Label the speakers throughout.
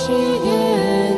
Speaker 1: Selamat siang.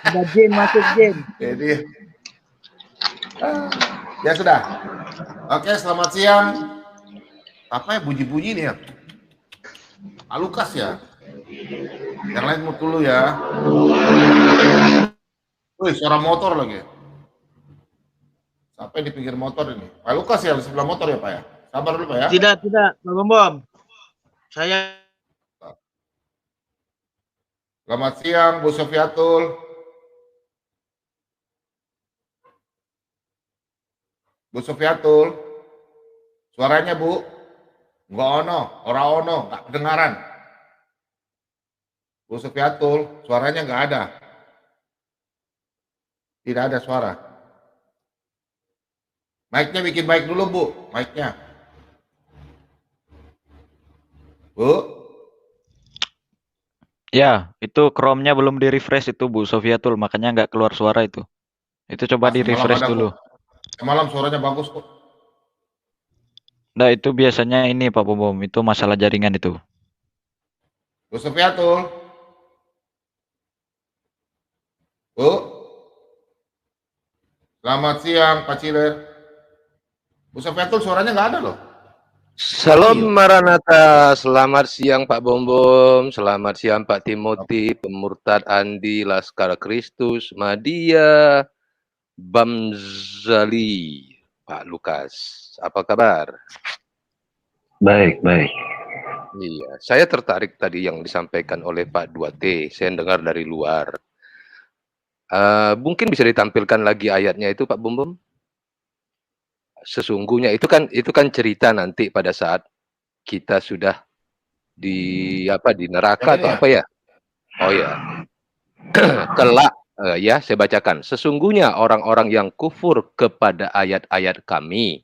Speaker 2: Ada Jin masuk Jin.
Speaker 3: Jadi ya sudah. Oke, selamat siang. Apa ya bunyi-bunyi nih ya? Pak Lukas ya. Yang lain mau dulu ya. Wih, suara motor lagi. Sampai di pinggir motor ini. Pak Lukas ya di sebelah motor ya Pak ya. Sabar dulu Pak ya.
Speaker 2: Tidak, Pak Bom. Saya.
Speaker 3: Selamat siang Bu Sofiatul. Bu Sofiatul. Suaranya Bu. Enggak ono, ora ono, enggak kedengaran. Bu Sofiatul, suaranya enggak ada. Tidak ada suara. Mic-nya bikin baik dulu Bu, mic-nya. Bu.
Speaker 1: Ya, itu Chrome-nya belum di-refresh itu Bu Sofiatul, makanya nggak keluar suara itu. Itu coba di-refresh dulu.
Speaker 3: Semalam suaranya bagus kok.
Speaker 1: Nah, itu biasanya ini Pak Bom, itu masalah jaringan itu.
Speaker 3: Bu Sofiatul. Bu. Selamat siang Pak Ciler. Bu Sofiatul suaranya nggak ada loh.
Speaker 4: Salam Maranatha, selamat siang Pak Bom, selamat siang Pak Timothy, Pemurtad Andi, Laskar Kristus, Madia, Bamzali, Pak Lukas, apa kabar?
Speaker 5: Baik.
Speaker 4: Iya, saya tertarik tadi yang disampaikan oleh Pak 2T, saya dengar dari luar. Mungkin bisa ditampilkan lagi ayatnya itu Pak Bom? Sesungguhnya itu kan cerita nanti pada saat kita sudah di neraka atau apa ya? Oh ya. Kelak ya saya bacakan. Sesungguhnya orang-orang yang kufur kepada ayat-ayat kami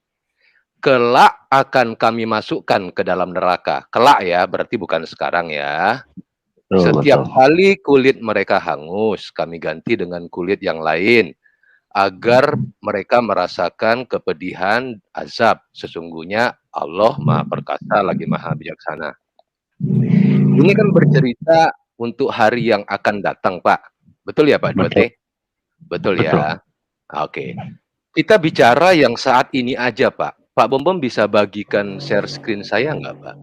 Speaker 4: kelak akan kami masukkan ke dalam neraka. Kelak ya, berarti bukan sekarang ya. Setiap kali kulit mereka hangus, kami ganti dengan kulit yang lain. Agar mereka merasakan kepedihan azab. Sesungguhnya Allah Maha Perkasa lagi Maha Bijaksana. Ini kan bercerita untuk hari yang akan datang, Pak. Betul ya, Pak Duarte? Betul ya. Oke. Kita bicara yang saat ini aja, Pak. Pak Bom bisa bagikan share screen saya nggak, Pak?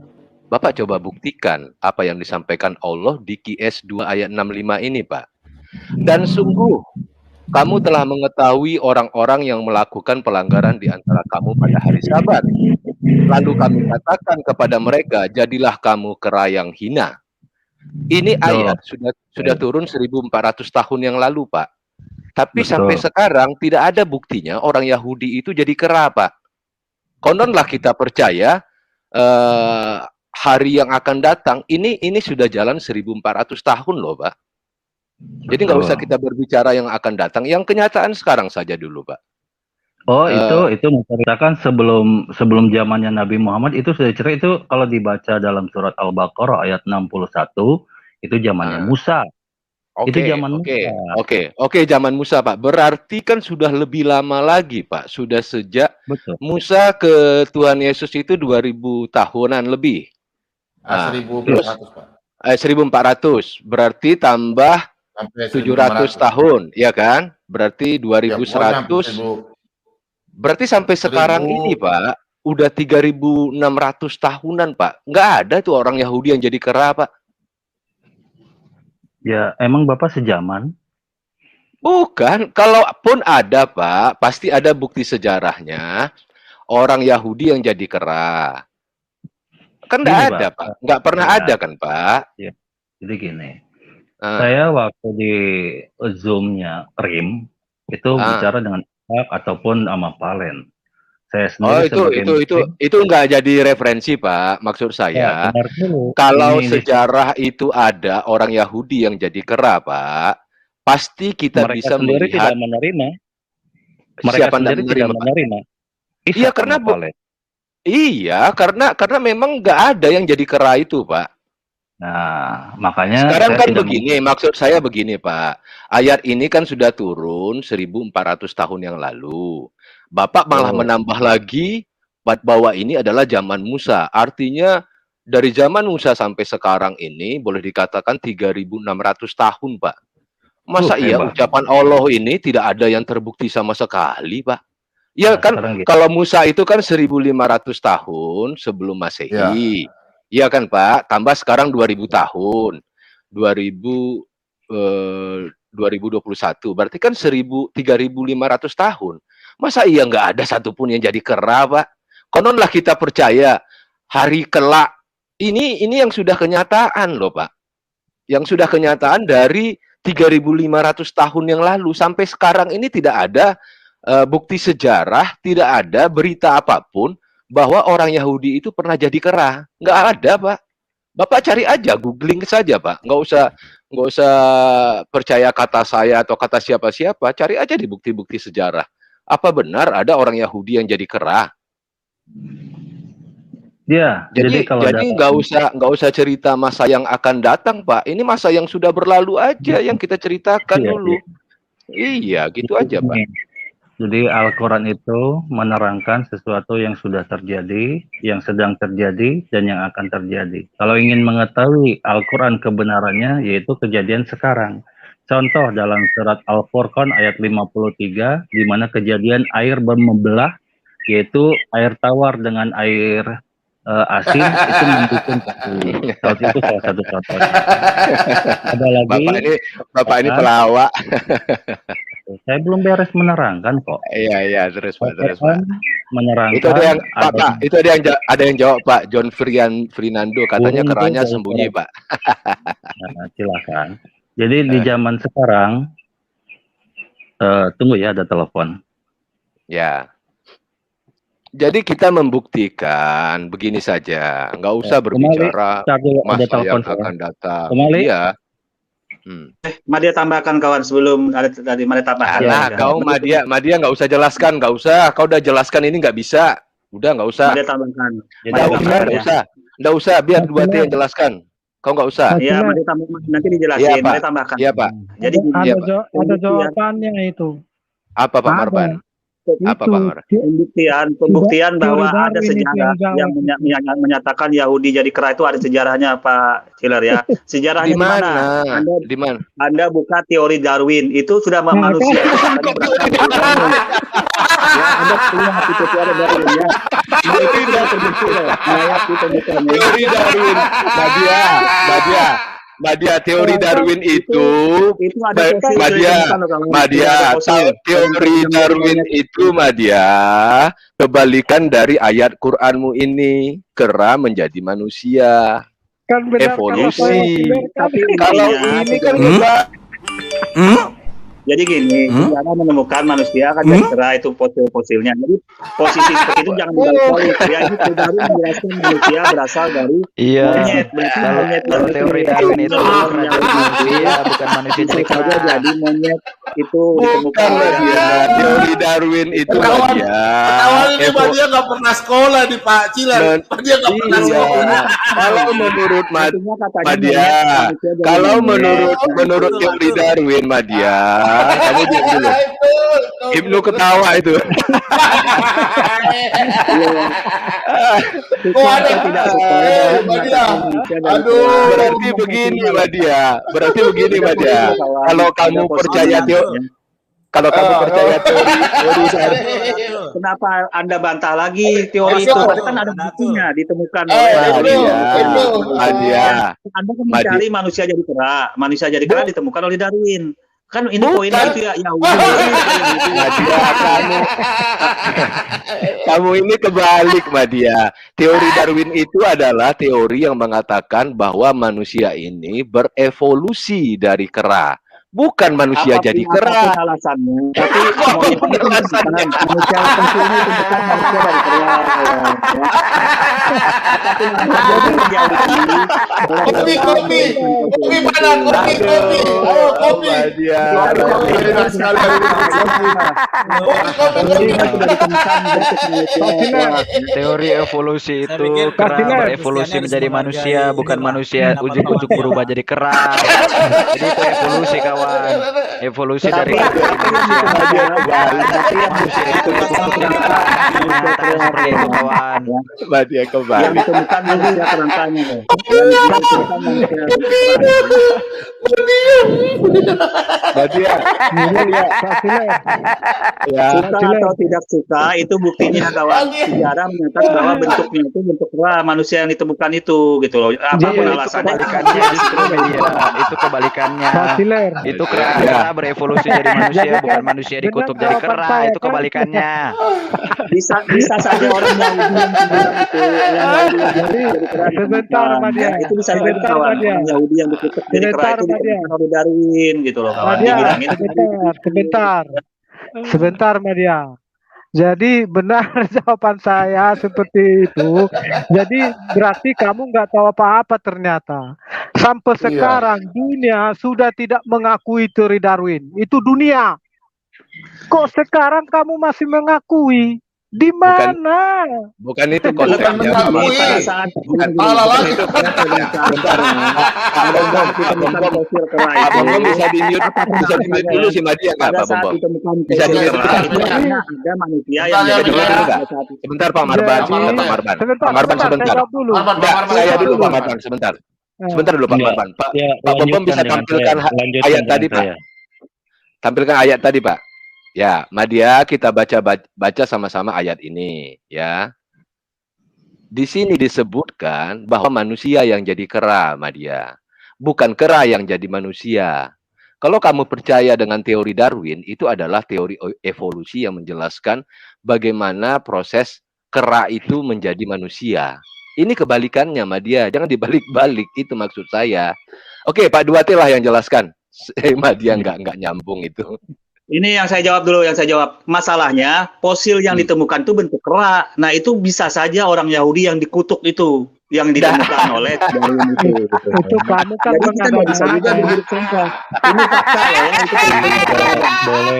Speaker 4: Bapak coba buktikan apa yang disampaikan Allah di QS 2 ayat 65 ini, Pak. Dan sungguh kamu telah mengetahui orang-orang yang melakukan pelanggaran di antara kamu pada hari Sabat. Lalu kami katakan kepada mereka, jadilah kamu kera yang hina. Ini ayat sudah turun 1400 tahun yang lalu, Pak. Tapi sampai sekarang tidak ada buktinya orang Yahudi itu jadi kera, Pak. Kononlah kita percaya hari yang akan datang ini sudah jalan 1400 tahun loh, Pak. Jadi nggak usah kita berbicara yang akan datang, yang kenyataan sekarang saja dulu, Pak.
Speaker 5: Oh, itu menceritakan sebelum zamannya Nabi Muhammad, itu sudah cerita. Itu kalau dibaca dalam surat Al-Baqarah ayat 61, itu zamannya Musa. Itu zaman Musa. Oke,
Speaker 4: zaman Musa, Pak. Berarti kan sudah lebih lama lagi, Pak. Sudah sejak Musa ke Tuhan Yesus itu 2000 tahunan lebih.
Speaker 3: 1400, Pak.
Speaker 4: 1400. Berarti tambah 700 tahun, ya kan? Berarti 2100. Berarti sampai sekarang ini, Pak, udah 3600 tahunan, Pak. Nggak ada tuh orang Yahudi yang jadi kera, Pak.
Speaker 5: Ya, emang Bapak sejaman?
Speaker 4: Bukan, kalaupun ada, Pak, pasti ada bukti sejarahnya. orang Yahudi yang jadi kera. Kan nggak
Speaker 5: Gini,
Speaker 4: ada,
Speaker 5: Pak.
Speaker 4: Pak. Nggak pernah
Speaker 5: Ya.
Speaker 4: ada kan, Pak?
Speaker 5: Jadi gini,
Speaker 4: Ah,
Speaker 5: saya waktu di Zoom-nya RIM itu
Speaker 4: ah.
Speaker 5: bicara dengan Ishak ataupun sama Palen. Saya
Speaker 4: Oh,
Speaker 5: sendiri sebagai Muslim,
Speaker 4: itu nggak jadi referensi, Pak. Maksud
Speaker 5: ya,
Speaker 4: saya,
Speaker 5: dengar dulu.
Speaker 4: kalau
Speaker 5: Ini
Speaker 4: sejarah itu ada orang Yahudi yang jadi kera, Pak, pasti kita
Speaker 5: mereka
Speaker 4: bisa
Speaker 5: sendiri
Speaker 4: melihat
Speaker 5: tidak menerima. Mereka
Speaker 4: siapa
Speaker 5: sendiri
Speaker 4: tidak
Speaker 5: tidak
Speaker 4: menerima, Pak.
Speaker 5: menerima.
Speaker 4: Iya,
Speaker 5: Ishak
Speaker 4: karena
Speaker 5: sama Palen.
Speaker 4: Iya, karena memang nggak ada yang jadi kera itu, Pak.
Speaker 5: Nah, makanya
Speaker 4: Sekarang
Speaker 5: saya
Speaker 4: kan
Speaker 5: tidak
Speaker 4: begini, maksud saya begini, Pak. Ayat ini kan sudah turun 1400 tahun yang lalu. Bapak malah
Speaker 5: Betul.
Speaker 4: menambah lagi bahwa ini adalah zaman Musa. Artinya dari zaman Musa sampai sekarang ini boleh dikatakan 3600 tahun, Pak. Masa iya
Speaker 5: hebat.
Speaker 4: ucapan Allah ini tidak ada yang terbukti sama sekali, Pak? Ya
Speaker 5: Nah,
Speaker 4: kan,
Speaker 5: sekarang gitu.
Speaker 4: kalau Musa itu kan 1500 tahun sebelum Masehi. Iya kan, Pak? Tambah sekarang 2000 tahun. 2021. Berarti kan 3500 tahun. Masa iya nggak ada satupun yang jadi kera, Pak? Kononlah kita percaya hari kelak ini yang sudah kenyataan loh, Pak. Yang sudah kenyataan dari 3500 tahun yang lalu sampai sekarang ini tidak ada bukti sejarah, tidak ada berita apapun bahwa orang Yahudi itu pernah jadi kera. Nggak ada, Pak. Bapak cari aja, googling saja, Pak. Nggak usah percaya kata saya atau kata siapa-siapa. Cari aja di bukti-bukti sejarah. Apa benar ada orang Yahudi yang jadi kera?
Speaker 5: Ya, jadi kalau
Speaker 4: Jadi nggak usah cerita masa yang akan datang, Pak. Ini masa yang sudah berlalu aja yang kita ceritakan
Speaker 5: Iya,
Speaker 4: dulu. Iya, gitu aja, Pak.
Speaker 5: Jadi Al-Quran itu menerangkan sesuatu yang sudah terjadi, yang sedang terjadi, dan yang akan terjadi. Kalau ingin mengetahui Al-Quran kebenarannya, yaitu kejadian sekarang. Contoh dalam surat Al-Furqan ayat 53, di mana kejadian air membelah, yaitu air tawar dengan air asin, itu mendukung contoh itu salah satu contoh. Ada lagi,
Speaker 4: Bapak ini pelawak.
Speaker 5: saya belum beres menerangkan kok.
Speaker 4: Iya, terus Pak.
Speaker 5: Menerangkan.
Speaker 4: Itu ada yang Pak, itu ada yang jawab Pak John Fernando katanya keranya sembunyi, Pak.
Speaker 5: Nah, silakan. Jadi di zaman sekarang tunggu ya, ada telepon.
Speaker 4: Ya. Jadi kita membuktikan begini saja, nggak usah berbicara masa yang akan datang. Iya.
Speaker 2: Madia tambahkan kawan sebelum ada tadi Madia tambahkan.
Speaker 4: Nah, kau Madia nggak usah jelaskan, nggak usah. Kau udah jelaskan ini nggak bisa. Udah nggak usah.
Speaker 2: Madia tambahkan.
Speaker 4: Nggak usah. Biar dua yang jelaskan. Kau nggak usah.
Speaker 2: Iya, Madia tambahkan. Nanti dijelasin. Madia tambahkan.
Speaker 4: Iya, Pak.
Speaker 2: Jadi
Speaker 6: ada jawabannya itu.
Speaker 4: Apa Pak Marban? Apa Pak Marban?
Speaker 2: Pembuktian bahwa ada sejarah yang menyatakan Yahudi jadi kera itu ada sejarahnya, Pak Ciller ya. Sejarahnya di mana?
Speaker 4: Di mana?
Speaker 2: Anda buka teori Darwin itu sudah manusia. Ya, Anda lihat itu teori Darwin ya. Nah, itu sudah terbukti loh.
Speaker 4: Teori Darwin, Madia, teori Darwin itu teori Darwin itu kebalikan dari ayat Qur'anmu ini, kera menjadi manusia.
Speaker 6: Kan benar,
Speaker 4: evolusi.
Speaker 2: Kalau
Speaker 4: ini kan
Speaker 2: jadi gini, sejarah menemukan manusia kan jadi kera itu fosil-fosilnya. Jadi posisi seperti itu jangan dibalik-balik. Ya, ini Darwin menjelaskan manusia berasal dari monyet.
Speaker 1: Kalau teori Darwin itu manusia, bukan manusia jadi kera.
Speaker 2: Jadi monyet itu ditemukan.
Speaker 4: Teori Darwin itu
Speaker 3: Awalnya Madia nggak pernah sekolah di Pak Cilan. Madia nggak pernah sekolah.
Speaker 4: Kalau menurut Madia, kalau menurut teori Darwin Madia, kamu diam dulu. Ibnu ketawa itu. Berarti begini Madia. Kalau kamu percaya teori
Speaker 2: kenapa Anda bantah lagi teori itu? Tadi kan ada buktinya ditemukan oleh Anda kan mencari manusia jadi kera ditemukan oleh Darwin. Kan ini poinnya itu ya
Speaker 4: Nadia, kamu ini kebalik, Nadia. Teori Darwin itu adalah teori yang mengatakan bahwa manusia ini berevolusi dari kera. Bukan manusia jadi kera.
Speaker 2: Apapun alasannya, tapi apapun alasannya, manusia pensiunnya itu bukan manusia dari kera.
Speaker 3: Kopi mana? Kopi. Ayo kopi.
Speaker 1: Teori evolusi itu kera berevolusi menjadi manusia, bukan manusia ujuk-ujuk berubah jadi kera. Jadi itu evolusi, kawan. Evolusi dari manusia. Manusia itu seperti itu, kawan.
Speaker 4: Nadia
Speaker 2: Yang
Speaker 4: kebalik.
Speaker 2: ditemukan manusia kerangkanya.
Speaker 4: Nadia, ya.
Speaker 2: Suka atau tidak suka itu buktinya, kawan. Sejarah menyatakan bahwa bentuknya itu bentuk kera manusia yang ditemukan itu, gitu loh. Apapun
Speaker 1: Itu
Speaker 2: alasannya.
Speaker 1: kebalikannya justru, Media. Itu kebalikannya.
Speaker 6: Basiler.
Speaker 1: Itu kera berevolusi jadi manusia, bukan manusia dikutuk jadi kera. Itu kebalikannya.
Speaker 2: Bisa saja orang Yahudi yang bilang itu, yang Yahudi yang jadi kera
Speaker 6: Sebentar,
Speaker 2: ditemukan.
Speaker 6: Madia.
Speaker 2: Itu bisa jadi,
Speaker 6: Sebentar,
Speaker 2: kawan.
Speaker 6: Madia.
Speaker 2: Orang Yahudi yang dikutuk jadi kera
Speaker 6: Sebentar,
Speaker 2: itu
Speaker 6: Madia.
Speaker 2: ditemukan oleh Darwin, gitu loh, kawan.
Speaker 6: Madia,
Speaker 2: Dibilangin
Speaker 6: sebentar, Madia. Jadi benar jawaban saya seperti itu. Jadi berarti kamu nggak tahu apa-apa ternyata. Sampai sekarang dunia sudah tidak mengakui teori Darwin. Itu dunia. Kok sekarang kamu masih mengakui? Di mana?
Speaker 4: Bukan itu
Speaker 3: Bukan
Speaker 4: konteksnya.
Speaker 3: mengakui.
Speaker 2: pada saat
Speaker 3: Salah lagi.
Speaker 4: Pak Bom bisa di-mute dulu si Nadia nggak,
Speaker 2: pada
Speaker 4: Pak
Speaker 2: saat
Speaker 4: Bom?
Speaker 2: ditemukan
Speaker 4: Bisa
Speaker 2: fosil
Speaker 4: di-mute
Speaker 2: kera
Speaker 4: dulu.
Speaker 2: itu karena ada manusia yang
Speaker 3: Bentar,
Speaker 2: jadi
Speaker 3: bentar,
Speaker 2: kera
Speaker 4: bentar.
Speaker 2: pada saat itu.
Speaker 4: Sebentar Pak Marban,
Speaker 6: Jadi-
Speaker 4: Pak Marban.
Speaker 6: Sebentar,
Speaker 4: Pak Marban
Speaker 6: saya
Speaker 4: sebentar.
Speaker 6: jawab dulu.
Speaker 4: Enggak, saya dulu Pak Marban sebentar. Sebentar dulu Pak
Speaker 5: Enggak.
Speaker 4: Marban. Pak
Speaker 5: Ya,
Speaker 4: Pak Bom
Speaker 5: lanjutkan
Speaker 4: bisa
Speaker 5: dengan
Speaker 4: tampilkan
Speaker 5: saya. Lanjutkan
Speaker 4: ayat
Speaker 5: dengan
Speaker 4: tadi, Pak.
Speaker 5: saya.
Speaker 4: Tampilkan ayat tadi, Pak. Ya, Nadia, kita baca sama-sama ayat ini, ya. Di sini disebutkan bahwa manusia yang jadi kera, Nadia. Bukan kera yang jadi manusia. Kalau kamu percaya dengan teori Darwin, itu adalah teori evolusi yang menjelaskan bagaimana proses kera itu menjadi manusia. Ini kebalikannya, Nadia. Jangan dibalik-balik, itu maksud saya. Oke, Pak Duati lah yang jelaskan. Nadia nggak nyambung itu.
Speaker 2: Ini yang saya jawab dulu, yang saya jawab. Masalahnya, fosil yang ditemukan itu bentuk kera. Nah, itu bisa saja orang Yahudi yang dikutuk itu, yang ditemukan oleh Darwin itu.
Speaker 6: Itu kamu kan
Speaker 2: Jadi kita nggak bisa juga berburuk sangka. Ini fakta loh, ya. Itu
Speaker 5: Boleh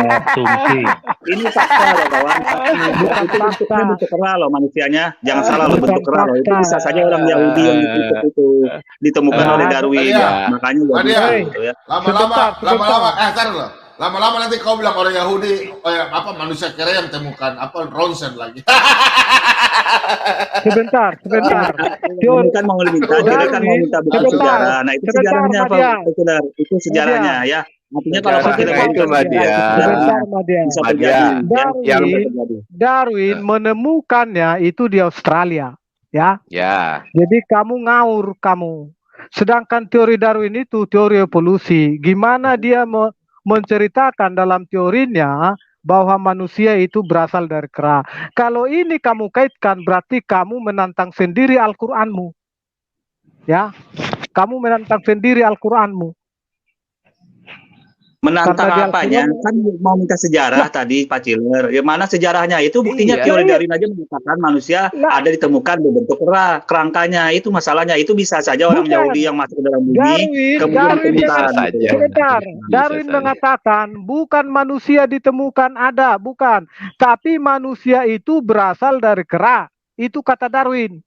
Speaker 5: asumsi.
Speaker 2: ini fakta loh, kawan. Itu bentuknya bentuk kera loh manusianya. Jangan salah loh, bentuk kera loh. Itu bisa saja orang Yahudi yang dikutuk itu ditemukan oleh Darwin.
Speaker 3: Nadia.
Speaker 2: Makanya
Speaker 3: Nadia.
Speaker 2: gitu ya.
Speaker 3: Lama-lama nanti kau bilang orang Yahudi manusia kera yang temukan ronsen lagi.
Speaker 6: Sebentar.
Speaker 2: Ini kan mau minta, jadi kan mau minta bukan
Speaker 6: Sebentar.
Speaker 2: sejarah. Nah, itu sejarahnya apa,
Speaker 6: Madia.
Speaker 2: Saudara? Itu sejarahnya ya. Artinya kalau
Speaker 4: Sejarah
Speaker 2: kita
Speaker 4: itu, Madia.
Speaker 6: Sebentar, Madia.
Speaker 2: bisa
Speaker 4: Madia.
Speaker 2: terjadi.
Speaker 4: Yang-
Speaker 6: Darwin menemukannya itu di Australia, ya.
Speaker 4: Ya,
Speaker 6: Jadi kamu ngawur kamu. Sedangkan teori Darwin itu teori evolusi. Gimana dia menceritakan dalam teorinya bahwa manusia itu berasal dari kera. Kalau ini kamu kaitkan berarti kamu menantang sendiri Al-Qur'anmu. Ya. Kamu menantang sendiri Al-Qur'anmu.
Speaker 2: Menantang
Speaker 6: Karena dia
Speaker 2: apanya? Kan mau minta sejarah tadi, Pak Ciler. Ya mana sejarahnya? Itu buktinya
Speaker 4: Iya.
Speaker 2: teori Darwin aja mengatakan manusia ada ditemukan berbentuk kera, kerangkanya. Itu masalahnya. Itu bisa saja orang
Speaker 6: Bukan.
Speaker 2: Yahudi yang masuk ke dalam bumi
Speaker 6: Darwin
Speaker 2: kemudian
Speaker 6: yang-
Speaker 2: ditemukan.
Speaker 4: saja.
Speaker 6: Sebentar,
Speaker 4: Bisa
Speaker 6: Darwin
Speaker 4: saja.
Speaker 6: mengatakan bukan manusia ditemukan ada, bukan. Tapi manusia itu berasal dari kera. Itu kata Darwin.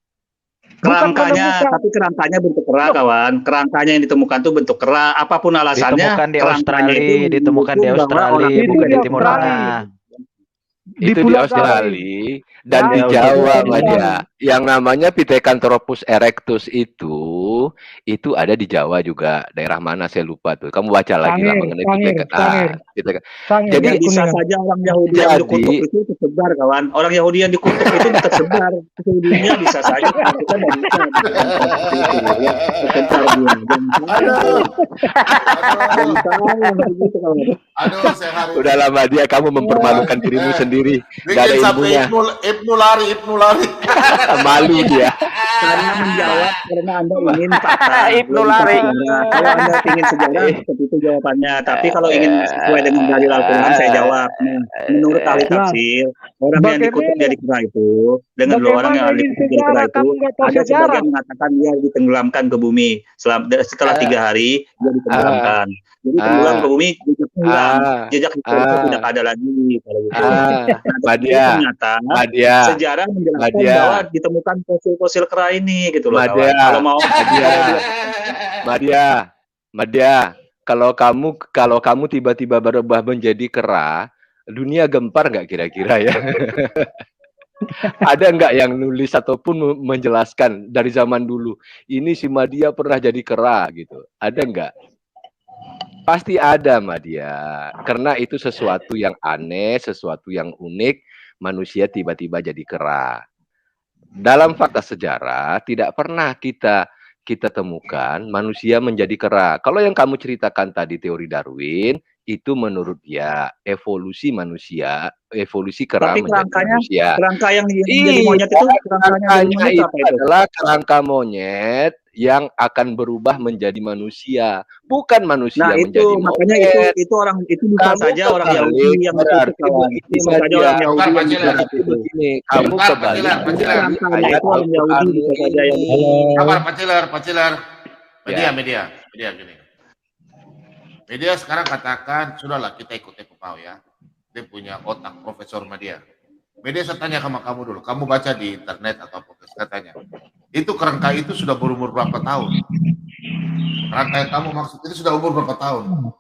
Speaker 6: Bukan
Speaker 2: Kerangkanya,
Speaker 6: menemukan.
Speaker 2: tapi kerangkanya bentuk kera, kawan. Kerangkanya yang ditemukan itu bentuk kera. Apapun alasannya.
Speaker 1: Ditemukan di
Speaker 2: kerangkanya
Speaker 1: Australia,
Speaker 2: itu
Speaker 1: ditemukan di
Speaker 2: mendukung bahwa
Speaker 1: Australia,
Speaker 2: orang
Speaker 6: itu
Speaker 1: bukan
Speaker 6: di
Speaker 1: di Timur
Speaker 6: Australia.
Speaker 1: Tengah.
Speaker 4: itu di
Speaker 6: Pulau
Speaker 4: Australia dan
Speaker 6: Ya,
Speaker 4: di
Speaker 1: di
Speaker 4: Jawa,
Speaker 6: Australia.
Speaker 4: Nadia. Yang namanya Pithecanthropus erectus itu itu ada di Jawa juga. Daerah mana saya lupa tuh. Kamu baca lagi lah mengenai
Speaker 6: Sangir.
Speaker 4: Jadi
Speaker 2: bisa saja orang Yahudi yang dikutuk itu tersebar, kawan. Orang Yahudi yang dikutuk itu tersebar ke dunia, bisa saja. Kita nggak bisa.
Speaker 3: Aduh, saya harus.
Speaker 4: udah lama dia kamu mempermalukan dirimu sendiri. Gak ada
Speaker 3: Bikin sampai
Speaker 4: ilmunya.
Speaker 3: Ibnu lari.
Speaker 4: Malu dia.
Speaker 2: Karena menjawab karena Anda ingin fakta.
Speaker 7: Ibnu lari.
Speaker 2: Kalau Anda ingin sejarah, seperti itu jawabannya. Tapi kalau ingin sesuai dengan dalil Al-Quran, saya jawab. Menurut ahli tafsir, orang yang dikutuk jadi kera itu, dengan dua orang yang dikutuk jadi kera itu, ada sebagian mengatakan dia ditenggelamkan ke bumi. Setelah 3 hari, dia ditenggelamkan. Jadi tenggelam ke bumi, jejak itu tidak ada lagi.
Speaker 4: Madia,
Speaker 2: sejarah menjelaskan bahwa ditemukan fosil-fosil kera ini, gitu loh.
Speaker 4: Kalau mau, Madia, kalau kamu tiba-tiba berubah menjadi kera, dunia gempar nggak kira-kira ya? Ada nggak yang nulis ataupun menjelaskan dari zaman dulu ini si Madia pernah jadi kera gitu? Ada nggak? Pasti ada, Madia, karena itu sesuatu yang aneh, sesuatu yang unik. Manusia tiba-tiba jadi kera. Dalam fakta sejarah tidak pernah kita temukan manusia menjadi kera. Kalau yang kamu ceritakan tadi teori Darwin, itu menurut dia evolusi manusia, evolusi kera menjadi manusia.
Speaker 2: Kerangka yang jadi monyet itu, kerangkanya
Speaker 4: itu adalah kerangka monyet yang akan berubah menjadi manusia, bukan manusia menjadi monyet.
Speaker 2: Makanya itu orang itu bisa saja orang Yahudi yang
Speaker 4: berarti
Speaker 2: bisa saja orang Yahudi
Speaker 4: begini. Kamu kembali ayat Al-Quran.
Speaker 3: Kabar Pak Cilar. Media gini. Media sekarang katakan, sudahlah kita ikut Pau ya. Dia punya otak Profesor Media. Media saya tanya sama kamu dulu. Kamu baca di internet atau podcast katanya. Itu kerangka itu sudah berumur berapa tahun? Kerangka yang kamu maksud itu sudah umur berapa tahun?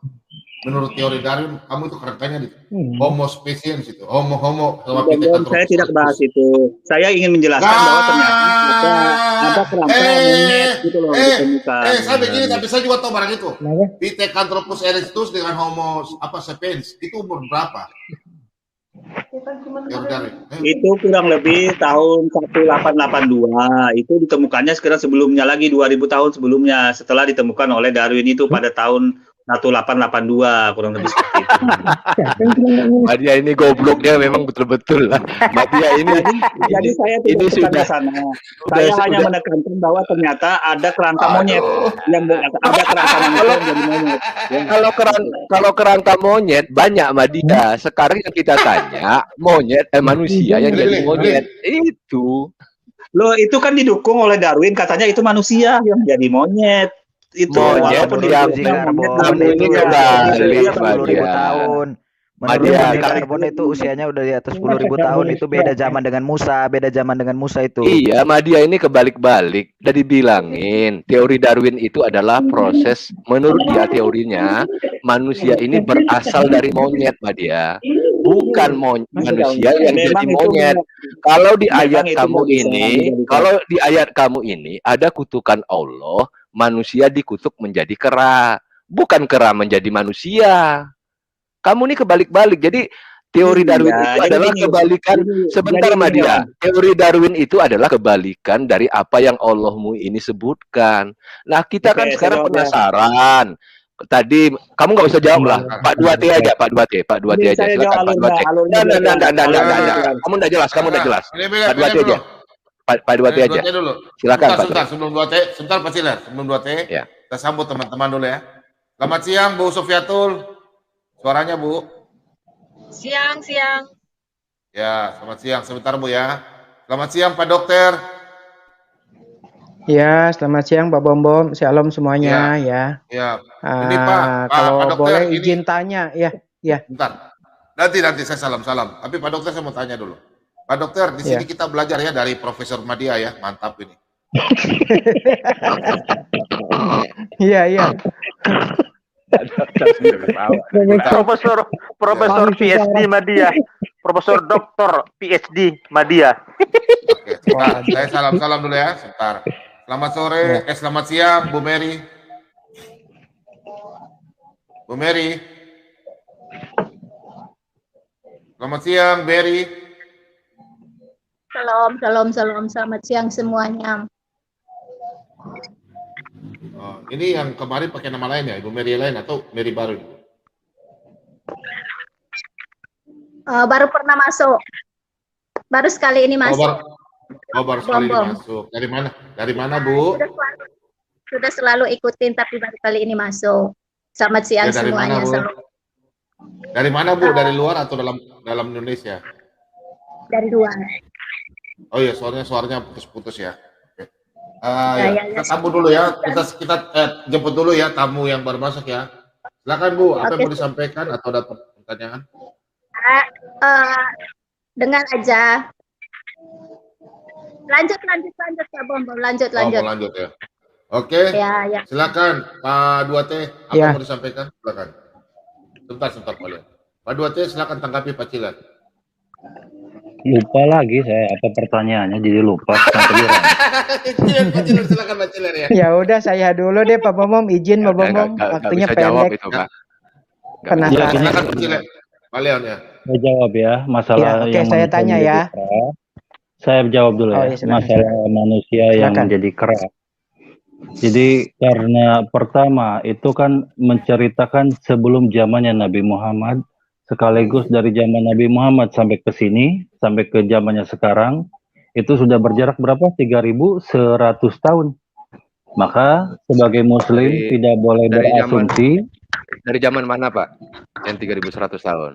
Speaker 3: Menurut teori Darwin, kamu itu kerangkanya di Homo sapiens itu. Homo sama
Speaker 2: saya tidak bahas itu. Saya ingin menjelaskan bahwa ternyata ada kerangka monyet gitu loh ditemukan.
Speaker 3: Saya begini, tapi saya juga tahu barang itu. Pithecanthropus erectus dengan Homo sapiens itu umur berapa?
Speaker 2: Itu kurang lebih tahun 1882. Itu ditemukannya sekarang sebelumnya lagi 2000 tahun sebelumnya, setelah ditemukan oleh Darwin itu pada tahun 1882 kurang lebih seperti itu.
Speaker 4: Madia ini gobloknya memang betul-betul lah. Madia ini
Speaker 2: jadi saya tidak sudah sana. Saya hanya menekankan bahwa ternyata ada kerangka monyet yang ada kerangka monyet yang jadi monyet.
Speaker 4: Kalau kerangka monyet banyak, Madia. Sekarang yang kita tanya monyet manusia yang jadi monyet itu.
Speaker 2: Loh, itu kan didukung oleh Darwin, katanya itu manusia yang jadi monyet. Itu
Speaker 1: walaupun yang karbon itu ya 10.000 tahun. Menurut karbon itu usianya udah di atas 10.000 tahun. Itu beda zaman dengan Musa, itu.
Speaker 4: Iya, Madia ini kebalik-balik. Udah dibilangin, teori Darwin itu adalah proses, menurut dia teorinya, manusia ini berasal dari monyet, Madia. Bukan manusia yang jadi monyet. Kalau di ayat kamu ini ada kutukan Allah, manusia dikutuk menjadi kera, bukan kera menjadi manusia. Kamu ini kebalik-balik. Jadi teori Darwin itu adalah kebalikan. Sebentar, Madia. Teori Darwin itu adalah kebalikan dari apa yang Allahmu ini sebutkan. Nah, kita kan sekarang penasaran. Tadi kamu nggak usah jawab lah, Pak 2T aja, Pak 2T aja, silakan Pak 2T. Nah, kamu udah jelas. Pak 2T aja. Pak 2T aja. Silakan Pak.
Speaker 3: Sebentar, sebelum 2T, sebentar Pak Cilar, sebelum 2T, kita sambut teman-teman dulu ya. Selamat siang Bu Sofiatul. Suaranya Bu.
Speaker 8: Siang.
Speaker 3: Ya, selamat siang. Sebentar Bu ya. Selamat siang Pak Dokter.
Speaker 9: Ya, selamat siang Pak Bom. Shalom semuanya ya.
Speaker 3: Ya. Ini Pak,
Speaker 9: kalau
Speaker 3: Pak Dokter,
Speaker 9: boleh izin tanya ya.
Speaker 3: Bentar. Nanti saya salam. Tapi Pak Dokter saya mau tanya dulu. Pak Dokter, di sini kita belajar ya dari Profesor Madia ya. Mantap ini.
Speaker 9: Iya.
Speaker 7: Profesor PhD Madia. Profesor Doktor PhD Madia.
Speaker 3: Oke, saya salam dulu ya. Sebentar. Selamat sore, selamat siang, Bu Mary. Bu Mary. Selamat siang, Berry.
Speaker 10: Salam. Selamat siang semuanya.
Speaker 3: Oh, ini yang kemarin pakai nama lain ya, Ibu Mary lain atau Mary baru?
Speaker 10: Baru pernah masuk. Baru sekali ini masuk.
Speaker 3: Baru sekali ini masuk. Dari mana, Bu?
Speaker 10: Sudah selalu ikutin, tapi baru kali ini masuk. Selamat siang
Speaker 3: dari
Speaker 10: semuanya.
Speaker 3: Mana, Bu? Dari mana, Bu? Dari luar atau dalam Indonesia?
Speaker 10: Dari luar.
Speaker 3: Oh iya, suaranya putus-putus ya. Kita tamu dulu ya. Kita jemput dulu ya tamu yang baru masuk ya. Silakan Bu, apa yang mau disampaikan atau ada pertanyaan?
Speaker 10: Dengar aja. Lanjut Pak Bom. Lanjut.
Speaker 3: Oh, mau lanjut ya. Oke.
Speaker 10: Ya.
Speaker 3: Silakan Pak Duate, apa yang mau disampaikan? Silakan. Sebentar kalian. Pak Duate, silakan tanggapi Pak Ciler.
Speaker 5: Lupa lagi saya apa pertanyaannya, jadi lupa.
Speaker 3: Silakan Pak Ciler ya.
Speaker 9: Ya udah saya dulu deh Pak Bom, izin Pak Bom, waktunya pendek.
Speaker 3: Penasaran. Silakan Pak Ciler. Pak Leon ya.
Speaker 5: Saya jawab ya masalah
Speaker 9: yang saya tanya ya.
Speaker 5: Saya jawab dulu ya, masalah manusia yang menjadi kera. Jadi karena pertama itu kan menceritakan sebelum zamannya Nabi Muhammad, sekaligus dari zaman Nabi Muhammad sampai ke sini, sampai ke zamannya sekarang, itu sudah berjarak berapa? 3.100 tahun. Maka sebagai muslim tidak boleh berasumsi.
Speaker 4: Dari zaman mana Pak? Yang 3.100 tahun?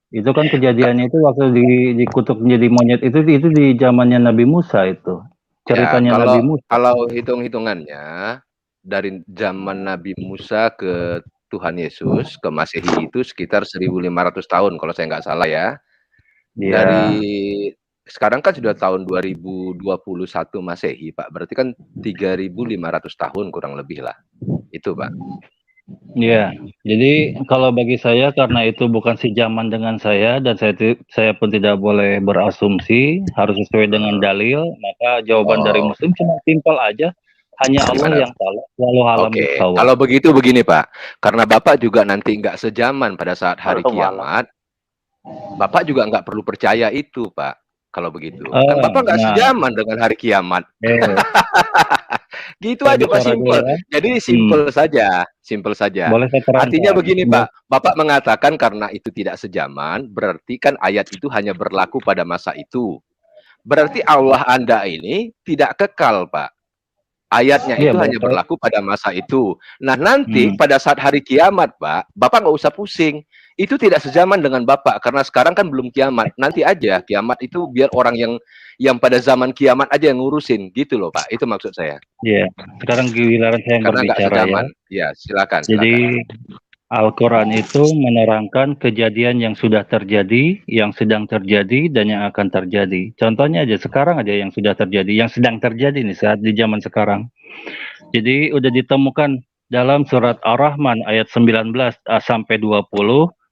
Speaker 5: Itu kan kejadiannya itu waktu dikutuk menjadi monyet itu di zamannya Nabi Musa itu. Ceritanya
Speaker 4: ya,
Speaker 5: Nabi Musa.
Speaker 4: Kalau hitung-hitungannya dari zaman Nabi Musa ke Tuhan Yesus ke Masehi itu sekitar 1.500 tahun kalau saya nggak salah ya. Dari sekarang kan sudah tahun 2021 Masehi Pak. Berarti kan 3.500 tahun kurang lebih lah. Itu Pak.
Speaker 5: Iya, jadi kalau bagi saya karena itu bukan sejaman dengan saya dan saya pun tidak boleh berasumsi, harus sesuai dengan dalil, maka jawaban dari muslim cuma simpel aja, hanya Allah yang tahu, walau alam bisawab.
Speaker 4: Kalau begitu begini Pak, karena Bapak juga nanti nggak sejaman pada saat hari kiamat, Bapak juga nggak perlu percaya itu Pak. Kalau begitu, kan Bapak nggak sejaman dengan hari kiamat. Gitu aja Pak, simpel. Jadi simpel saja. Artinya begini Pak, Bapak mengatakan karena itu tidak sejaman, berarti kan ayat itu hanya berlaku pada masa itu. Berarti Allah Anda ini tidak kekal Pak. Ayatnya itu hanya berlaku pada masa itu. Nah nanti pada saat hari kiamat Pak, Bapak nggak usah pusing. Itu tidak sejaman dengan Bapak karena sekarang kan belum kiamat. Nanti aja kiamat itu biar orang yang pada zaman kiamat aja yang ngurusin gitu loh Pak. Itu maksud saya.
Speaker 5: Iya. Sekarang giliran saya yang berbicara ya.
Speaker 4: Ya silakan.
Speaker 5: Jadi Al-Quran itu menerangkan kejadian yang sudah terjadi, yang sedang terjadi, dan yang akan terjadi. Contohnya aja, sekarang aja yang sudah terjadi, yang sedang terjadi nih saat di zaman sekarang. Jadi udah ditemukan dalam surat Ar-Rahman ayat 19 sampai 20,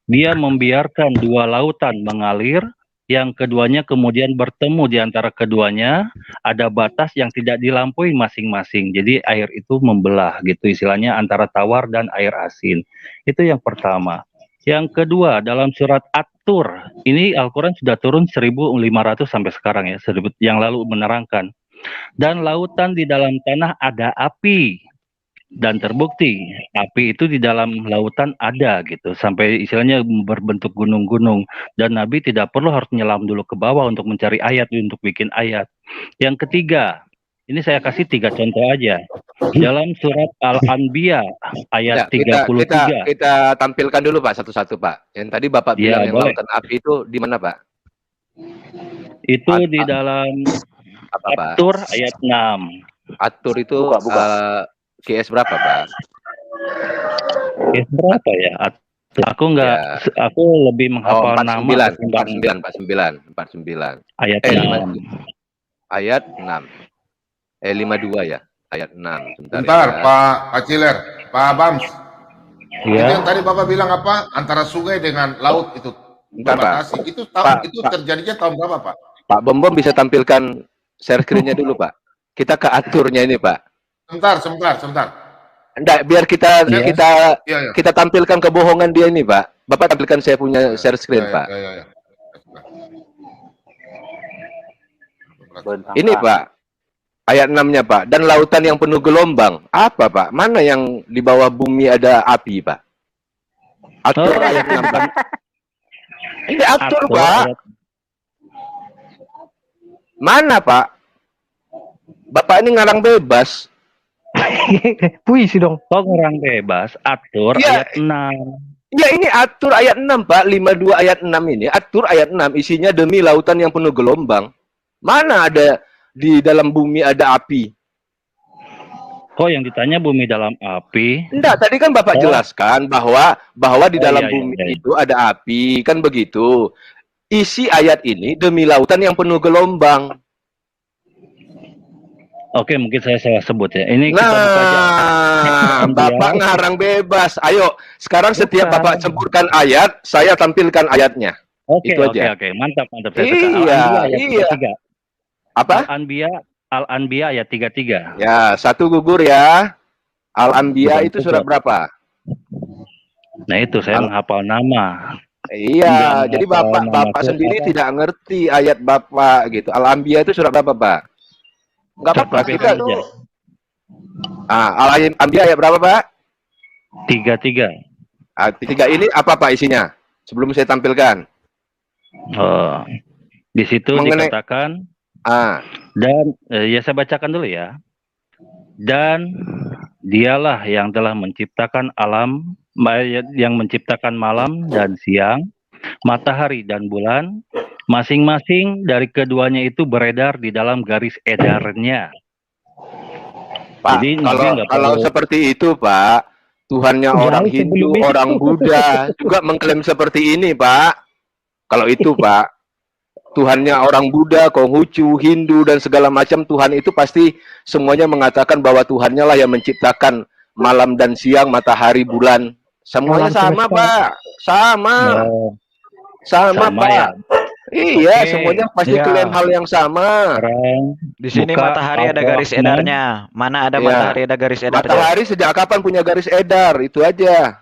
Speaker 5: dia membiarkan dua lautan mengalir, yang keduanya kemudian bertemu di antara keduanya, ada batas yang tidak dilampaui masing-masing. Jadi air itu membelah gitu istilahnya antara tawar dan air asin. Itu yang pertama. Yang kedua dalam surat At-Tur, ini Al-Quran sudah turun 1.500 sampai sekarang ya, yang lalu menerangkan. Dan lautan di dalam tanah ada api. Dan terbukti api itu di dalam lautan ada gitu sampai istilahnya berbentuk gunung-gunung dan Nabi tidak perlu harus nyelam dulu ke bawah untuk mencari ayat untuk bikin ayat. Yang ketiga, ini saya kasih 3 contoh aja dalam surat Al-Anbiya ayat 33.
Speaker 4: Kita tampilkan dulu Pak satu-satu Pak. Yang tadi Bapak bilang yang lautan api itu di mana Pak?
Speaker 5: Itu di dalam At-Tur ayat 6.
Speaker 4: At-Tur itu QS berapa Pak?
Speaker 5: QS berapa ya? Aku enggak, aku lebih menghafal nama.
Speaker 4: 49.
Speaker 5: Ayat 6.
Speaker 4: Ayat 6. 52 ya? Ayat 6.
Speaker 3: Bentar ya. Pak Ciler, Pak Bams.
Speaker 5: Ya.
Speaker 3: Yang tadi Bapak bilang apa? Antara sungai dengan laut itu berbatasi. Itu terjadinya tahun berapa Pak?
Speaker 4: Pak Bom bisa tampilkan share screen-nya dulu Pak. Kita ke aturnya ini, Pak.
Speaker 3: Sebentar.
Speaker 4: Enggak, biar kita
Speaker 3: Iya.
Speaker 4: kita tampilkan kebohongan dia ini, Pak. Bapak tampilkan saya punya share screen, Pak.
Speaker 3: Ya.
Speaker 4: Ini, Pak. Ayat 6-nya, Pak. Dan lautan yang penuh gelombang. Apa, Pak? Mana yang di bawah bumi ada api, Pak? Atur ayat 6, Pak. Ini atur, Pak. Mana, Pak? Bapak ini ngarang bebas.
Speaker 6: Puisi dong.
Speaker 5: Kok ngarang bebas? Atur
Speaker 4: Ya.
Speaker 5: ayat 6.
Speaker 4: Ya, ini atur ayat 6, Pak. 52 ayat 6 ini. Atur ayat 6. Isinya demi lautan yang penuh gelombang. Mana ada di dalam bumi ada api?
Speaker 5: Kok yang ditanya bumi dalam api?
Speaker 4: Enggak, tadi kan Bapak jelaskan bahwa di dalam bumi
Speaker 5: iya.
Speaker 4: itu ada api, kan begitu. Isi ayat ini demi lautan yang penuh gelombang.
Speaker 5: Oke, mungkin saya salah sebut ya. Ini kita buka aja.
Speaker 4: Bapak ngarang bebas. Ayo, sekarang setiap Bapak sebutkan ayat, saya tampilkan ayatnya.
Speaker 5: Oke. Mantap. Saya suka.
Speaker 4: Iya. Apa?
Speaker 5: Al-Anbiya ayat 33.
Speaker 4: Ya, satu gugur ya. Al-Anbiya itu surat berapa?
Speaker 5: Nah, itu saya menghafal nama.
Speaker 4: Iya, jadi Bapak sendiri tidak ngerti ayat Bapak gitu. Al-Anbiya itu surat berapa, Pak? Enggak apa-apa, kita. Al-Anbiya ayat berapa, Pak?
Speaker 5: 33.
Speaker 4: 3 ini apa, Pak, isinya? Sebelum saya tampilkan.
Speaker 5: Di situ dikatakan dan ya saya bacakan dulu ya. Dan dialah yang telah menciptakan yang menciptakan malam dan siang, matahari dan bulan, masing-masing dari keduanya itu beredar di dalam garis edarnya.
Speaker 4: Pak,
Speaker 5: jadi
Speaker 4: kalau seperti itu, Pak, Tuhannya orang Hindu, orang Buddha juga mengklaim seperti ini, Pak. Kalau itu, Pak, Tuhannya orang Buddha, Konghucu, Hindu, dan segala macam Tuhan itu pasti semuanya mengatakan bahwa Tuhannya lah yang menciptakan malam dan siang, matahari, bulan. Semuanya sama, Pak. Sama, Pak.
Speaker 5: Ya?
Speaker 4: Iya, semuanya pasti klaim hal yang sama.
Speaker 1: Di sini matahari ada garis edarnya. Mana ada matahari ada garis edarnya?
Speaker 4: Matahari sejak kapan punya garis edar? Itu aja.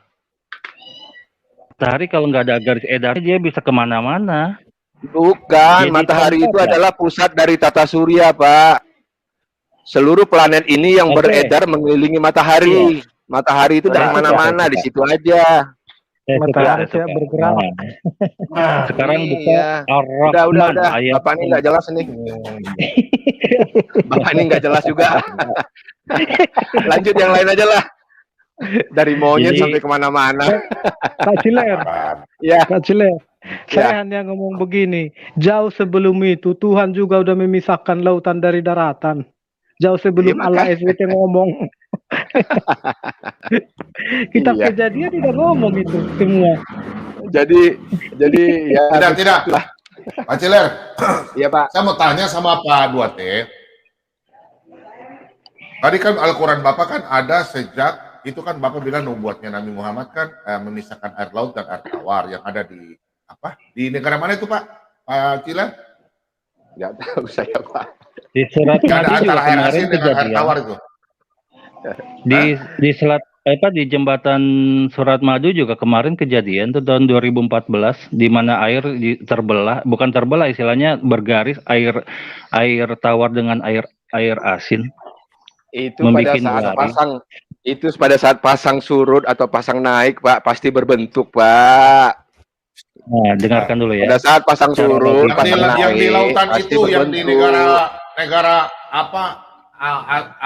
Speaker 5: Matahari kalau nggak ada garis edarnya dia bisa kemana-mana.
Speaker 4: Bukan, matahari itu adalah pusat dari tata surya, Pak. Seluruh planet ini yang beredar mengelilingi matahari. Matahari itu dari mana-mana, di situ aja.
Speaker 6: Matahari saya bergerak.
Speaker 5: Sekarang buka
Speaker 4: Udah. Bapak ini nggak jelas nih. Bapak ini nggak jelas juga. Lanjut yang lain aja lah. Dari monyet sampai kemana-mana.
Speaker 6: Kak Ciler.
Speaker 4: Ya.
Speaker 6: Kak Ciler. Saya hanya ngomong begini, jauh sebelum itu Tuhan juga udah memisahkan lautan dari daratan. Jauh sebelum Allah SWT ngomong. Kitab Kejadian udah ngomong itu semua.
Speaker 4: Jadi ya.
Speaker 3: Tidak. Pak Ciler.
Speaker 4: Iya, Pak.
Speaker 3: Saya mau tanya sama Pak Duarte. Tadi kan Al-Quran Bapak kan ada sejak itu kan Bapak bilang nubuatnya Nabi Muhammad kan memisahkan air laut dan air tawar yang ada di di negara mana itu, Pak? Pak Ciler?
Speaker 4: Nggak tahu saya, Pak.
Speaker 5: Di surat
Speaker 3: ada antara air asin dengan air tawar itu.
Speaker 5: Di selat di jembatan Surat Madu juga kemarin kejadian tuh tahun 2014 di mana air bukan terbelah istilahnya bergaris air tawar dengan air asin.
Speaker 4: Itu pada saat pasang surut atau pasang naik, Pak, pasti berbentuk, Pak.
Speaker 5: Nah, dengarkan dulu ya.
Speaker 4: Pada saat pasang surut,
Speaker 3: yang di lautan itu, yang di negara apa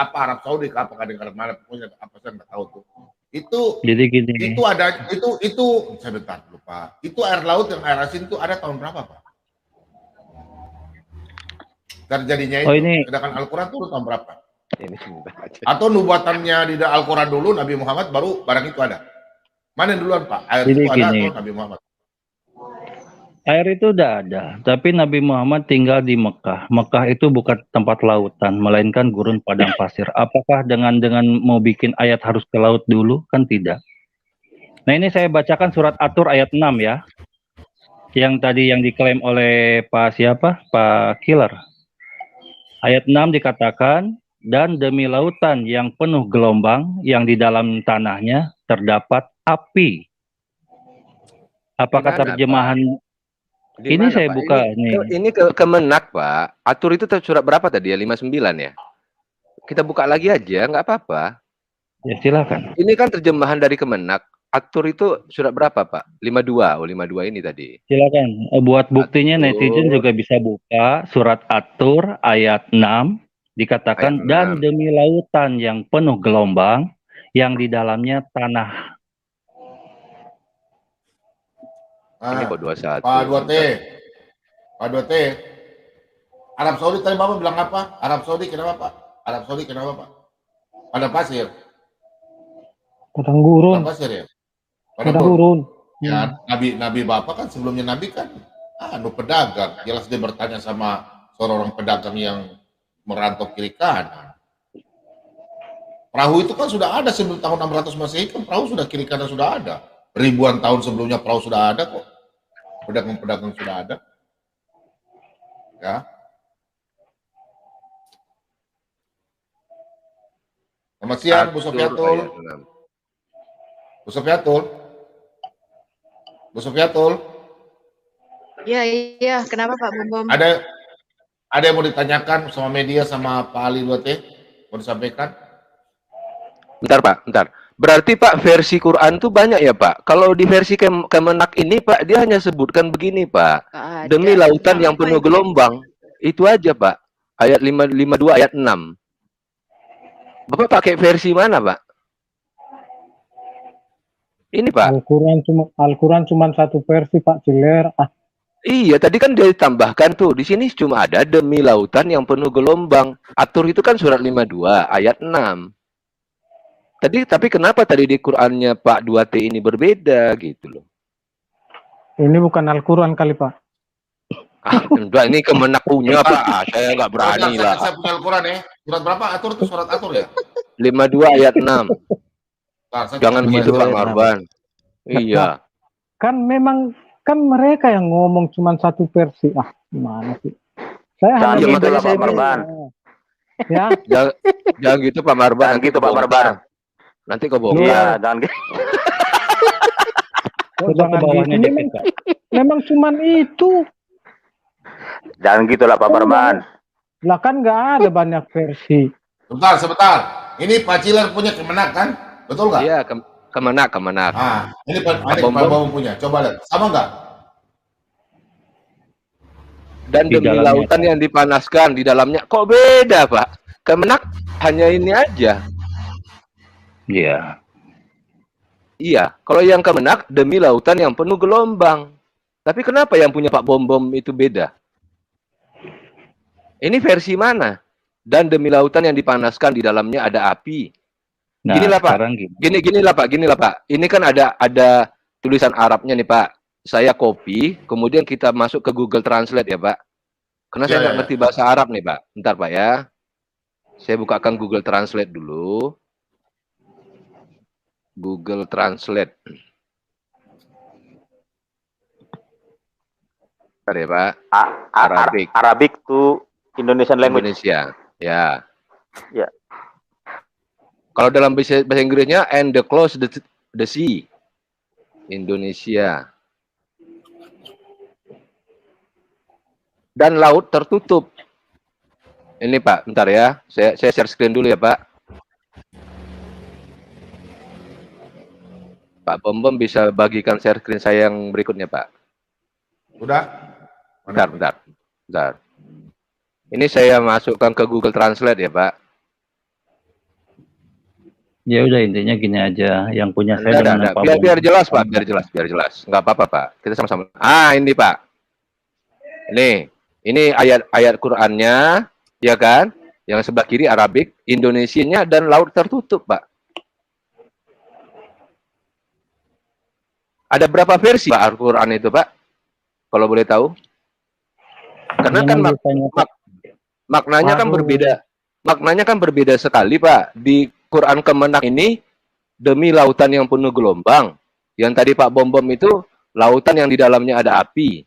Speaker 3: Arab Saudi, apakah negara mana, pokoknya apa saya nggak tahu tuh. Itu
Speaker 5: jadi gini.
Speaker 3: Itu saya bentar lupa. Itu air laut yang air asin itu ada tahun berapa, Pak? Terjadinya itu. Sedangkan Al-Quran itu tahun berapa? Atau nubuatannya di Al-Quran dulu Nabi Muhammad baru barang itu ada. Mana yang duluan, Pak? Air itu ada atau Nabi Muhammad?
Speaker 5: Air itu udah ada, tapi Nabi Muhammad tinggal di Mekah. Mekah itu bukan tempat lautan, melainkan gurun padang pasir. Apakah dengan mau bikin ayat harus ke laut dulu? Kan tidak. Nah, ini saya bacakan surat Atur ayat 6 ya. Yang tadi yang diklaim oleh Pak Killer. Ayat 6 dikatakan, dan demi lautan yang penuh gelombang, yang di dalam tanahnya terdapat api. Apakah terjemahan
Speaker 4: Di
Speaker 5: ini
Speaker 4: mana,
Speaker 5: saya
Speaker 4: Pak?
Speaker 5: buka nih.
Speaker 4: Ini Kemenak, Pak. Atur itu surat berapa tadi ya? 59 ya? Kita buka lagi aja, nggak apa-apa.
Speaker 5: Ya silakan.
Speaker 4: Ini kan terjemahan dari Kemenak. Atur itu surat berapa, Pak? 52. Oh, 52 ini tadi.
Speaker 5: Silakan. Buat buktinya
Speaker 4: Atur.
Speaker 5: netizen juga bisa buka surat Atur ayat 6 dikatakan, dan demi lautan yang penuh gelombang, yang di dalamnya tanah.
Speaker 4: Ini kok 21.
Speaker 3: Pak 2T. Pak 2T. Arab Saudi tadi Bapak bilang apa? Arab Saudi kenapa, Pak? Arab Saudi kenapa, Pak? Pada pasir.
Speaker 6: Padang gurun.
Speaker 3: Pada pasir ya?
Speaker 6: Padang gurun.
Speaker 3: Ya, Nabi Bapak kan sebelumnya Nabi kan pedagang. Jelas dia bertanya sama seorang pedagang yang merantau kiri kanan. Perahu itu kan sudah ada sebelum tahun 600 Masehi, kan perahu sudah kiri kanan sudah ada. Ribuan tahun sebelumnya perahu sudah ada kok. Pedagang-pedagang sudah ada. Ya. Selamat siang, Bu Sofiatul. Bu Sofiatul. Bu Sofiatul.
Speaker 8: Iya, kenapa Pak Bom?
Speaker 3: Ada yang mau ditanyakan sama media sama Pak Ali 2T? Mau disampaikan?
Speaker 4: Bentar, Pak, bentar. Berarti Pak versi Quran tuh banyak ya, Pak? Kalau di versi Kemenak ini, Pak, dia hanya sebutkan begini, Pak. Demi lautan yang penuh gelombang. Itu aja, Pak. Ayat 52 ayat 6. Bapak pakai versi mana, Pak? Ini, Pak.
Speaker 6: Al-Quran cuma satu versi, Pak Ciler.
Speaker 4: Iya, tadi kan dia ditambahkan tuh. Di sini cuma ada demi lautan yang penuh gelombang. Atur itu kan surat 52 ayat 6. Tapi kenapa tadi di Qur'annya Pak 2T ini berbeda gitu loh?
Speaker 6: Ini bukan Al-Quran kali, Pak.
Speaker 4: Enggak, ini Kemenak punya, Pak. Saya nggak berani lah.
Speaker 3: Saya punya Al-Quran ya. Surat berapa? Atur itu surat Atur ya?
Speaker 4: 52 ayat 6. Jangan gitu, Pak Marban. Iya.
Speaker 6: Kan memang mereka yang ngomong cuma satu versi. Gimana sih? Saya hanya
Speaker 7: gitu lah Pak Marban.
Speaker 6: Ya.
Speaker 4: Jangan gitu Pak Marban.
Speaker 7: Jangan gitu Pak Marban.
Speaker 4: Nanti kau bohong.
Speaker 7: Iya, jangan gitu.
Speaker 6: Jangan gitu. Memang cuma itu.
Speaker 7: Jangan gitu lah Pak Marban.
Speaker 6: Lah kan nggak ada banyak versi.
Speaker 3: Sebentar. Ini Pak Ciler punya Kemenak kan? Betul nggak?
Speaker 4: Iya, Kemenak.
Speaker 3: Ini Pak Bom punya. Coba lihat. Sama nggak?
Speaker 4: Dan demi lautan yang dipanaskan di dalamnya. Kok beda, Pak? Kemenak hanya ini aja.
Speaker 5: Iya.
Speaker 4: Iya, kalau yang Kemenak demi lautan yang penuh gelombang. Tapi kenapa yang punya Pak Bom itu beda? Ini versi mana? Dan demi lautan yang dipanaskan di dalamnya ada api.
Speaker 5: Nah,
Speaker 4: ginilah Pak. Ginilah Pak. Ini kan ada tulisan Arabnya nih Pak. Saya copy, kemudian kita masuk ke Google Translate ya Pak. Karena saya nggak ngerti bahasa Arab nih Pak. Bentar Pak ya. Saya bukakan Google Translate dulu. Google Translate. Bentar ya Pak.
Speaker 7: Arabic to Indonesian language.
Speaker 4: Indonesia. Ya. Kalau dalam bahasa Inggrisnya and the close the sea. Indonesia. Dan laut tertutup. Ini Pak, bentar ya. Saya share screen dulu ya Pak. Pak Bom bisa bagikan share screen saya yang berikutnya Pak.
Speaker 3: Udah?
Speaker 4: Bentar. Ini saya masukkan ke Google Translate ya Pak.
Speaker 5: Ya udah intinya gini aja, yang punya saya dengan Pak
Speaker 4: biar jelas Pak, biar jelas. Nggak apa-apa Pak. Kita sama-sama. Ini Pak. Ini ayat Qur'annya, ya kan? Yang sebelah kiri Arabik, Indonesianya dan laut tertutup, Pak. Ada berapa versi Pak Al-Qur'an itu, Pak? Kalau boleh tahu? Karena kan maknanya kan berbeda. Maknanya kan berbeda sekali, Pak. Di Quran Kemenak ini demi lautan yang penuh gelombang. Yang tadi Pak Bom itu lautan yang di dalamnya ada api.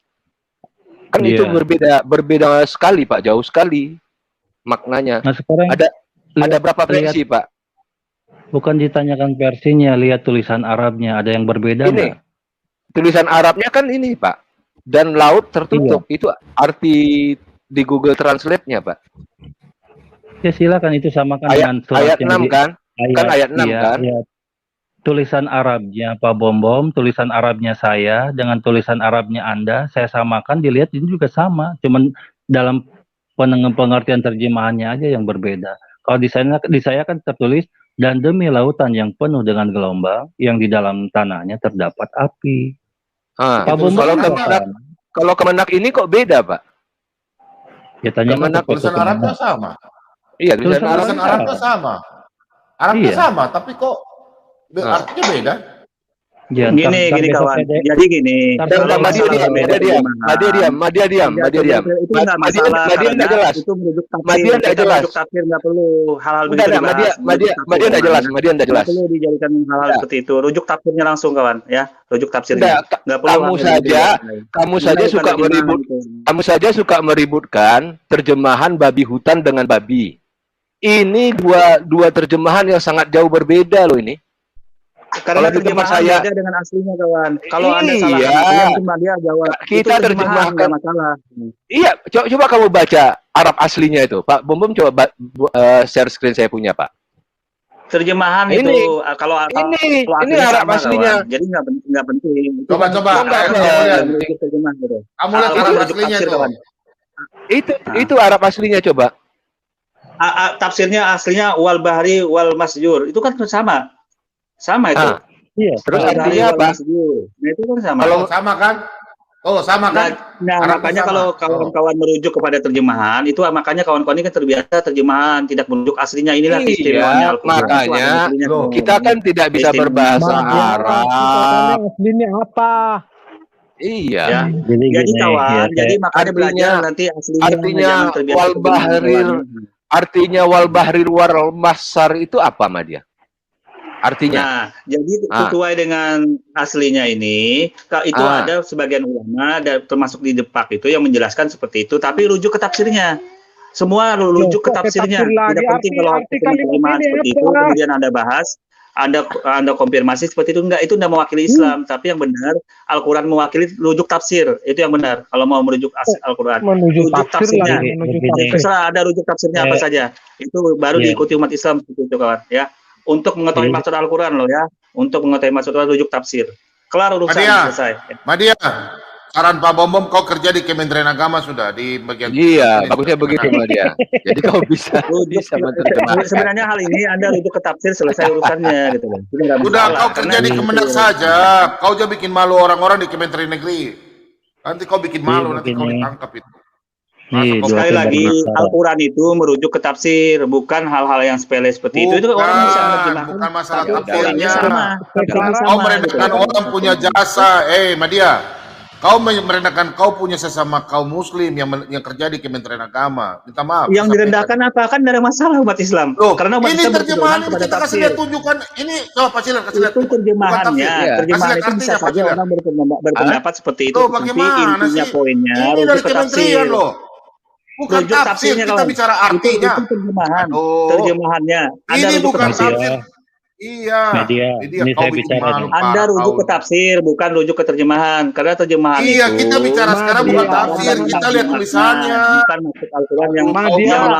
Speaker 4: Kan itu berbeda sekali, Pak, jauh sekali. maknanya.
Speaker 5: Nah sekarang
Speaker 4: Ada berapa versi, Pak?
Speaker 5: bukan ditanyakan versinya, lihat tulisan Arabnya, ada yang berbeda
Speaker 4: Ini
Speaker 5: nggak?
Speaker 4: tulisan Arabnya kan ini, Pak. Dan laut tertutup. Itu arti di Google Translate-nya, Pak.
Speaker 5: Ya silakan itu samakan dengan surat
Speaker 4: Ayat
Speaker 5: yang
Speaker 4: 6 kan? Kan ayat 6
Speaker 5: iya,
Speaker 4: kan?
Speaker 5: iya. Tulisan Arabnya Pak Bom, tulisan Arabnya saya dengan tulisan Arabnya Anda, saya samakan, dilihat ini juga sama, cuman dalam pengertian terjemahannya aja yang berbeda. Kalau di saya kan tertulis, dan demi lautan yang penuh dengan gelombang, yang di dalam tanahnya terdapat api. Pak Bom,
Speaker 4: kalau Kemenak ini kok beda, Pak?
Speaker 5: Ya tanya
Speaker 3: tulisan Arabnya sama.
Speaker 4: Iya,
Speaker 3: tulisan Arabnya sama. Arabnya sama, tapi kok artinya beda?
Speaker 5: Ya,
Speaker 2: gini kawan. Jadi gini.
Speaker 4: Madia diam.
Speaker 2: Itu nggak masalah.
Speaker 4: Madia nggak jelas.
Speaker 2: Itu merujuk tafsir.
Speaker 4: Madia nggak jelas.
Speaker 2: Merujuk tafsir nggak perlu hal-hal begitu dibahas.
Speaker 4: Madia nggak jelas. Madia nggak jelas.
Speaker 2: Nggak perlu dijadikan hal-hal seperti itu. Rujuk tafsirnya langsung kawan, ya. Rujuk tafsirnya. Nggak perlu.
Speaker 4: Kamu saja suka meributkan terjemahan babi hutan dengan babi. Ini dua terjemahan yang sangat jauh berbeda loh ini.
Speaker 2: Karena terjemahan beda dengan aslinya kawan. Kalau Anda salah, cuma dia jawab.
Speaker 4: Kita terjemahkan
Speaker 2: masalah.
Speaker 4: Iya, coba kamu baca Arab aslinya itu. Pak Bom coba share screen saya punya, Pak.
Speaker 2: Terjemahan ini, itu kalau
Speaker 4: ini Arab aslinya.
Speaker 2: Kawan. Jadi nggak penting.
Speaker 3: Coba.
Speaker 2: Kamu lihat Arab aslinya itu.
Speaker 4: Itu Arab aslinya coba.
Speaker 2: Tafsirnya aslinya wal bahri wal masjur. Itu kan sama itu.
Speaker 5: Iya.
Speaker 4: Terus artinya apa?
Speaker 2: Nah, itu kan sama.
Speaker 3: Kalau sama kan? Oh, sama kan?
Speaker 2: Nah, makanya kalau kawan-kawan merujuk kepada terjemahan, itu makanya kawan-kawan ini kan terbiasa terjemahan, tidak merujuk aslinya. Inilah istimewanya.
Speaker 4: Makanya kita kan tidak bisa berbahasa Arab.
Speaker 6: Aslinya apa?
Speaker 4: Iya.
Speaker 2: Ya. Jadi kawan, jadi makanya belajar nanti aslinya.
Speaker 4: Artinya wal bahrir wal masar itu apa, Madia? Artinya,
Speaker 2: nah, jadi sesuai dengan aslinya ini, itu ada sebagian ulama, termasuk di Depak itu yang menjelaskan seperti itu, tapi rujuk ke tafsirnya. Semua rujuk ke tafsirnya. Tidak penting kalau terjemahan seperti itu, kemudian Anda bahas, Anda konfirmasi seperti itu, itu tidak mewakili Islam, tapi yang benar Al-Quran mewakili rujuk tafsir, itu yang benar. Kalau mau merujuk Al-Quran, rujuk tafsirnya, terserah ada rujuk tafsirnya apa saja, itu baru diikuti umat Islam seperti itu kawan, ya. Untuk mengetahui maksud Al-Quran loh ya, untuk mengetahui maksud rujuk tafsir. Kelar urusan selesai.
Speaker 3: Madia, saran Pak Bom kau kerja di Kementerian Agama sudah di bagian.
Speaker 4: Iya, bagusnya begitu Madia. Jadi kau bisa menerjemahkan.
Speaker 2: Sebenarnya hal ini Anda rujuk ke tafsir selesai urusannya gitu loh.
Speaker 3: Udah kau kerja di Kemenak saja, kau aja bikin malu orang-orang di Kementerian Negeri. Nanti kau bikin malu, nanti kau ditangkap itu.
Speaker 2: Sekali lagi, Al-Quran itu merujuk ke tafsir, bukan hal-hal yang sepele seperti itu. Itu orang bisa menerjemahkan.
Speaker 3: Bukan masalah tafsirnya. Kau merendahkan orang punya jasa. Madia, kau merendahkan kau punya sesama kaum muslim yang kerja di Kementerian Agama. Minta maaf.
Speaker 2: Yang direndahkan apa? Kan tidak ada masalah umat Islam. Karena umat
Speaker 3: ini
Speaker 2: Islam
Speaker 3: terjemahan ini kita kasih lihat tunjukkan. Ini coba Pak Ciler kasih lihat.
Speaker 2: Itu terjemahannya. Terjemahan itu bisa saja orang berpendapat seperti itu. Tapi intinya poinnya
Speaker 3: ini dari kementerian loh. Bukan tafsir, kita bicara artinya.
Speaker 2: Itu terjemahan. Terjemahannya.
Speaker 3: Ini bukan tafsir. Iya.
Speaker 5: Media. Ini saya bicara.
Speaker 2: Anda rujuk ke tafsir, bukan rujuk ke terjemahan. Karena terjemahan itu.
Speaker 3: Iya, kita bicara sekarang bukan tafsir. Kita lihat tulisannya.
Speaker 2: Bukan maksud Al-Quran yang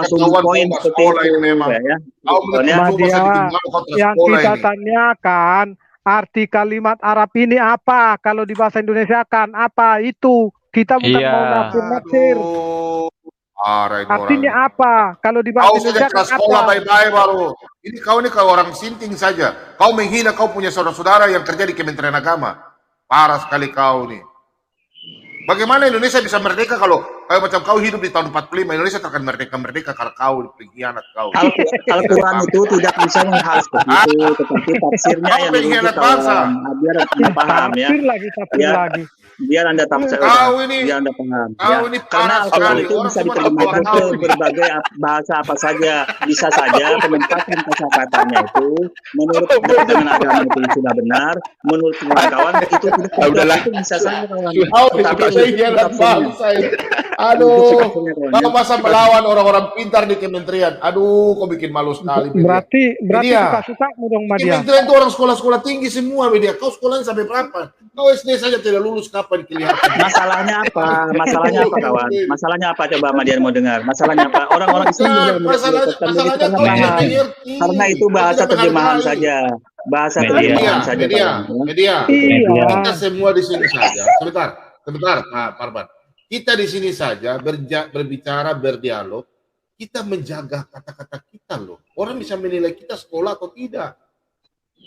Speaker 2: langsung poin seperti itu. Ya.
Speaker 6: Yang kita tanyakan, arti kalimat Arab ini apa? Kalau di bahasa Indonesia kan apa itu? Kita bukan mau nafsir. Artinya apa? Kalau di bahasa Indonesia
Speaker 3: kan sekolah baik-baik baru. Ini kau orang sinting saja. Kau menghina kau punya saudara-saudara yang kerja di Kementerian Agama. Parah sekali kau nih. Bagaimana Indonesia bisa merdeka kalau macam kau hidup di tahun 45, Indonesia akan merdeka karena kau pengkhianat kau.
Speaker 2: Al-Quran itu tidak bisa menghal seperti itu, tetapi tafsirnya yang
Speaker 3: pengkhianat bangsa.
Speaker 2: Biar Anda paham ya.
Speaker 6: Tafsir lagi.
Speaker 2: Biar Anda tafsir. Biar Anda paham. Karena Al-Quran itu bisa diterjemahkan ke berbagai bahasa apa saja. Bisa saja penempatan kata-katanya itu menurut dengan agama itu sudah benar, menurut kawan itu tidak benar, itu bisa saja kawan.
Speaker 3: Aduh, kau masa melawan orang-orang pintar di kementerian. Aduh, kau bikin malu sekali.
Speaker 6: Berarti
Speaker 3: Media.
Speaker 6: suka-sukamu dong,
Speaker 3: Di
Speaker 6: Madia.
Speaker 3: kementerian itu orang sekolah-sekolah tinggi semua, Media. Kau sekolahnya sampai berapa? Kau SD saja tidak lulus, kapan kelihatan?
Speaker 2: Masalahnya apa? Masalahnya apa, kawan? Masalahnya apa? Coba Madian mau dengar. Masalahnya apa? Orang-orang di sini udah
Speaker 3: masalahnya kau tidak mengerti.
Speaker 2: karena itu bahasa terjemahan saja. Bahasa terjemahan saja.
Speaker 3: Media. Kita semua di sini saja. Sebentar, Pak Parman. Kita di sini saja berbicara, berdialog. Kita menjaga kata-kata kita loh. Orang bisa menilai kita sekolah atau tidak.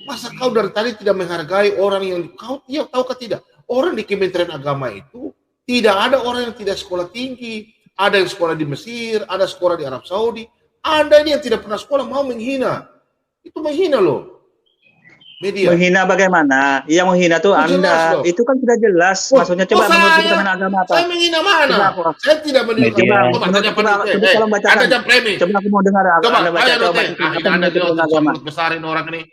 Speaker 3: Masa kau dari tadi tidak menghargai orang yang kau tahukah tidak? Orang di Kementerian Agama itu tidak ada orang yang tidak sekolah tinggi. Ada yang sekolah di Mesir, ada sekolah di Arab Saudi. Anda ini yang tidak pernah sekolah mau menghina. Itu menghina loh. Media.
Speaker 2: Menghina bagaimana? Yang menghina tuh Anda. Itu kan sudah jelas. Maksudnya coba menurut Kementerian Agama apa?
Speaker 3: Saya menghina mana? Saya tidak menghina. Coba tolong bacakan. Ada jam premi.
Speaker 2: Coba aku mau dengar.
Speaker 3: Coba, Anda jangan besarin orang ini.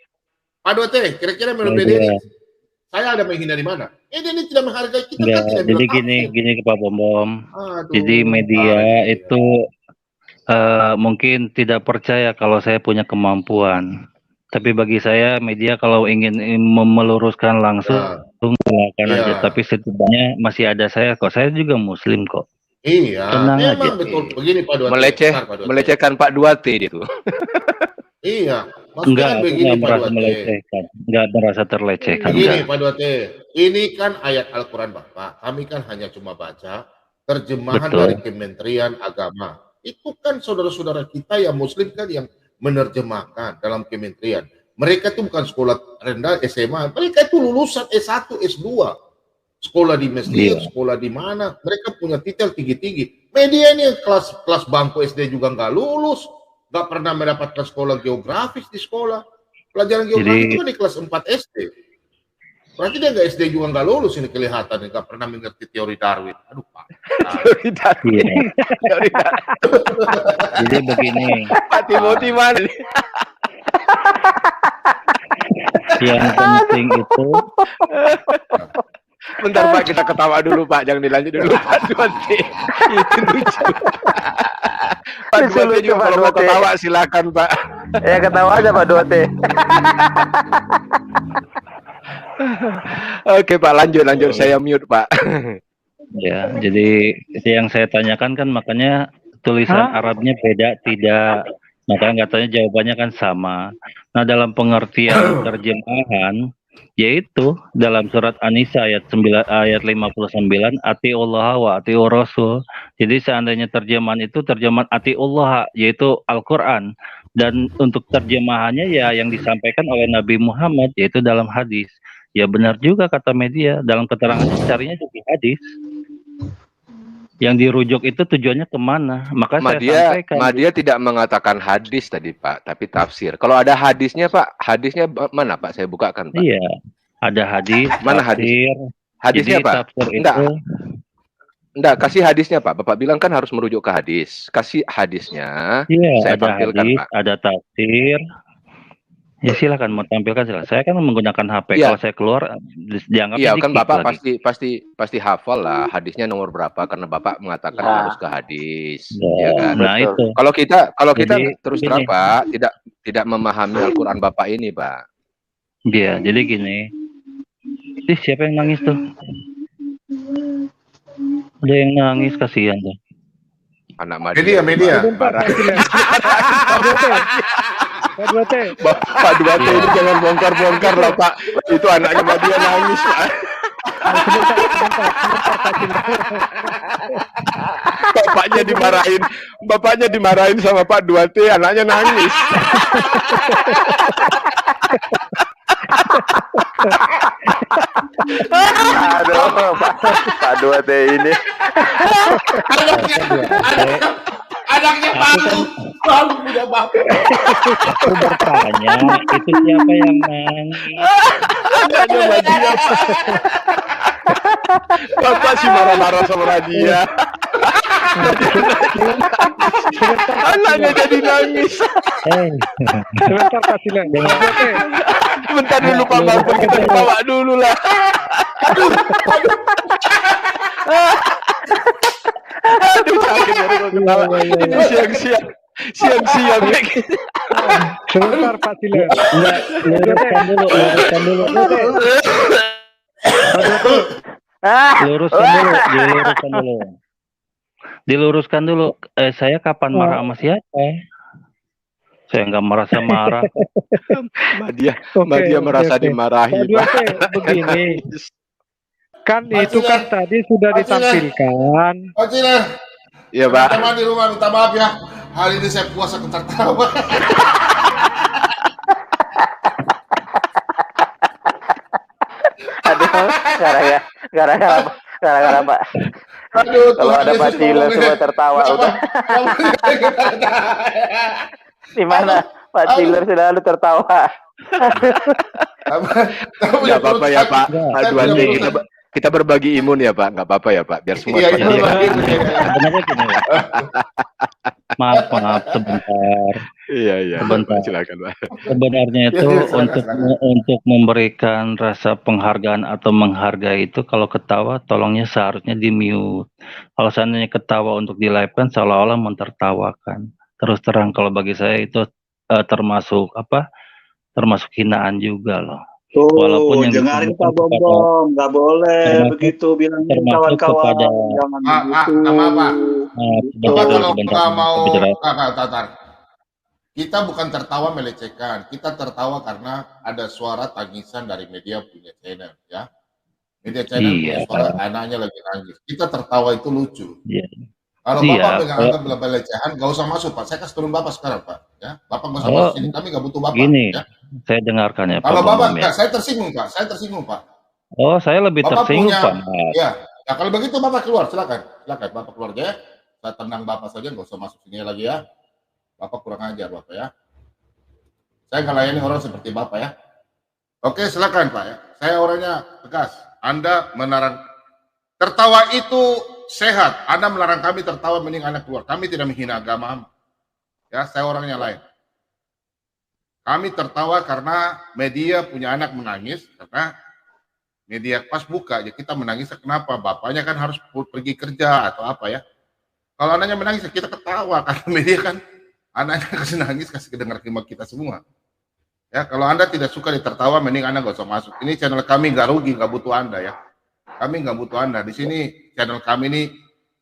Speaker 3: Pak Dote, kira-kira menurut Dede, saya ada menghina di mana? Dia ini tidak menghargai kita.
Speaker 5: Enggak,
Speaker 3: kan
Speaker 5: jadi gini ke Pak Bom. Jadi media itu mungkin tidak percaya kalau saya punya kemampuan. Tapi bagi saya media kalau ingin meluruskan langsung silakan aja. Tapi setidaknya masih ada saya kok. Saya juga Muslim kok.
Speaker 3: Iya,
Speaker 5: tenang
Speaker 3: memang
Speaker 5: aja.
Speaker 3: betul. Begini Pak Duarte.
Speaker 4: Melecehkan Pak Duarte itu.
Speaker 3: Iya.
Speaker 5: Enggak, begini, merasa melecehkan. Enggak merasa terlecehkan.
Speaker 3: Begini Pak Duarte, ini kan ayat Al-Quran Bapak. Kami kan hanya cuma baca terjemahan dari Kementerian Agama. Itu kan saudara-saudara kita yang Muslim kan yang menerjemahkan dalam kementerian. Mereka itu bukan sekolah rendah SMA, mereka itu lulusan S1, S2. Sekolah di Mesir, sekolah di mana, mereka punya titel tinggi-tinggi. Media ini kelas bangku SD juga nggak lulus, nggak pernah mendapatkan sekolah geografis di sekolah. Pelajaran geografis itu kan di kelas 4 SD. Berarti dia nggak SD juga nggak lulus, ini kelihatan, nggak pernah mengerti teori Darwin. Aduh Pak.
Speaker 4: Teori Darwin.
Speaker 5: Jadi begini.
Speaker 4: Pak Timothy mana?
Speaker 5: Yang penting itu.
Speaker 4: Bentar Pak, kita ketawa dulu Pak, jangan dilanjut dulu Pak Duarte. Itu lucu. Pak Duarte juga kalau mau ketawa silakan Pak.
Speaker 7: Ya ketawa aja Pak Duarte.
Speaker 4: Oke Pak, lanjut saya mute Pak.
Speaker 5: Ya, jadi yang saya tanyakan kan makanya tulisan Arabnya beda tidak. Makanya katanya jawabannya kan sama. Nah, dalam pengertian terjemahan yaitu dalam surat An-Nisa ayat 59 atiullah wa atiur rasul. Jadi seandainya terjemahan itu terjemahan atiullah yaitu Al-Qur'an dan untuk terjemahannya ya yang disampaikan oleh Nabi Muhammad yaitu dalam hadis. Ya benar juga kata media dalam keterangan carinya di hadis. Yang dirujuk itu tujuannya kemana? Maka saya sampaikan.
Speaker 4: Media tidak mengatakan hadis tadi Pak, tapi tafsir. Kalau ada hadisnya Pak, hadisnya mana Pak? Saya bukakan Pak.
Speaker 5: Iya, ada hadis.
Speaker 4: Mana
Speaker 5: tafsir,
Speaker 4: hadisnya Pak?
Speaker 5: Enggak.
Speaker 4: Enggak, kasih hadisnya Pak. Bapak bilang kan harus merujuk ke hadis. Kasih hadisnya.
Speaker 5: Iya,
Speaker 4: saya
Speaker 5: ada
Speaker 4: tampilkan
Speaker 5: hadis,
Speaker 4: Pak.
Speaker 5: ada tafsir. Ya silakan mau tampilkan silakan. Saya kan menggunakan HP. Kalau saya keluar dianggap
Speaker 4: iya kan Bapak pasti hafal lah hadisnya nomor berapa karena Bapak mengatakan harus ke hadis. Ya kan?
Speaker 5: Nah itu.
Speaker 4: Kalau kita terus terang Pak tidak memahami Al-Qur'an Bapak ini Pak.
Speaker 5: Iya, jadi gini. Siapa yang nangis tuh? Ada yang nangis, kasihan tuh.
Speaker 4: Anak media.
Speaker 6: Pak Duarte.
Speaker 4: Pak Duarte ini jangan bongkar-bongkar lah Pak. Itu anaknya media nangis Pak. Bapaknya dimarahin sama Pak Duarte, anaknya nangis.
Speaker 7: Aduh, Pak Duarte ini.
Speaker 3: Anaknya baru punya bapak.
Speaker 5: Aku bertanya, itu siapa yang nangis?
Speaker 4: Bapak sih marah-marah sama Nadia. Anaknya jadi nangis.
Speaker 6: Sebentar Pak Silang.
Speaker 4: Bentar dulu Pak Bambang, kita ketawa dulu lah. Aduh, sakit baru gua ketawa. Ini siang-siang. Siang-siang kayak gitu.
Speaker 6: Sebentar Pak Siler.
Speaker 5: Enggak, luruskan dulu. Diluruskan dulu. Saya kapan marah sama siapa? Saya nggak merasa marah.
Speaker 4: Mbak dia merasa dimarahi.
Speaker 6: Begini. Kan itu kan tadi sudah ditampilkan.
Speaker 3: Pak Ciler.
Speaker 4: Iya, Pak.
Speaker 3: Teman-teman di rumah minta maaf ya. Hari ini saya puasa tertawa.
Speaker 7: Aduh, gara-gara Pak.
Speaker 3: Aduh,
Speaker 7: Kalau ada Pak Ciler semua tertawa udah. Di mana Pak Ciler selalu tertawa.
Speaker 4: Nggak apa-apa ya Pak. Aduh, anjing, kita berbagi imun ya Pak. Nggak apa-apa ya Pak. Biar semua.
Speaker 5: Sebenarnya gini, maaf sebentar.
Speaker 4: Iya.
Speaker 5: Sebentar.
Speaker 4: Silakan Pak.
Speaker 5: Sebenarnya itu untuk memberikan rasa penghargaan atau menghargai itu, kalau ketawa tolongnya seharusnya di mute. Kalau seandainya ketawa untuk di live kan seolah-olah mentertawakan. Terus terang kalau bagi saya itu termasuk hinaan juga loh.
Speaker 2: Tuh,
Speaker 5: walaupun yang
Speaker 2: dengarin Pak Bombom, nggak boleh begitu bilang kawan-kawan, jangan begitu.
Speaker 3: Kalau nggak mau, Tatar, kita bukan tertawa melecehkan, kita tertawa karena ada suara tangisan dari media punya channel, ya. Media channel punya suara anaknya lagi nangis. Kita tertawa itu lucu. Kalau Bapak menganggap pelecehan, nggak usah masuk Pak. Saya kasih turun Bapak sekarang Pak. Ya, Bapak nggak usah masuk sini. Kami nggak butuh Bapak.
Speaker 5: Gini,
Speaker 3: ya.
Speaker 5: Saya dengarkan ya Pak.
Speaker 3: Kalau Bapak,
Speaker 5: ya.
Speaker 3: saya tersinggung Pak. Saya tersinggung Pak.
Speaker 5: Oh, saya lebih
Speaker 3: Bapak
Speaker 5: tersinggung
Speaker 3: punya,
Speaker 5: Pak.
Speaker 3: Ya, nah, kalau begitu Bapak keluar, silakan Bapak keluar aja. Saya tenang Bapak saja, nggak usah masuk sini lagi ya. Bapak kurang ajar Bapak ya. Saya nggak layani orang seperti Bapak ya. Oke, silakan Pak ya. Saya orangnya tegas. Anda melarang tertawa itu sehat. Anda melarang kami tertawa mending Anda keluar. Kami tidak menghina agama. Ya, saya orangnya lain. Kami tertawa karena media punya anak menangis, karena media pas buka ya kita menangis. Kenapa? Bapaknya kan harus pergi kerja atau apa ya. Kalau anaknya menangis kita ketawa karena media kan anaknya kasih nangis, kasih kedengar kima kita semua. Ya, kalau Anda tidak suka ditertawa mending Anda gak usah masuk. Ini channel kami nggak rugi, nggak butuh Anda ya. Kami nggak butuh Anda. Di sini channel kami ini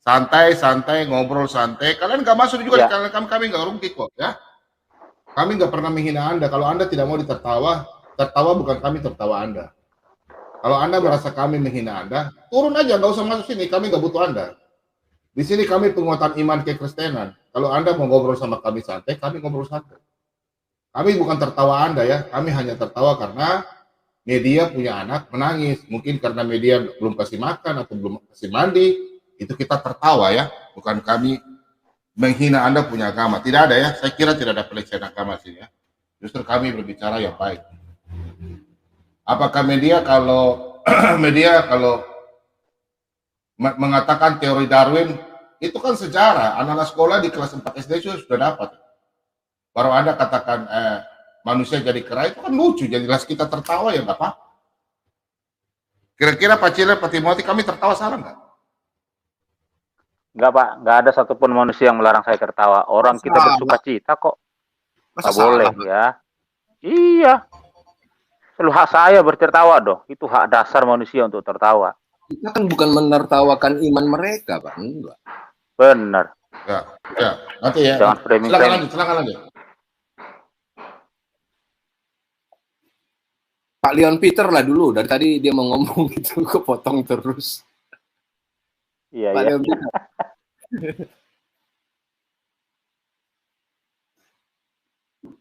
Speaker 3: santai, ngobrol santai. Kalian nggak masuk juga di channel kami nggak rugi kok ya. Kami nggak pernah menghina Anda. Kalau Anda tidak mau ditertawa, tertawa bukan kami tertawa Anda. Kalau Anda merasa kami menghina Anda, turun aja, nggak usah masuk sini. Kami nggak butuh Anda. Di sini kami penguatan iman kekristenan. Kalau Anda mau ngobrol sama kami santai, kami ngobrol santai. Kami bukan tertawa Anda ya. Kami hanya tertawa karena media punya anak menangis. Mungkin karena media belum kasih makan atau belum kasih mandi. Itu kita tertawa ya. Bukan kami menghina Anda punya agama. Tidak ada ya. Saya kira tidak ada pelecehan agama sini ya. Justru kami berbicara yang baik. Apakah media kalau mengatakan teori Darwin itu kan sejarah. Anak-anak sekolah di kelas 4 SD sudah dapat. Baru Anda katakan manusia jadi kera, itu kan lucu. Jadi jelas kita tertawa ya nggak apa. Kira-kira Pak Ciler, Pak Timothy, kami tertawa salah nggak?
Speaker 7: Enggak Pak, nggak ada satupun manusia yang melarang saya tertawa. Orang kita bersuka cita kok. Nggak boleh ya. Iya. Selalu hak saya bertertawa dong. Itu hak dasar manusia untuk tertawa.
Speaker 11: Kita kan bukan menertawakan iman mereka Pak. Enggak.
Speaker 7: Benar.
Speaker 3: Ya. Nanti ya.
Speaker 7: Jangan framing.
Speaker 3: Silakan lanjut.
Speaker 11: Pak Leon Peter lah dulu, dari tadi dia mau ngomong gitu, kepotong terus.
Speaker 7: Iya,
Speaker 11: Pak
Speaker 7: iya.
Speaker 11: Leon Peter.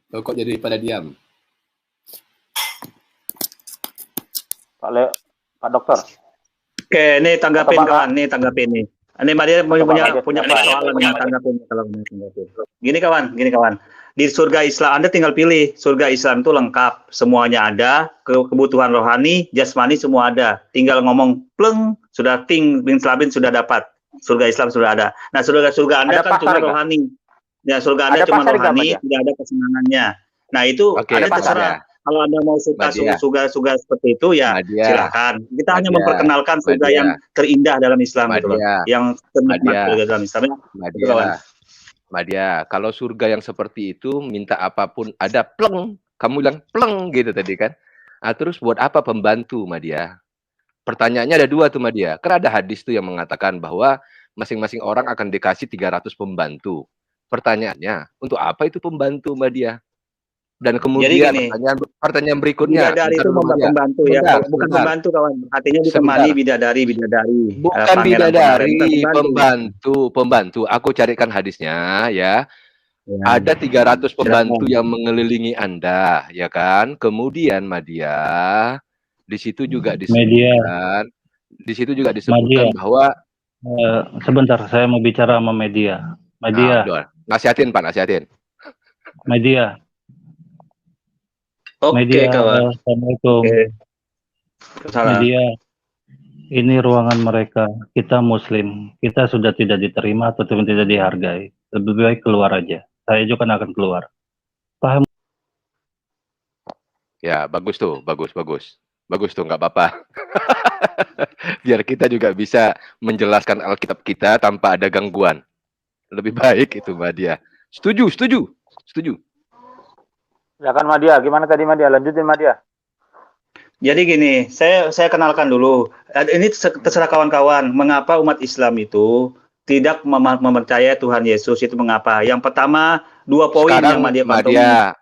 Speaker 11: Loh, kok jadi pada diam?
Speaker 7: Pak Dokter.
Speaker 2: Oke, ini tanggapin kawan, nih. Ini dia punya persoalan yang tanggapin kalau tanggapin. Gini kawan. Di surga Islam Anda tinggal pilih. Surga Islam itu lengkap, semuanya ada, kebutuhan rohani, jasmani semua ada. Tinggal ngomong pleng, sudah bin selabin sudah dapat. Surga Islam sudah ada. Nah, surga Anda kan cuma rohani. Ya, surga Anda cuma rohani, tidak ada kesenangannya. Nah, itu Anda terserah. Kalau Anda mau suka
Speaker 4: Madia.
Speaker 2: surga seperti itu ya
Speaker 4: Madia.
Speaker 2: silakan. Kita hanya
Speaker 4: Madia.
Speaker 2: memperkenalkan surga
Speaker 4: Madia.
Speaker 2: yang terindah dalam Islam gitu loh.
Speaker 4: Madia.
Speaker 2: Yang ternikmat
Speaker 4: Madia.
Speaker 2: dalam Islam. Itu,
Speaker 4: Madia.
Speaker 2: kawan.
Speaker 4: Madia, kalau surga yang seperti itu minta apapun ada pleng, kamu bilang pleng gitu tadi kan. Ah, terus buat apa pembantu, Madia? Pertanyaannya ada dua tuh, Madia. Kan ada hadis tuh yang mengatakan bahwa masing-masing orang akan dikasih 300 pembantu. Pertanyaannya, untuk apa itu pembantu, Madia? Dan kemudian
Speaker 2: gini,
Speaker 4: pertanyaan berikutnya,
Speaker 2: bidadari itu pembantu ya, bukan pembantu kawan. Artinya ditemani bidadari.
Speaker 4: Bukan bidadari, pembantu. Aku carikan hadisnya ya. Ada 300 pembantu yang mengelilingi Anda, ya kan? Kemudian Madia, di situ juga disebutkan, bahwa
Speaker 5: sebentar, saya mau bicara sama media. Media.
Speaker 4: Nasihatin Pak, nasihatin.
Speaker 5: Media.
Speaker 2: Oke, kawan.
Speaker 5: Assalamualaikum. Media, ini ruangan mereka. Kita Muslim. Kita sudah tidak diterima atau tidak dihargai. Lebih baik keluar aja. Saya juga akan keluar. Paham?
Speaker 4: Ya, bagus tuh. Bagus tuh, nggak apa-apa. Biar kita juga bisa menjelaskan Alkitab kita tanpa ada gangguan. Lebih baik itu, Mbak Dia. Setuju.
Speaker 7: Silakan Madia, gimana tadi Madia? Lanjutin Madia.
Speaker 2: Jadi gini, saya kenalkan dulu. Ini terserah kawan-kawan, mengapa umat Islam itu tidak mempercayai Tuhan Yesus itu mengapa? Yang pertama, 2 poin
Speaker 4: sekarang,
Speaker 2: yang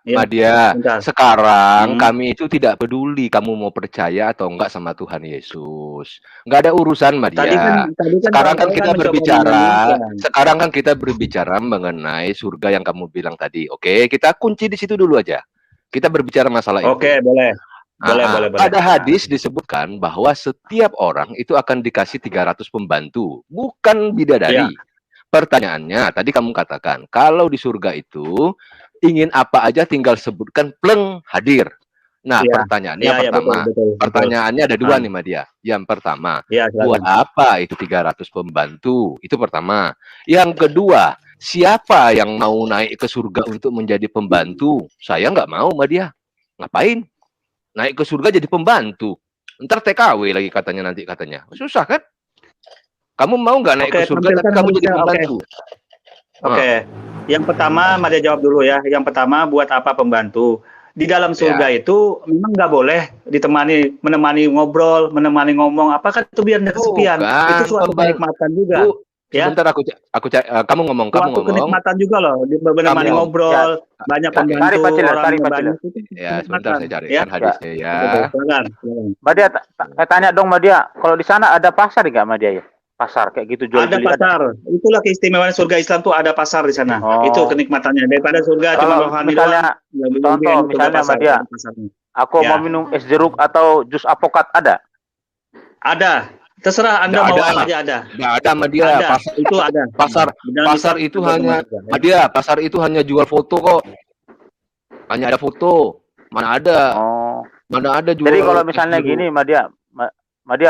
Speaker 2: Madia.
Speaker 4: Sekarang kami itu tidak peduli kamu mau percaya atau enggak sama Tuhan Yesus. Enggak ada urusan, Madia. Sekarang kan kita berbicara mengenai surga yang kamu bilang tadi. Oke, kita kunci di situ dulu aja. Kita berbicara masalah itu.
Speaker 2: Oke, boleh. Boleh.
Speaker 4: Ada hadis disebutkan bahwa setiap orang itu akan dikasih 300 pembantu, bukan bidadari. Pertanyaannya, tadi kamu katakan, kalau di surga itu ingin apa aja tinggal sebutkan pleng hadir. Nah, pertanyaannya pertama, pertanyaannya ada dua nih, Madia. Yang pertama, buat apa itu 300 pembantu? Itu pertama. Yang kedua, siapa yang mau naik ke surga untuk menjadi pembantu? Saya nggak mau, Madia. Ngapain? Naik ke surga jadi pembantu. Ntar TKW lagi katanya nanti katanya. Susah kan? Kamu mau nggak naik ke surga tapi kamu jadi pembantu?
Speaker 2: Oke. Yang pertama, Madia jawab dulu ya. Yang pertama, buat apa pembantu? Di dalam surga itu memang nggak boleh menemani ngobrol, menemani ngomong. Apakah itu biar kesepian? Itu suatu kenikmatan juga.
Speaker 4: Sebentar kamu ngomong.
Speaker 2: Kenikmatan juga loh, menemani ngobrol, banyak pembantu, orang yang banyak.
Speaker 4: Ya, sebentar saya carikan hadisnya ya.
Speaker 7: Madia, saya tanya dong Madia, kalau di sana ada pasar nggak Madia ya? Pasar kayak gitu jual beli.
Speaker 2: Ada pasar. Itulah keistimewaan surga Islam tuh ada pasar di sana. Itu kenikmatannya. Daripada surga cuma rohani doang.
Speaker 7: Contoh misalnya Madia, aku mau minum es jeruk atau jus apokat ada?
Speaker 2: Ada. Terserah Anda mau apa aja ada.
Speaker 4: Nggak ada, Madia. Pasar itu ada. Pasar itu hanya Madia. Pasar itu hanya jual foto kok. Hanya ada foto. Mana ada? Mana ada jual.
Speaker 7: Jadi kalau misalnya gini, Madia,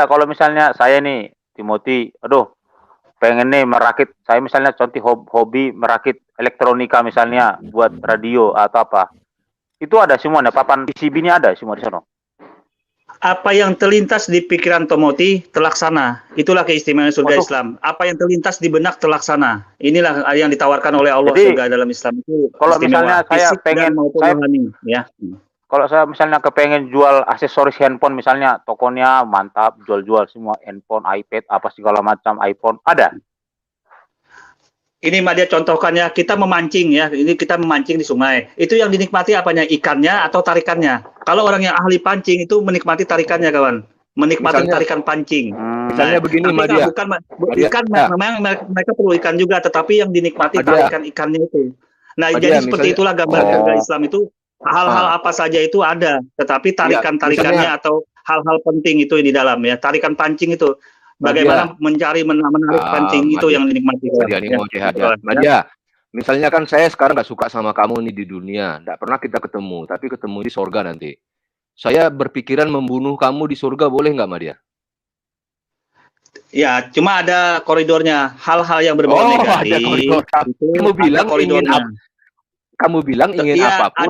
Speaker 7: kalau misalnya saya nih Timothy, pengen nih merakit. Saya misalnya contoh hobi merakit elektronika misalnya buat radio atau apa. Itu ada semuanya. Papan PCB-nya ada semua di sana.
Speaker 2: Apa yang terlintas di pikiran Timothy terlaksana. Itulah keistimewaan surga Islam. Apa yang terlintas di benak terlaksana. Inilah yang ditawarkan oleh Allah. Jadi, surga dalam Islam itu.
Speaker 7: Kalau misalnya saya pengen, kalau saya misalnya kepengen jual aksesoris handphone, misalnya tokonya mantap, jual-jual semua handphone, iPad, apa segala macam iPhone, ada.
Speaker 2: Ini Madia contohkannya, kita memancing ya. Ini kita memancing di sungai. Itu yang dinikmati apanya? Ikannya atau tarikannya? Kalau orang yang ahli pancing itu menikmati tarikannya, kawan. Menikmati tarikan pancing.
Speaker 4: Misalnya begini, Madia.
Speaker 2: Ikan memang mereka perlu ikan juga, tetapi yang dinikmati tarikan ikannya itu. Nah, Madia, jadi seperti itulah gambar surga Islam itu. Hal-hal apa saja itu ada, tetapi tarikannya atau hal-hal penting itu di dalam ya. Tarikan pancing itu. Bagaimana menarik pancing itu yang dinikmati.
Speaker 4: Madia, misalnya kan saya sekarang nggak suka sama kamu nih di dunia, nggak pernah kita ketemu, tapi ketemu di surga nanti. Saya berpikiran membunuh kamu di surga, boleh nggak, Madia?
Speaker 2: Ya, cuma ada koridornya. Hal-hal yang berbau negatif.
Speaker 4: Kamu bilang kamu bilang ingin
Speaker 2: Iya,
Speaker 4: apapun.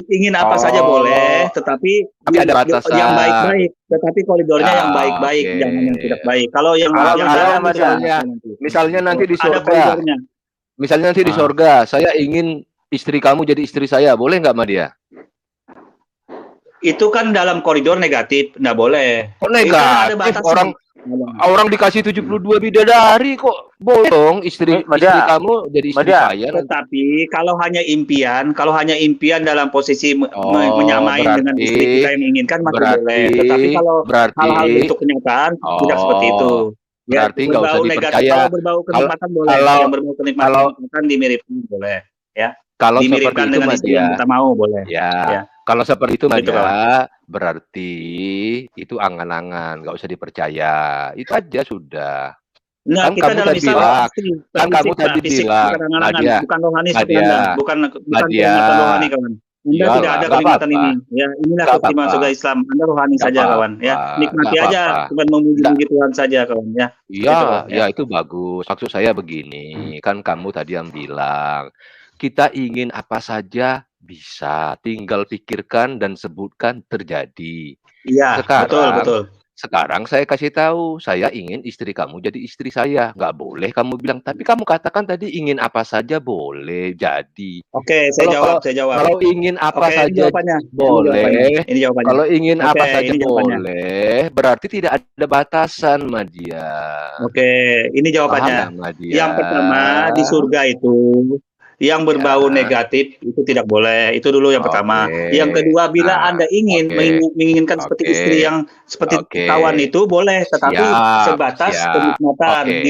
Speaker 2: ingin apa saja boleh, tetapi
Speaker 4: ada batasan.
Speaker 2: yang baik-baik, tetapi koridornya yang baik-baik, jangan yang tidak baik. Kalau yang
Speaker 4: misalnya nanti di
Speaker 2: ada
Speaker 4: surga,
Speaker 2: koridornya.
Speaker 4: misalnya nanti di surga, saya ingin istri kamu jadi istri saya, boleh nggak Madia?
Speaker 2: Itu kan dalam koridor negatif, nggak boleh.
Speaker 4: Kok negatif? Orang dikasih 72 bidadari kok bolong istri kamu jadi istri saya.
Speaker 2: Tetapi kalau hanya impian dalam posisi menyamai dengan istri kita yang inginkan masih boleh. Tetapi kalau hal-hal bentuk kenyataan tidak seperti itu.
Speaker 4: Berarti nggak usah dipercaya.
Speaker 2: Kalau berbau kenikmatan boleh. Yang berbau kenikmatan dimiripkan boleh. Ya.
Speaker 4: Kalau
Speaker 2: dimiripkan
Speaker 4: seperti itu
Speaker 2: dengan istri yang kita mau boleh.
Speaker 4: Ya. Kalau seperti itu berarti itu angan-angan, nggak usah dipercaya. Itu aja sudah.
Speaker 2: Nah,
Speaker 4: kan
Speaker 2: kita
Speaker 4: kamu
Speaker 2: dalam
Speaker 4: tadi bilang, kan kamu tadi bilang, Nadia,
Speaker 2: bukan rohani bukan
Speaker 4: Nadia,
Speaker 2: rohani kawan. Anda tidak ada kenikmatan ini. Ya, inilah keistimewaan surga Islam. Anda rohani saja kawan. Ya, nikmati aja, bukan memuji Tuhan saja kawan. Ya.
Speaker 4: Iya, ya itu bagus. Maksud saya begini, kan kamu tadi yang bilang kita ingin apa saja bisa, tinggal pikirkan dan sebutkan terjadi.
Speaker 2: Iya, betul.
Speaker 4: Sekarang saya kasih tahu, saya ingin istri kamu jadi istri saya. Nggak boleh kamu bilang, tapi kamu katakan tadi ingin apa saja boleh jadi.
Speaker 2: Oke, saya jawab.
Speaker 4: Kalau ingin apa saja boleh.
Speaker 2: Ini jawabannya.
Speaker 4: Kalau ingin apa saja boleh, berarti tidak ada batasan, Madia.
Speaker 2: Oke, ini jawabannya. Yang pertama, di surga itu yang berbau negatif itu tidak boleh. Itu dulu yang pertama. Yang kedua, bila Anda menginginkan seperti istri yang seperti kawan itu boleh, tetapi sebatas kenikmatan.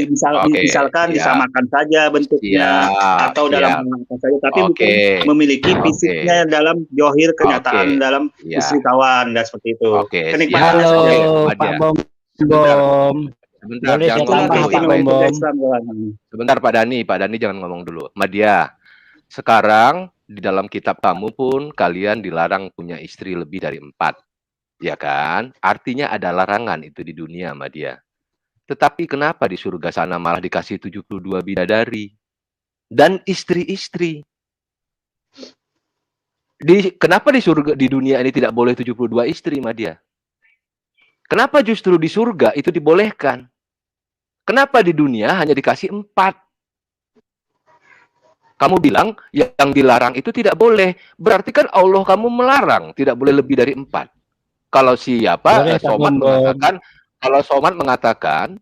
Speaker 2: Misalkan disamakan saja bentuknya atau dalam apa saja, tapi bukan memiliki fisiknya dalam johir kenyataan dalam istri kawan dan seperti itu. Kenikmatan saja.
Speaker 5: Pak Bom.
Speaker 4: Sebentar Pak Dani jangan ngomong dulu. Madia, sekarang di dalam kitab kamu pun kalian dilarang punya istri lebih dari 4, ya kan? Artinya ada larangan itu di dunia, Madia. Tetapi kenapa di surga sana malah dikasih 72 bidadari dan istri-istri? Kenapa di dunia ini tidak boleh 72 istri, Madia? Kenapa justru di surga itu dibolehkan? Kenapa di dunia hanya dikasih 4? Kamu bilang yang dilarang itu tidak boleh. Berarti kan Allah kamu melarang tidak boleh lebih dari 4. Kalau Somad mengatakan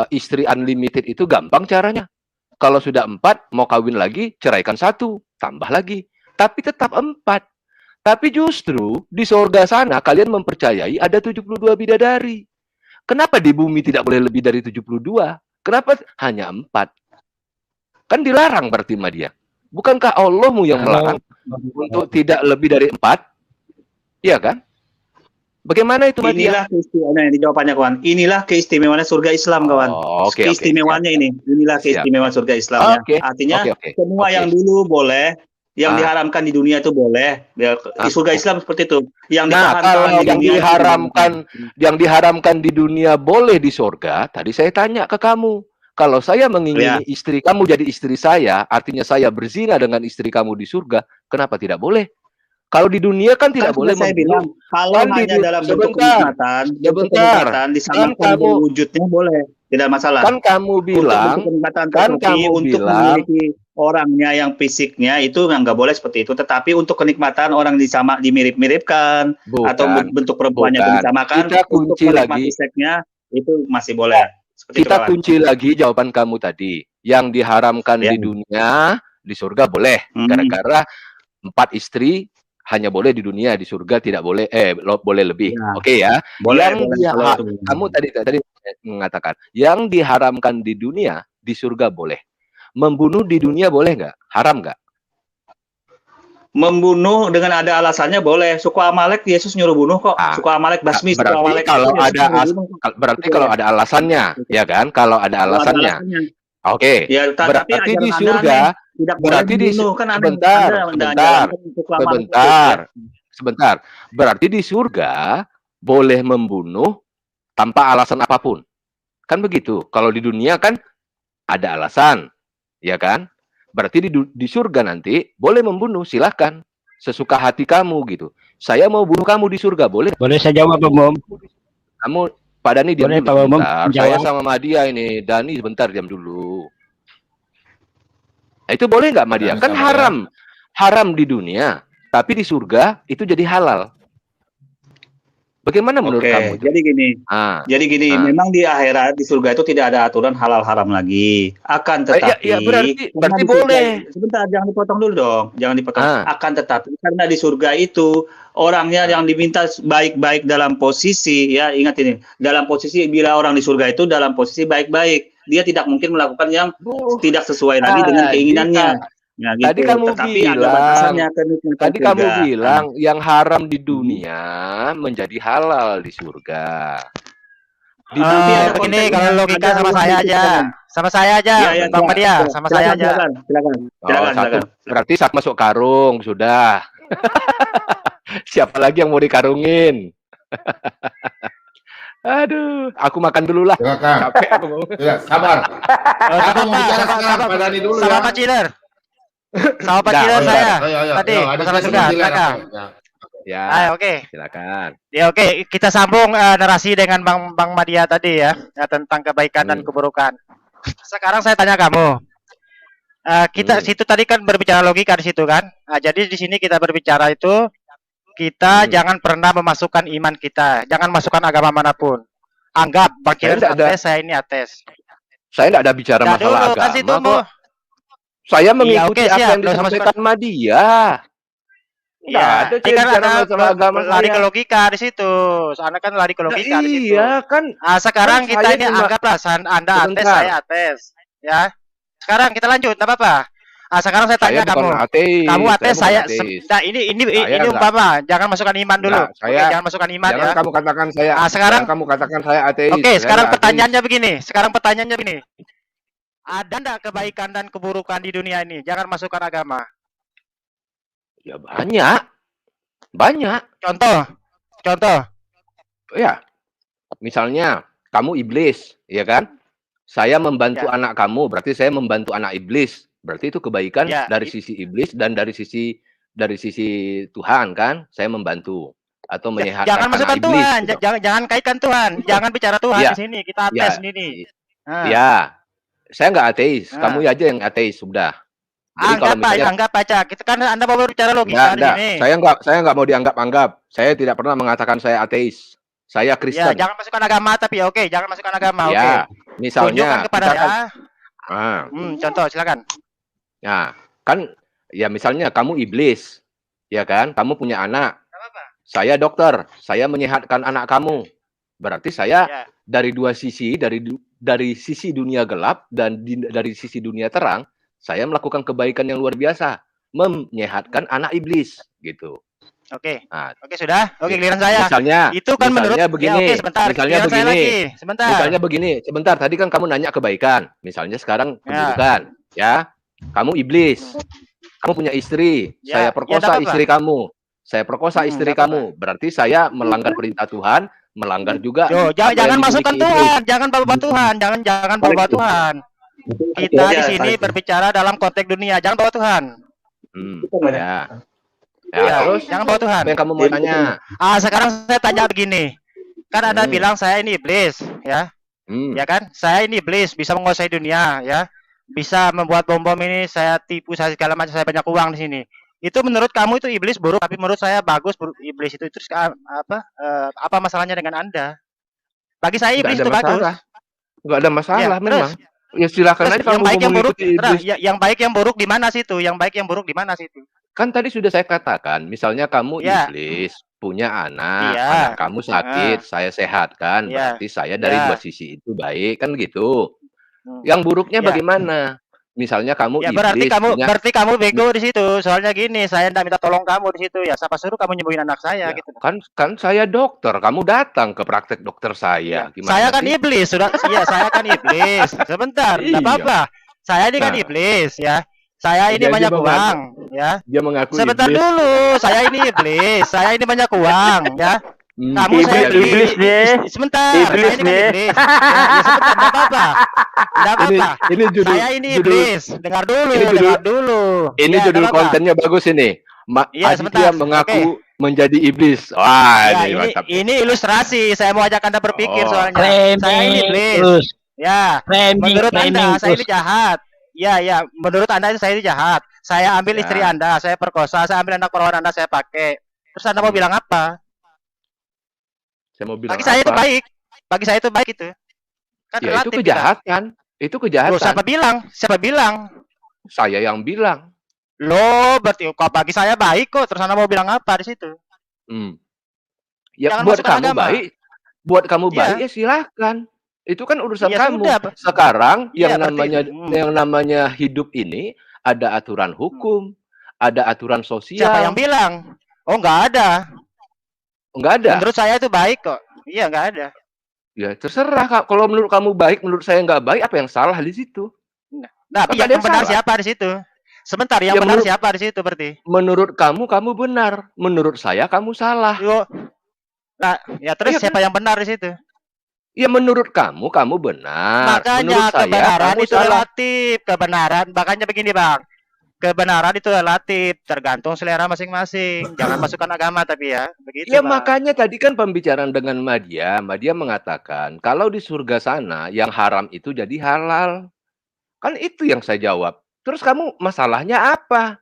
Speaker 4: istri unlimited itu gampang caranya. Kalau sudah 4 mau kawin lagi, ceraikan 1, tambah lagi. Tapi tetap 4. Tapi justru di surga sana kalian mempercayai ada 72 bidadari. Kenapa di bumi tidak boleh lebih dari 72? Kenapa hanya 4? Kan dilarang berarti Madia. Bukankah Allahmu yang melarang untuk tidak lebih dari 4? Iya kan? Bagaimana itu Madia?
Speaker 2: Inilah keistimewaan ini jawabannya kawan. Inilah keistimewaan surga Islam kawan. Keistimewaannya ini. Inilah keistimewaan surga Islamnya. Artinya semua yang dulu boleh, yang diharamkan di dunia itu boleh. Di surga Islam seperti itu.
Speaker 4: Kalau yang diharamkan di dunia boleh di surga, tadi saya tanya ke kamu. Kalau saya mengingini istri kamu jadi istri saya, artinya saya berzina dengan istri kamu di surga, kenapa tidak boleh? Kalau di dunia kan tidak boleh.
Speaker 2: Saya bilang, kalau hanya dalam bentuk kenikmatan disamakan wujudnya boleh, tidak masalah.
Speaker 4: Kan kamu bilang,
Speaker 2: untuk memiliki orangnya yang fisiknya itu nggak boleh seperti itu. Tetapi untuk kenikmatan orang dimirip-miripkan atau bentuk perempuannya disamakan, untuk menikmati seksnya itu masih boleh.
Speaker 4: Kita kunci lagi jawaban kamu tadi. Yang diharamkan di dunia, di surga boleh. Gara-gara 4 istri hanya boleh di dunia, di surga tidak boleh, boleh lebih. Oke ya. Kamu tadi mengatakan, yang diharamkan di dunia, di surga boleh. Membunuh di dunia boleh nggak? Haram nggak?
Speaker 2: Membunuh dengan ada alasannya boleh. Suku Amalek Yesus nyuruh bunuh kok. Suku Amalek basmi.
Speaker 4: Berarti kalau ada alasannya, ya kan? Kalau ada alasannya. Oke.
Speaker 2: Ya,
Speaker 4: berarti di surga berarti di sebentar. Berarti di surga boleh membunuh tanpa alasan apapun. Kan begitu. Kalau di dunia kan ada alasan, ya kan? Berarti di surga nanti boleh membunuh, silahkan. Sesuka hati kamu gitu. Saya mau bunuh kamu di surga, boleh?
Speaker 12: Boleh saya jawab, Bom?
Speaker 4: Kamu, Pak Dani diam
Speaker 12: Boleh,
Speaker 4: dulu
Speaker 12: Pak Bom,
Speaker 4: sebentar.
Speaker 12: jawab.
Speaker 4: Saya sama Madia ini. Dani sebentar, diam dulu. Nah, itu boleh nggak Madia? Kan haram. Haram di dunia, tapi di surga itu jadi halal. Bagaimana menurut kamu itu?
Speaker 2: Jadi gini, memang di akhirat di surga itu tidak ada aturan halal haram lagi. Akan tetapi,
Speaker 4: ya berarti boleh.
Speaker 2: Sebentar, jangan dipotong dulu dong, jangan dipotong. Akan tetapi karena di surga itu orangnya yang diminta baik-baik dalam posisi, ya ingat ini, dalam posisi bila orang di surga itu dalam posisi baik-baik, dia tidak mungkin melakukan yang tidak sesuai lagi dengan keinginannya. Ya, gitu.
Speaker 4: Tadi kamu
Speaker 2: Tetapi
Speaker 4: bilang,
Speaker 2: ada batasannya
Speaker 4: tadi kamu bilang yang haram di dunia menjadi halal di surga.
Speaker 12: Di dunia begini, kalau logika sama saya aja, Bang Madia, sama saya aja.
Speaker 2: Silakan.
Speaker 4: Berarti saat masuk karung sudah. Siapa lagi yang mau dikarungin? Aduh, aku makan dulu lah.
Speaker 3: Silakan.
Speaker 4: Capek aku mau.
Speaker 3: Ya, sabar. Aku mau bicara sekarang Pak Dani dulu ya.
Speaker 12: Sama Pak Ciler. Sama Pak Ciler saya. Tadi masalah surga, silakan.
Speaker 4: Ya.
Speaker 12: Ayo, oke.
Speaker 4: Silakan.
Speaker 12: Ya, oke. Kita sambung narasi dengan Bang Madia tadi ya, tentang kebaikan dan keburukan. Sekarang saya tanya kamu. Kita situ tadi kan berbicara logika di situ kan. Nah, jadi di sini kita berbicara itu kita jangan pernah memasukkan iman kita, jangan masukkan agama manapun. Anggap Bang Ciler ateis, saya ini ateis.
Speaker 4: Saya tidak ada bicara masalah agama. Kan situ, saya mengikuti apa yang disampaikan Madia.
Speaker 12: Iya, kan ada lari ke logika di situ. Soalnya kan lari ke logika di situ.
Speaker 4: Iya, kan.
Speaker 12: Nah, sekarang kita ini anggaplah Anda ateis, saya ateis, ya. Sekarang kita lanjut, enggak apa-apa. Nah, sekarang saya tanya kamu. Kamu ateis, saya nah, ini umpama, jangan masukkan iman dulu. Jangan masukkan iman ya.
Speaker 4: Kamu katakan saya.
Speaker 12: Nah, sekarang
Speaker 4: kamu katakan saya ateis.
Speaker 12: Oke, sekarang pertanyaannya begini. Ada enggak kebaikan dan keburukan di dunia ini? Jangan masukkan agama.
Speaker 4: Ya banyak.
Speaker 12: Contoh.
Speaker 4: Ya, misalnya kamu iblis, ya kan? Saya membantu anak kamu, berarti saya membantu anak iblis. Berarti itu kebaikan dari sisi iblis dan dari sisi Tuhan kan? Saya membantu atau menyehatkan
Speaker 12: jangan masukkan
Speaker 4: iblis,
Speaker 12: Tuhan,
Speaker 4: gitu.
Speaker 12: jangan kaitkan Tuhan, jangan bicara Tuhan di sini. Kita ateis sendiri.
Speaker 4: Ya, saya nggak ateis, kamu aja yang ateis sudah.
Speaker 12: Anggap aja. Kita kan Anda mau berbicara logika di sini.
Speaker 4: Saya nggak mau dianggap-anggap. Saya tidak pernah mengatakan saya ateis. Saya Kristen.
Speaker 12: Ya, jangan masukkan agama tapi oke, jangan masukkan agama.
Speaker 4: Ya, misalnya
Speaker 12: tunjukkan kepada contoh silakan.
Speaker 4: Nah, kan ya misalnya kamu iblis. Ya kan? Kamu punya anak. Saya dokter, saya menyehatkan anak kamu. Berarti saya dari dua sisi, dari sisi dunia gelap dan dari sisi dunia terang, saya melakukan kebaikan yang luar biasa, menyehatkan anak iblis, gitu.
Speaker 12: Oke.
Speaker 4: Nah,
Speaker 12: oke sudah. Oke, giliran saya. Itu kan menurut
Speaker 4: begini.
Speaker 12: Misalnya
Speaker 4: begini. Sebentar, tadi kan kamu nanya kebaikan. Misalnya sekarang keburukan, ya. Kamu iblis. Kamu punya istri, saya perkosa istri kamu. Saya perkosa istri kamu. Berarti saya melanggar perintah Tuhan, melanggar juga.
Speaker 12: Jangan masukkan Tuhan, jangan bawa Tuhan, jangan bawa Tuhan. Kita di sini berbicara dalam konteks dunia, jangan bawa Tuhan. Terus jangan bawa Tuhan.
Speaker 4: Apa yang kamu mau tanya?
Speaker 12: Sekarang saya tanya begini. Kan Anda bilang saya ini iblis, ya. Ya kan? Saya ini iblis, bisa menguasai dunia, ya. Bisa membuat bom-bom ini, saya tipu, saya segala macam, saya banyak uang di sini. Itu menurut kamu itu iblis buruk, tapi menurut saya bagus. Iblis itu terus apa masalahnya dengan Anda? Bagi saya iblis itu bagus.
Speaker 4: Enggak ada masalah memang. Ya silakan aja
Speaker 12: yang baik yang buruk. Yang baik yang buruk di mana situ? Yang baik yang buruk di mana situ?
Speaker 4: Kan tadi sudah saya katakan, misalnya kamu iblis, punya anak kamu sakit, saya sehatkan, berarti saya dari dua sisi itu baik, kan gitu. Yang buruknya bagaimana? Misalnya kamu iblis,
Speaker 12: berarti kamu bego di situ. Soalnya gini, saya tidak minta tolong kamu di situ ya. Siapa suruh kamu nyembuhin anak saya gitu.
Speaker 4: Kan saya dokter, kamu datang ke praktek dokter saya. Gimana
Speaker 12: saya kan iblis, sudah. Iya, saya kan iblis. Sebentar, tidak apa-apa. Saya ini kan iblis ya. Saya ini banyak uang ya.
Speaker 4: Dia mengaku
Speaker 12: sebentar
Speaker 4: iblis.
Speaker 12: Dulu, saya ini iblis. Saya ini banyak uang ya. Kamu saya
Speaker 7: iblis nih.
Speaker 12: Sebentar,
Speaker 7: iblis
Speaker 12: saya ini kan iblis. Ya, sebentar, tidak apa-apa. Enggak apa-apa.
Speaker 4: Ini judul
Speaker 12: Saya ini
Speaker 4: judul
Speaker 12: iblis. Dengar dulu,
Speaker 4: ini judul
Speaker 12: dengar dulu.
Speaker 4: ini
Speaker 12: Ya,
Speaker 4: judul
Speaker 12: enggak apa-apa.
Speaker 4: kontennya bagus ini.
Speaker 12: Iya,
Speaker 4: Aditya
Speaker 12: sebentar.
Speaker 4: mengaku
Speaker 12: Oke.
Speaker 4: menjadi iblis. Wah,
Speaker 12: Ya,
Speaker 4: ini mantap.
Speaker 12: ini ilustrasi. Saya mau ajak Anda berpikir
Speaker 4: Oh.
Speaker 12: soalnya. Saya ini iblis.
Speaker 9: terus
Speaker 12: Ya, menurut Anda saya ini
Speaker 9: terus.
Speaker 12: jahat. Ya, ya, menurut Anda saya ini jahat. Saya ambil istri
Speaker 4: Ya.
Speaker 12: Anda, saya perkosa, saya ambil anak perawan Anda, saya pakai. Terus Anda mau bilang apa?
Speaker 4: Saya mau bilang
Speaker 12: Bagi saya itu
Speaker 4: apa?
Speaker 12: baik. Bagi saya itu baik itu. Kan
Speaker 4: Ya itu
Speaker 12: relatif kita.
Speaker 4: kejahatan. Itu
Speaker 12: Loh,
Speaker 4: kejahatan.
Speaker 12: siapa bilang? Siapa bilang?
Speaker 4: Saya yang bilang.
Speaker 12: Loh, berarti kok bagi saya baik kok. Terus Anda mau bilang apa di situ?
Speaker 4: Hmm. Ya
Speaker 12: Jangan
Speaker 4: buat
Speaker 12: masukkan
Speaker 4: kamu
Speaker 12: agama.
Speaker 4: baik, buat kamu
Speaker 12: Iya.
Speaker 4: baik ya silahkan. Itu kan urusan
Speaker 12: Ya
Speaker 4: kamu.
Speaker 12: sudah.
Speaker 4: Sekarang
Speaker 12: Iya,
Speaker 4: yang
Speaker 12: berarti
Speaker 4: namanya hidup ini ada aturan hukum, ada aturan
Speaker 12: siapa
Speaker 4: sosial.
Speaker 12: yang bilang? Oh, enggak ada.
Speaker 4: Enggak ada.
Speaker 12: Menurut saya itu baik kok. Iya, enggak ada.
Speaker 4: Ya terserah Kak. Kalau menurut kamu baik, menurut saya nggak baik, apa yang salah di situ?
Speaker 12: Nah,
Speaker 4: Kan
Speaker 12: yang
Speaker 4: ada yang
Speaker 12: benar
Speaker 4: salah.
Speaker 12: siapa di situ? Sebentar, yang
Speaker 4: Ya
Speaker 12: benar
Speaker 4: menurut
Speaker 12: siapa di situ berarti?
Speaker 4: menurut kamu benar, menurut saya kamu salah.
Speaker 12: Yo, nah, ya terus
Speaker 4: Iya kan?
Speaker 12: siapa yang benar di situ?
Speaker 4: Ya menurut kamu benar,
Speaker 12: Makanya
Speaker 4: menurut saya
Speaker 12: kebenaran
Speaker 4: kamu
Speaker 12: itu
Speaker 4: salah.
Speaker 12: relatif. Kebenaran, makanya begini Bang. Kebenaran itu relatif, tergantung selera masing-masing. Jangan masukkan agama tapi ya, begitu
Speaker 4: Ya
Speaker 12: Bang.
Speaker 4: makanya tadi kan pembicaraan dengan Madia mengatakan kalau di surga sana yang haram itu jadi halal. Kan itu yang saya jawab. Terus kamu masalahnya apa?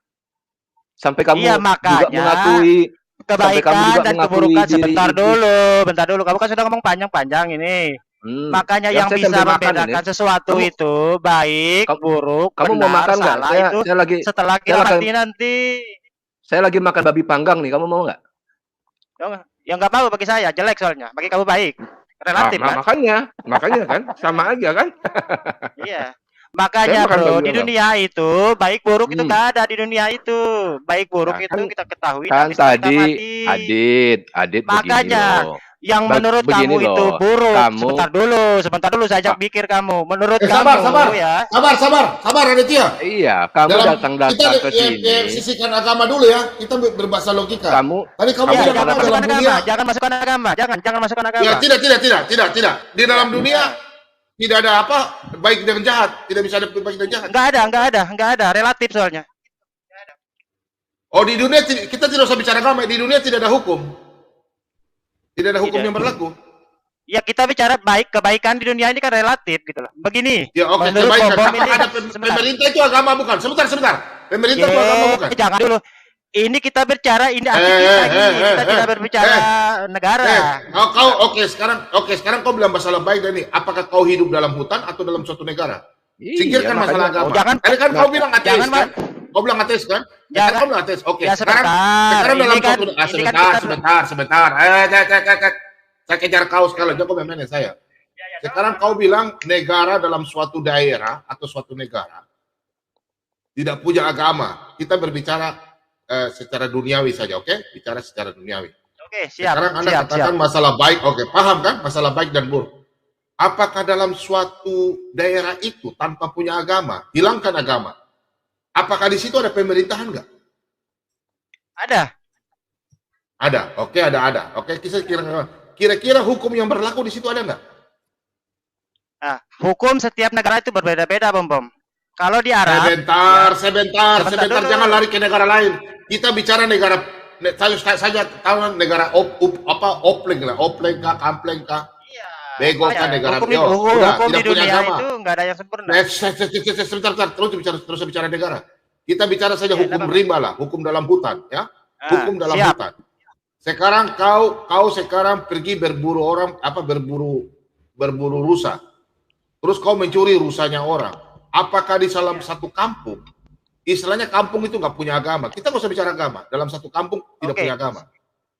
Speaker 4: Sampai kamu
Speaker 12: Iya,
Speaker 4: juga
Speaker 12: makanya
Speaker 4: mengakui sampai kamu
Speaker 12: kebaikan
Speaker 4: juga
Speaker 12: dan
Speaker 4: mengakui
Speaker 12: keburukan
Speaker 4: diri
Speaker 12: sebentar
Speaker 4: iblis.
Speaker 12: dulu, bentar dulu. Kamu kan sudah ngomong panjang-panjang ini. Makanya yang
Speaker 4: Saya
Speaker 12: bisa
Speaker 4: sambil makan
Speaker 12: membedakan
Speaker 4: ini.
Speaker 12: sesuatu
Speaker 4: Kamu
Speaker 12: itu baik, buruk,
Speaker 4: kamu mau
Speaker 12: benar,
Speaker 4: makan nggak?
Speaker 12: salah
Speaker 4: Saya
Speaker 12: itu
Speaker 4: saya lagi
Speaker 12: setelah
Speaker 4: saya
Speaker 12: kita
Speaker 4: makan
Speaker 12: mati nanti.
Speaker 4: saya lagi makan babi panggang nih. Kamu mau nggak?
Speaker 12: Yang nggak mau bagi saya jelek soalnya. Bagi kamu baik. Relatif kan?
Speaker 4: Makanya kan sama aja kan?
Speaker 12: Iya.
Speaker 4: Saya
Speaker 12: Makanya
Speaker 4: makan
Speaker 12: bro,
Speaker 4: babi
Speaker 12: di
Speaker 4: panggang.
Speaker 12: dunia itu baik buruk itu nggak ada di dunia itu. Baik buruk
Speaker 4: Nah,
Speaker 12: itu kita ketahui
Speaker 4: kan
Speaker 12: nanti setelah kita
Speaker 4: tadi
Speaker 12: mati.
Speaker 4: Adit begini
Speaker 12: Makanya
Speaker 4: loh.
Speaker 12: yang menurut
Speaker 4: Begini
Speaker 12: kamu itu
Speaker 4: loh.
Speaker 12: buruk.
Speaker 4: Kamu
Speaker 12: Sebentar dulu saya ajak pikir kamu. Menurut
Speaker 3: Sabar,
Speaker 12: kamu
Speaker 3: sabar,
Speaker 12: ya.
Speaker 3: sabar Aditya.
Speaker 4: iya, kamu
Speaker 3: Dalam
Speaker 4: datang
Speaker 3: kita
Speaker 4: ke sini.
Speaker 3: sisihkan agama dulu ya. Kita berbahasa logika. Tadi kamu
Speaker 12: Ya,
Speaker 3: bilang
Speaker 12: jangan
Speaker 3: apa
Speaker 12: masukkan
Speaker 3: dalam
Speaker 12: agama,
Speaker 3: dunia?
Speaker 12: jangan masukkan agama, jangan masukkan agama.
Speaker 3: Ya tidak. Di dalam dunia tidak ada apa baik dan jahat. Tidak bisa ada baik dan jahat.
Speaker 12: Enggak ada, relatif soalnya.
Speaker 3: Oh di dunia kita tidak usah bicara agama. Di dunia tidak ada hukum. Tidak ada hukum yang berlaku.
Speaker 12: Ya kita bicara baik, kebaikan di dunia ini kan relatif gitu loh. Begini.
Speaker 3: Ya oke,
Speaker 12: menurut
Speaker 3: kebaikan.
Speaker 12: Bom
Speaker 3: Apa
Speaker 12: ini
Speaker 3: ada
Speaker 12: sebentar.
Speaker 3: pemerintah itu agama bukan? Sebentar. Pemerintah itu agama bukan?
Speaker 12: Jangan dulu. Ini kita bicara ini hati kita ini. Kita tidak berbicara negara.
Speaker 3: Sekarang kau bilang masalah baik dan ini. Apakah kau hidup dalam hutan atau dalam suatu negara? Singkirkan masalah agama. Tadi kan kau bilang ateis kan? Kau bilang ateis kan? Sekarang kau bilang ateis. Oke.
Speaker 12: Ya,
Speaker 3: Sekarang dalam suatu sebentar. Saya kejar kau sekali aja kau memang saya. Sekarang kau bilang negara dalam suatu daerah atau suatu negara tidak punya agama. Kita berbicara secara duniawi saja, oke? Bicara secara duniawi.
Speaker 12: Oke, siap.
Speaker 3: Sekarang Anda katakan masalah baik, oke, paham kan? Masalah baik dan buruk. Apakah dalam suatu daerah itu tanpa punya agama, hilangkan agama? Apakah di situ ada pemerintahan nggak? Ada, oke, ada. Oke, kira-kira hukum yang berlaku di situ ada nggak?
Speaker 12: Nah, hukum setiap negara itu berbeda-beda, Bom. Kalau di Arab,
Speaker 3: sebentar, jangan lari ke negara lain. Kita bicara negara, saja tahu negara opleng kah, kampleng kah, bego kah negara
Speaker 12: hukum di dunia itu nggak ada yang sempurna.
Speaker 3: Sebentar, terus bicara negara. Kita bicara saja hukum rimba lah, hukum dalam hutan, ya, hukum dalam hutan. Sekarang kau sekarang pergi berburu berburu rusa, terus kau mencuri rusanya orang. Apakah di dalam satu kampung, istilahnya kampung itu nggak punya agama? Kita nggak usah bicara agama. Dalam satu kampung tidak punya agama.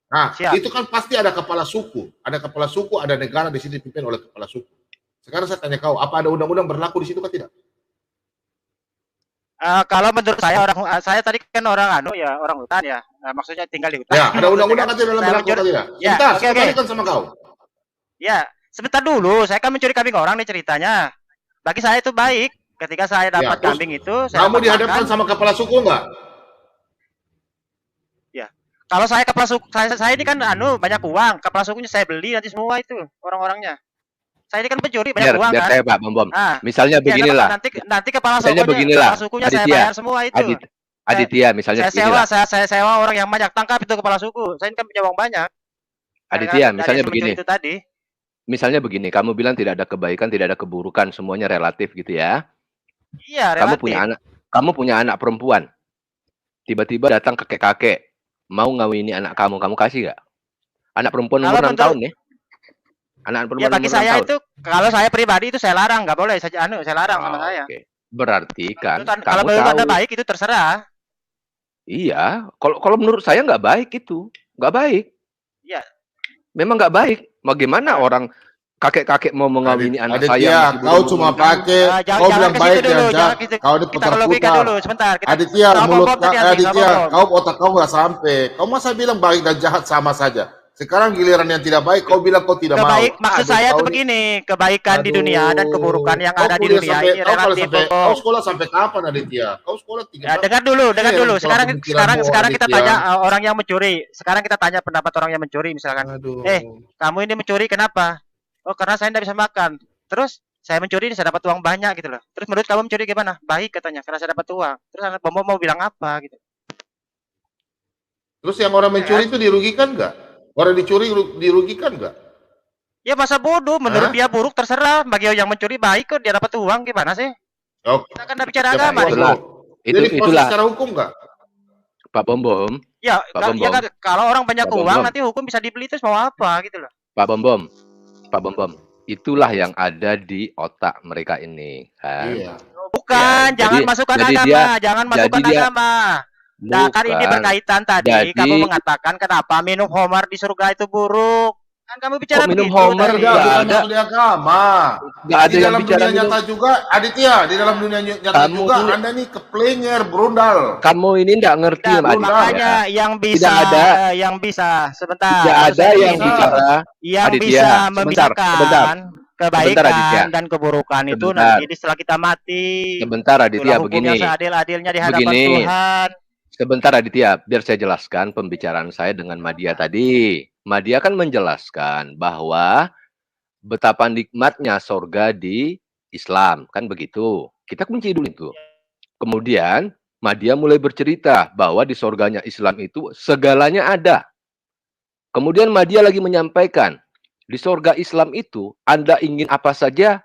Speaker 3: Nah, itu kan pasti ada kepala suku. Ada kepala suku, ada negara di sini dipimpin oleh kepala suku. Sekarang saya tanya kau, apa ada undang-undang berlaku di situ atau tidak?
Speaker 12: Kalau menurut saya tadi kan orang hutan ya. Maksudnya tinggal di hutan.
Speaker 3: Ya, ada undang-undang kan dalam berlaku atau tidak? Sebentar, saya balikan sama kau.
Speaker 12: Ya, sebentar dulu. Saya kan mencuri kambing orang nih ceritanya. Bagi saya itu baik. Ketika saya dapat kambing itu,
Speaker 3: kamu dihadapkan sama kepala suku enggak?
Speaker 12: Ya. Kalau saya kepala suku, saya ini kan banyak uang. Kepala sukunya saya beli nanti semua itu orang-orangnya. Saya ini kan pencuri banyak uang
Speaker 4: biar
Speaker 12: kan.
Speaker 4: saya Pak Bom.
Speaker 12: Ah,
Speaker 4: Misalnya
Speaker 12: ya,
Speaker 4: beginilah.
Speaker 12: nanti kepala
Speaker 4: Misalnya beginilah.
Speaker 12: kepala sukunya saya
Speaker 4: Aditya.
Speaker 12: bayar semua itu.
Speaker 4: Aditya misalnya
Speaker 12: saya sewa,
Speaker 4: beginilah.
Speaker 12: saya sewa orang yang banyak, tangkap itu kepala suku. Saya ini kan punya uang banyak.
Speaker 4: Aditya,
Speaker 12: Dari
Speaker 4: misalnya
Speaker 12: hasil
Speaker 4: begini.
Speaker 12: mencuri itu tadi.
Speaker 4: Misalnya begini, kamu bilang tidak ada kebaikan, tidak ada keburukan, semuanya relatif gitu ya.
Speaker 12: Iya,
Speaker 4: Kamu
Speaker 12: relatif.
Speaker 4: kamu punya anak perempuan. Tiba-tiba datang kakek-kakek mau ngawini anak kamu kasih nggak? Anak perempuan umur 6 tahun nih. Anak perempuan
Speaker 12: Ya bagi
Speaker 4: umur 6
Speaker 12: saya
Speaker 4: tahun.
Speaker 12: itu, kalau saya pribadi itu saya larang, nggak boleh saya larang sama saya.
Speaker 4: Okay. Berarti kan
Speaker 12: Kalau
Speaker 4: kamu
Speaker 12: menurut
Speaker 4: tahu.
Speaker 12: Anda baik itu terserah.
Speaker 4: Iya, kalau menurut saya nggak baik itu, nggak baik.
Speaker 12: Iya.
Speaker 4: Memang nggak baik. Bagaimana orang kakek-kakek mau mengawini anak saya?
Speaker 3: Aditya, kau cuma pakai, kau bilang baik ya, kau diputar-putar.
Speaker 12: Sebentar.
Speaker 3: Aditya, mulut Aditya, kau otak kau nggak sampai. Kau masa bilang baik dan jahat sama saja. Sekarang giliran yang tidak baik, kau bilang kau tidak mau.
Speaker 12: Maksud saya itu begini, kebaikan di dunia dan keburukan yang ada di dunia ini relatif.
Speaker 3: Kau sekolah sampai kapan, Aditya? Kau sekolah 3 tahun.
Speaker 12: Dengar dulu. Sekarang kita tanya orang yang mencuri. Sekarang kita tanya pendapat orang yang mencuri misalkan. Kamu ini mencuri kenapa? Oh, karena saya tidak bisa makan. Terus saya mencuri ini saya dapat uang banyak gitu loh. Terus menurut kamu mencuri gimana? Baik katanya, karena saya dapat uang. Terus anak Bom mau bilang apa gitu?
Speaker 3: Terus yang orang mencuri itu dirugikan nggak? Orang dicuri dirugikan nggak?
Speaker 12: Ya masa bodoh, menurut dia buruk terserah. Bagi yang mencuri baik kok dia dapat uang gimana sih? Kita kan udah bicara agama nih.
Speaker 4: Itulah
Speaker 3: secara hukum nggak?
Speaker 4: Pak Bom.
Speaker 12: Ya, kalau orang banyak uang nanti hukum bisa dibeli terus mau apa gitu loh.
Speaker 4: Pak Bom. Itulah yang ada di otak mereka ini kan.
Speaker 12: Iya. Bukan, jangan masukkan agama. Nah, kan ini berkaitan tadi kamu mengatakan kenapa minum homer di surga itu buruk. Kan kamu bicara
Speaker 3: minum
Speaker 12: begitu.
Speaker 3: homer enggak ada di agama.
Speaker 4: Enggak ada
Speaker 3: di dalam dunia
Speaker 4: minum.
Speaker 3: Nyata juga, Aditya, di dalam dunia nyata juga Anda nih keplenger, berundal.
Speaker 4: Kamu ini enggak ngerti,
Speaker 12: makanya yang bisa sebentar.
Speaker 4: Tidak ada yang bicara
Speaker 12: yang
Speaker 4: Aditya,
Speaker 12: bisa membedakan kebaikan dan keburukan itu nanti setelah kita mati.
Speaker 4: Sebentar Aditya, begini.
Speaker 12: Seadil-adilnya di hadapan Tuhan.
Speaker 4: Sebentar Aditya, biar saya jelaskan pembicaraan saya dengan Madia tadi. Madia kan menjelaskan bahwa betapa nikmatnya sorga di Islam, kan begitu. Kita kunci dulu itu. Kemudian Madia mulai bercerita bahwa di sorganya Islam itu segalanya ada. Kemudian Madia lagi menyampaikan, di sorga Islam itu Anda ingin apa saja,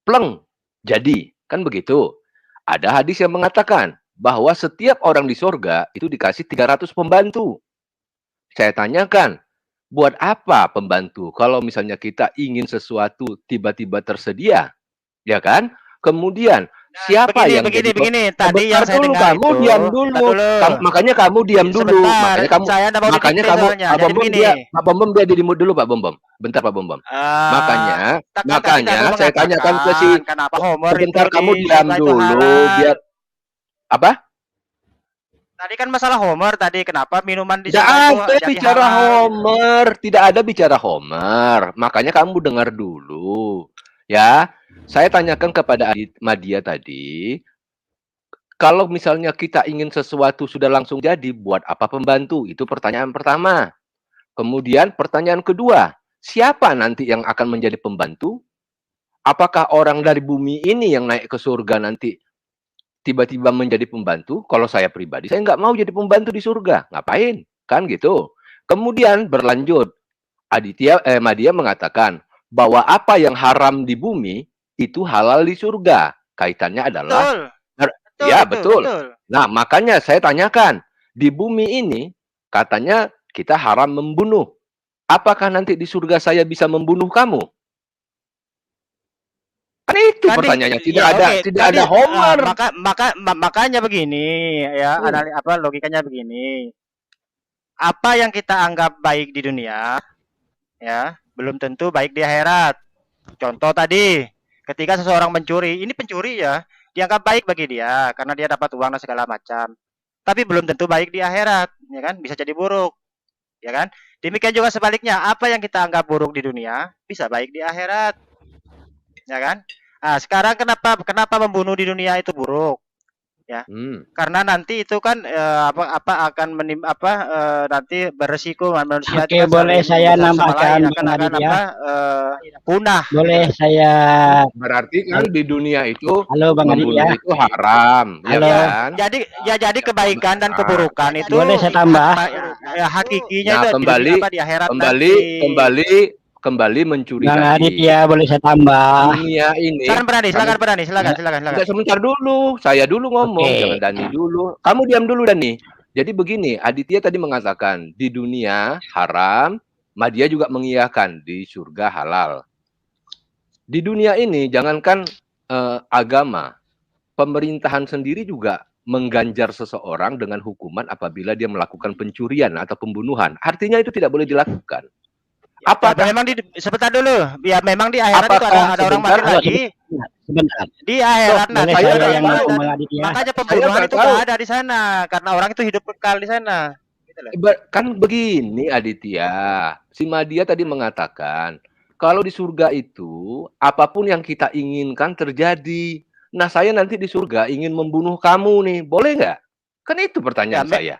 Speaker 4: pleng, jadi. Kan begitu. Ada hadis yang mengatakan bahwa setiap orang di sorga itu dikasih 300 pembantu. Saya tanyakan, buat apa pembantu? Kalau misalnya kita ingin sesuatu tiba-tiba tersedia, ya kan? Kemudian siapa yang
Speaker 12: begini? Tadi yang saya dengar
Speaker 4: kamu diam dulu. Makanya kamu diam dulu. Makanya kamu Pak Bom dia di mute dulu Pak Bom. Bentar Pak Bom. Makanya saya tanyakan ke si sebentar kamu diam dulu biar apa?
Speaker 12: Tadi kan masalah Homer tadi, kenapa minuman di
Speaker 4: sana itu bicara Homer, tidak ada bicara Homer. Makanya kamu dengar dulu. Ya, saya tanyakan kepada Madia tadi, kalau misalnya kita ingin sesuatu sudah langsung jadi, buat apa pembantu? Itu pertanyaan pertama. Kemudian pertanyaan kedua, siapa nanti yang akan menjadi pembantu? Apakah orang dari bumi ini yang naik ke surga nanti tiba-tiba menjadi pembantu? Kalau saya pribadi, saya nggak mau jadi pembantu di surga. Ngapain? Kan gitu. Kemudian berlanjut, Madia mengatakan bahwa apa yang haram di bumi itu halal di surga. Kaitannya adalah betul. Nah, makanya saya tanyakan, di bumi ini katanya kita haram membunuh. Apakah nanti di surga saya bisa membunuh kamu? Kan itu pertanyaannya, tidak ada Homer.
Speaker 12: Makanya begini ya, logikanya begini. Apa yang kita anggap baik di dunia ya, belum tentu baik di akhirat. Contoh tadi, ketika seseorang mencuri, ini pencuri ya, dianggap baik bagi dia karena dia dapat uang dan segala macam. Tapi belum tentu baik di akhirat, ya kan? Bisa jadi buruk. Ya kan? Demikian juga sebaliknya, apa yang kita anggap buruk di dunia bisa baik di akhirat. Ya kan? Nah, sekarang kenapa membunuh di dunia itu buruk? ya. Karena nanti itu kan akan nanti beresiko manusia
Speaker 13: Oke, boleh saya nambahkan
Speaker 12: punah.
Speaker 13: Boleh saya
Speaker 4: berarti kan di dunia itu
Speaker 13: Halo Bang Adi
Speaker 4: membunuh
Speaker 13: ya.
Speaker 4: itu haram, ya
Speaker 13: Halo.
Speaker 4: kan?
Speaker 12: Jadi kebaikan dan keburukan itu
Speaker 13: Boleh saya tambah?
Speaker 12: Hakikinya
Speaker 4: Nah,
Speaker 12: itu di akhirat
Speaker 4: kembali mencuri
Speaker 13: Bang
Speaker 4: tadi.
Speaker 13: Adit ya, boleh saya tambah?
Speaker 4: Dunia ini.
Speaker 12: Silakan Berani.
Speaker 4: Enggak, sebentar dulu. Saya dulu ngomong, jangan Dani dulu. Kamu diam dulu Dani. Jadi begini, Aditya tadi mengatakan di dunia haram, Madya juga mengiyakan di surga halal. Di dunia ini jangankan agama, pemerintahan sendiri juga mengganjar seseorang dengan hukuman apabila dia melakukan pencurian atau pembunuhan. Artinya itu tidak boleh dilakukan.
Speaker 12: Apakah memang sebentar dulu? Ya memang di akhirat itu ada orang mati lagi.
Speaker 13: Sebentar.
Speaker 12: Di akhirat nanti
Speaker 13: saya yang
Speaker 12: makanya pembunuhan itu nggak ada di sana karena orang itu hidup kekal di sana.
Speaker 4: Kan begini Aditya, si Madya tadi mengatakan kalau di surga itu apapun yang kita inginkan terjadi. Nah saya nanti di surga ingin membunuh kamu nih, boleh nggak? Kan itu pertanyaan saya.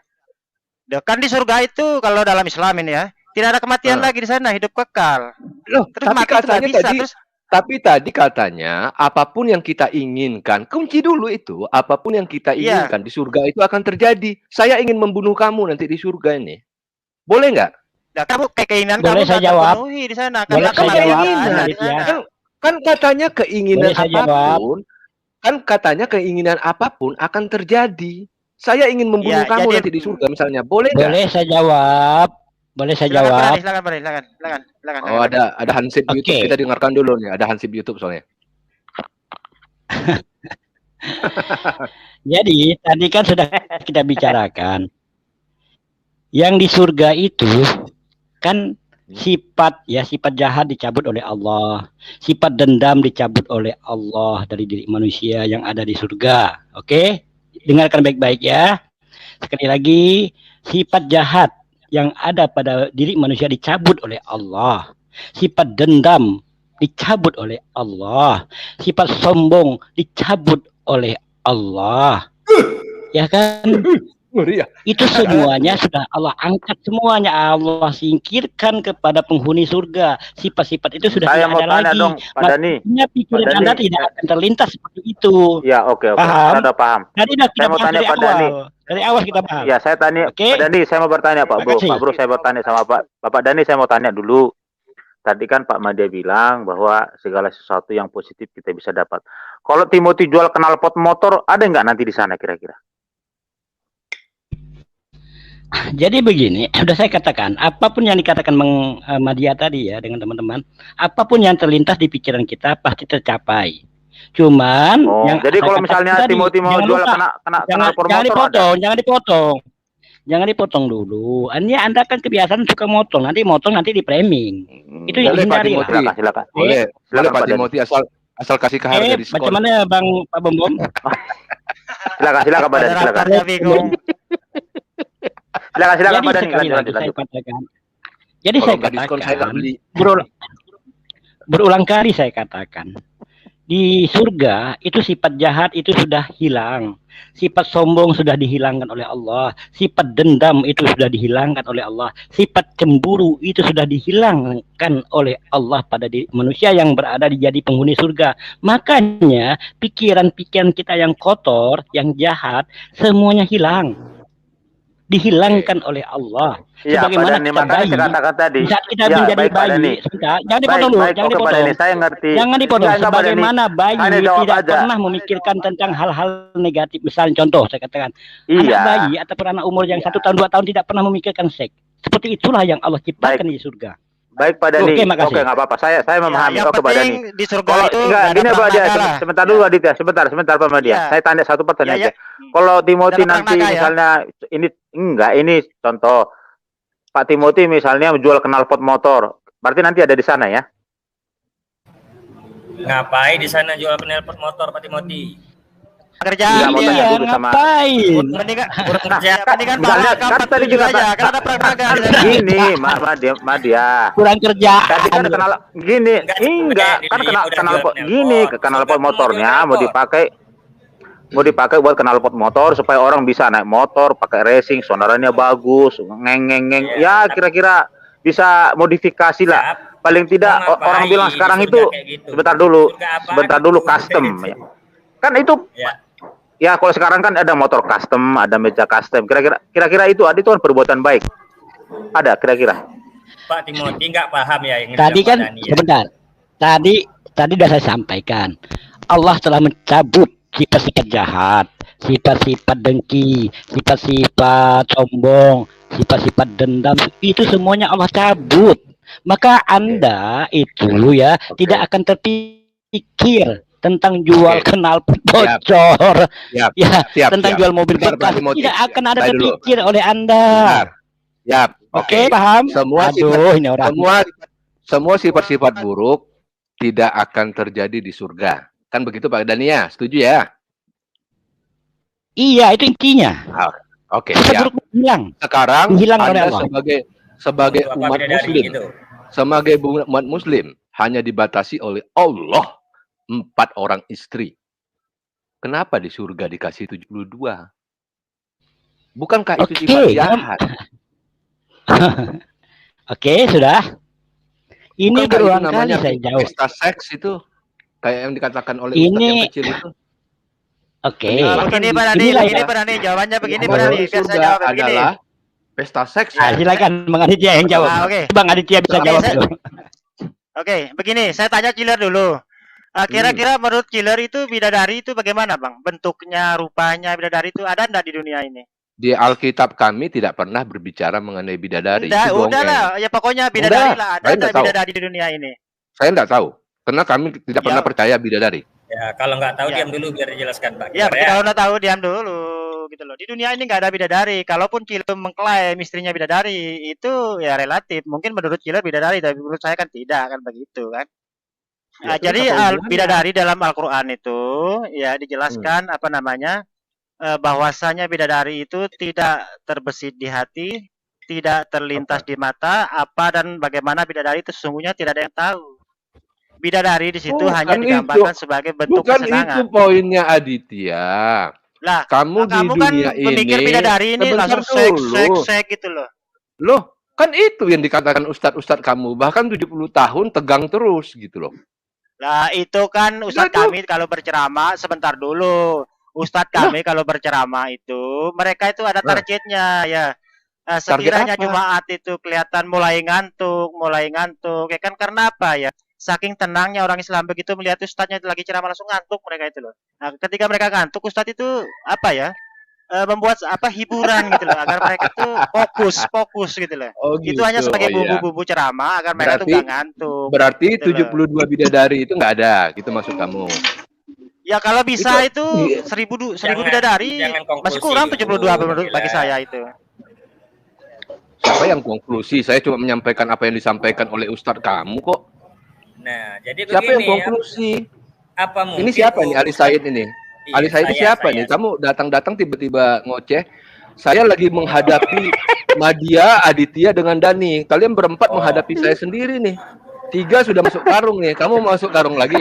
Speaker 12: Kan di surga itu kalau dalam Islam ini ya tidak ada kematian lagi di sana, hidup kekal.
Speaker 4: Loh,
Speaker 12: terus
Speaker 4: tapi katanya
Speaker 12: bisa,
Speaker 4: tadi, tapi tadi katanya apapun yang kita inginkan, kunci dulu itu, apapun yang kita inginkan di surga itu akan terjadi. Saya ingin membunuh kamu nanti di surga ini, boleh nggak?
Speaker 12: Nah, kamu keinginan
Speaker 13: boleh
Speaker 12: kamu
Speaker 13: saya jawab?
Speaker 12: Di sana.
Speaker 13: Boleh saya jawab?
Speaker 4: Kan katanya keinginan apapun, kan katanya keinginan apapun akan terjadi. Saya ingin membunuh kamu nanti di surga misalnya, boleh nggak?
Speaker 13: Boleh saya jawab? Boleh saya jawab?
Speaker 12: Silakan.
Speaker 4: Oh, ada hansip YouTube, kita dengarkan dulu nih, ada hansip YouTube soalnya.
Speaker 13: Jadi tadi kan sudah kita bicarakan, yang di surga itu kan sifat jahat dicabut oleh Allah, sifat dendam dicabut oleh Allah dari diri manusia yang ada di surga. Oke, dengarkan baik-baik ya. Sekali lagi, sifat jahat yang ada pada diri manusia dicabut oleh Allah. Sifat dendam dicabut oleh Allah. Sifat sombong dicabut oleh Allah. Ya kan? Itu semuanya sudah Allah angkat semuanya. Allah singkirkan kepada penghuni surga. Sifat-sifat itu sudah tidak ada lagi. Makanya pikiran Anda tidak akan terlintas seperti itu.
Speaker 7: Ya, oke. Sudah paham.
Speaker 13: Tadi saya mau tanya Pak Dani. Dari awal kita paham.
Speaker 7: Ya, saya tanya Pak Dani, saya mau bertanya Pak Bro. Pak Bro, saya bertanya sama Bapak Dani, saya mau tanya dulu. Tadi kan Pak Madya bilang bahwa segala sesuatu yang positif kita bisa dapat. Kalau Timothy jual knalpot motor, ada nggak nanti di sana kira-kira?
Speaker 13: Jadi begini, sudah saya katakan, apapun yang dikatakan Bang Madya tadi ya dengan teman-teman, apapun yang terlintas di pikiran kita pasti tercapai. Cuman yang
Speaker 7: jadi kalau misalnya Timothy mau jual knalpot motor,
Speaker 13: jangan dipotong dulu. Ini Anda kan kebiasaan suka motong, nanti di framing. Itu yang hindari.
Speaker 7: Silakan.
Speaker 4: Boleh Pak Timothy asal kasih ke harga diskon.
Speaker 13: Bagaimana Bang Pak Bom?
Speaker 7: Silakan Pak Dani, silakan. Silakan Pak Dani, lanjut.
Speaker 13: Jadi saya katakan, berulang kali saya katakan, di surga itu sifat jahat itu sudah hilang, sifat sombong sudah dihilangkan oleh Allah, sifat dendam itu sudah dihilangkan oleh Allah, sifat cemburu itu sudah dihilangkan oleh Allah pada diri manusia yang berada di jadi penghuni surga. Makanya pikiran-pikiran kita yang kotor, yang jahat, semuanya hilang, dihilangkan oleh Allah.
Speaker 7: Ya,
Speaker 13: sebagaimana kita bayi, saat kita menjadi bayi, jangan dipotong dulu, jangan dipotong.
Speaker 7: Saya ngerti.
Speaker 13: Jangan dipotong. Sebagaimana bayi tidak pernah memikirkan tentang hal-hal negatif. Misalnya contoh, saya katakan, anak bayi ataupun anak umur yang 1 tahun 2 tahun tidak pernah memikirkan seks. Seperti itulah yang Allah ciptakan di surga.
Speaker 7: Baik Pak Dani, oke nggak apa-apa. Saya memahami. Oke Pak Dani.
Speaker 12: Di surga itu
Speaker 7: gini Pak Dia, sebentar dulu Aditya, sebentar Pak Madya. Saya tanya satu pertanyaan aja. Kalau Timothy nanti misalnya ini contoh Pak Timothy misalnya menjual knalpot motor, berarti nanti ada di sana ya?
Speaker 14: Ngapain di sana jual knalpot motor Pak Timothy?
Speaker 12: Kerjaan dia
Speaker 13: ngapain?
Speaker 12: Mendingan
Speaker 7: misalnya kan tadi juga
Speaker 12: ada praga.
Speaker 7: Gini, Madya.
Speaker 13: Kurang kerja.
Speaker 7: Tadi kan kenal gini, enggak kan knalpot gini, knalpot motornya mau dipakai mau dipakai buat knalpot motor supaya orang bisa naik motor, pakai racing, sonaranya bagus, ngeng. Ya kira-kira bisa modifikasi lah. Paling tidak orang bilang sekarang itu
Speaker 14: gitu.
Speaker 7: sebentar dulu custom ya. Kan itu ya kalau sekarang kan ada motor custom, ada meja custom. Kira-kira itu kan perbuatan baik. Ada kira-kira.
Speaker 14: Pak Timothy nggak paham ya yang
Speaker 13: Tadi
Speaker 14: dibilang
Speaker 13: kan
Speaker 14: Pak Dani ya.
Speaker 13: sebentar. Tadi sudah saya sampaikan. Allah telah mencabut sifat-sifat jahat, sifat-sifat dengki, sifat-sifat sombong, sifat-sifat dendam. Itu semuanya Allah cabut. Maka Anda itu ya tidak akan terpikir tentang jual knalpot bocor, tentang jual mobil bekas, tidak akan ada terpikir oleh Anda. Oke, paham?
Speaker 4: Semua sifat-sifat buruk tidak akan terjadi di surga. Kan begitu Pak Dania, setuju ya?
Speaker 13: Iya, itu intinya.
Speaker 4: Oke,
Speaker 13: sifat buruk hilang.
Speaker 4: Sekarang
Speaker 13: Anda
Speaker 4: sebagai umat muslim, sebagai umat muslim hanya dibatasi oleh Allah 4 orang istri. Kenapa di surga dikasih 72? Bukankah itu sifat jahat?
Speaker 13: Oke, sudah. Ini
Speaker 4: Bukankah
Speaker 13: berulang
Speaker 4: itu
Speaker 13: kali
Speaker 4: namanya
Speaker 13: saya jawab.
Speaker 4: pesta seks itu? Kayak yang dikatakan oleh
Speaker 13: Ini-
Speaker 4: Ustadz yang kecil itu.
Speaker 13: Oke.
Speaker 12: Begini Pak Dani, jawabannya begini Pak Dani. Biar saya jawab begini.
Speaker 4: Adalah pesta seks.
Speaker 13: Silakan Bang Aditya yang jawab.
Speaker 12: Oke.
Speaker 13: Bang Aditya bisa jawab dulu.
Speaker 12: Oke, begini, saya tanya Killer dulu. Kira-kira menurut Killer itu bidadari itu bagaimana, Bang? Bentuknya, rupanya bidadari itu ada enggak di dunia ini?
Speaker 4: Di Alkitab kami tidak pernah berbicara mengenai bidadari.
Speaker 12: Udah,
Speaker 4: Itu
Speaker 12: udah
Speaker 4: dongeng.
Speaker 12: lah. Ya pokoknya bidadari lah. Ada
Speaker 4: saya
Speaker 12: enggak
Speaker 4: nggak tahu.
Speaker 12: bidadari di dunia ini?
Speaker 4: Saya tidak tahu. Karena kami tidak pernah percaya bidadari.
Speaker 14: Ya, kalau nggak tahu diam dulu biar dijelaskan Pak.
Speaker 12: Ya,
Speaker 14: Killer,
Speaker 12: kalau udah tahu diam dulu gitu loh. Di dunia ini nggak ada bidadari. Kalaupun Killer mengklaim istrinya bidadari, itu ya relatif. Mungkin menurut Killer bidadari, tapi menurut saya kan tidak, kan begitu kan.
Speaker 4: Ya, terus
Speaker 12: Jadi
Speaker 4: apa hubungannya?
Speaker 12: bidadari dalam Al-Quran itu ya dijelaskan apa namanya bahwasanya bidadari itu tidak terbesit di hati, tidak terlintas di mata, apa dan bagaimana bidadari itu sesungguhnya tidak ada yang tahu. Bidadari di situ hanya digambarkan sebagai bentuk
Speaker 4: bukan
Speaker 12: kesenangan.
Speaker 4: itu poinnya Aditya.
Speaker 12: Lah,
Speaker 4: kamu di
Speaker 12: kamu kan
Speaker 4: dunia
Speaker 12: memikir
Speaker 4: ini
Speaker 12: bidadari ini
Speaker 4: sebentar
Speaker 12: langsung
Speaker 4: dulu.
Speaker 12: seks gitu loh.
Speaker 4: Loh, kan itu yang dikatakan ustadz-ustadz kamu. Bahkan 70 tahun tegang terus gitu loh.
Speaker 12: Lah itu kan ustadz kami kalau berceramah sebentar dulu. Ustadz kami kalau berceramah itu mereka itu ada targetnya ya. Sekiranya
Speaker 4: apa?
Speaker 12: Jumat itu kelihatan mulai ngantuk ya kan karena apa ya? Saking tenangnya orang Islam begitu melihat ustadznya itu lagi ceramah langsung ngantuk mereka itu loh. Nah, ketika mereka ngantuk ustadz itu apa ya? Membuat apa hiburan gitu loh agar mereka tuh fokus gitu loh.
Speaker 4: Oh,
Speaker 12: Itu
Speaker 4: gitu.
Speaker 12: hanya sebagai
Speaker 4: Oh, iya.
Speaker 12: bumbu-bumbu ceramah agar mereka tuh nggak ngantuk.
Speaker 4: Berarti
Speaker 12: gitu loh.
Speaker 4: 72 bidadari itu nggak ada, gitu maksud kamu?
Speaker 12: Ya kalau bisa itu 1000 bidadari masih kurang 72 menurut bagi saya itu.
Speaker 4: Siapa yang konklusi? Saya cuma menyampaikan apa yang disampaikan oleh ustadz kamu kok.
Speaker 14: Nah, jadi
Speaker 4: Siapa yang
Speaker 14: begini,
Speaker 4: konklusi?
Speaker 14: apa mungkin
Speaker 4: Ini siapa nih Ali Said ini?
Speaker 14: Iya,
Speaker 4: Ali Said ini siapa nih? Kamu datang-datang tiba-tiba ngoceh. Saya lagi menghadapi Madia, Aditya dengan Dani. Kalian berempat menghadapi saya sendiri nih. 3 sudah masuk karung nih. Kamu masuk karung lagi.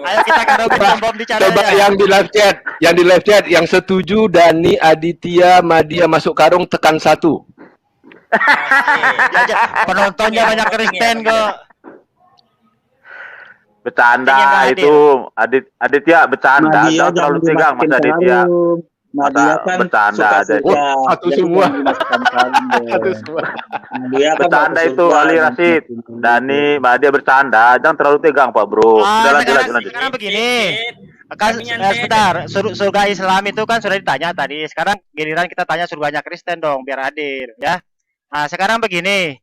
Speaker 12: Ayo kita karungin bom di cara
Speaker 4: Coba yang di live chat, yang setuju Dani, Aditya, Madia masuk karung tekan 1.
Speaker 12: Penontonnya banyak Kristen kok.
Speaker 7: Bercanda itu Aditya bercanda.
Speaker 2: Madia
Speaker 7: Jangan terlalu
Speaker 2: jangan
Speaker 7: tegang Mas
Speaker 2: dimasukin
Speaker 7: Aditya.
Speaker 2: karung. Madia kan
Speaker 7: bercanda
Speaker 2: suka
Speaker 7: aja.
Speaker 2: surga.
Speaker 4: Satu
Speaker 2: Jadi
Speaker 4: semua.
Speaker 2: jangan dimasukkan karung dong. Madia kan
Speaker 7: Bercanda
Speaker 2: mau ke
Speaker 7: itu
Speaker 2: surga,
Speaker 7: Ali
Speaker 2: jangan
Speaker 7: Rasid.
Speaker 2: dimasukin
Speaker 7: Dani, Madia bercanda. Jangan terlalu tegang Pak Bro. Udah lanjut.
Speaker 12: Sekarang begini. Kan sebentar, surga Islam itu kan sudah ditanya tadi. Sekarang giliran kita tanya surganya Kristen dong, biar adil ya. Nah, sekarang begini.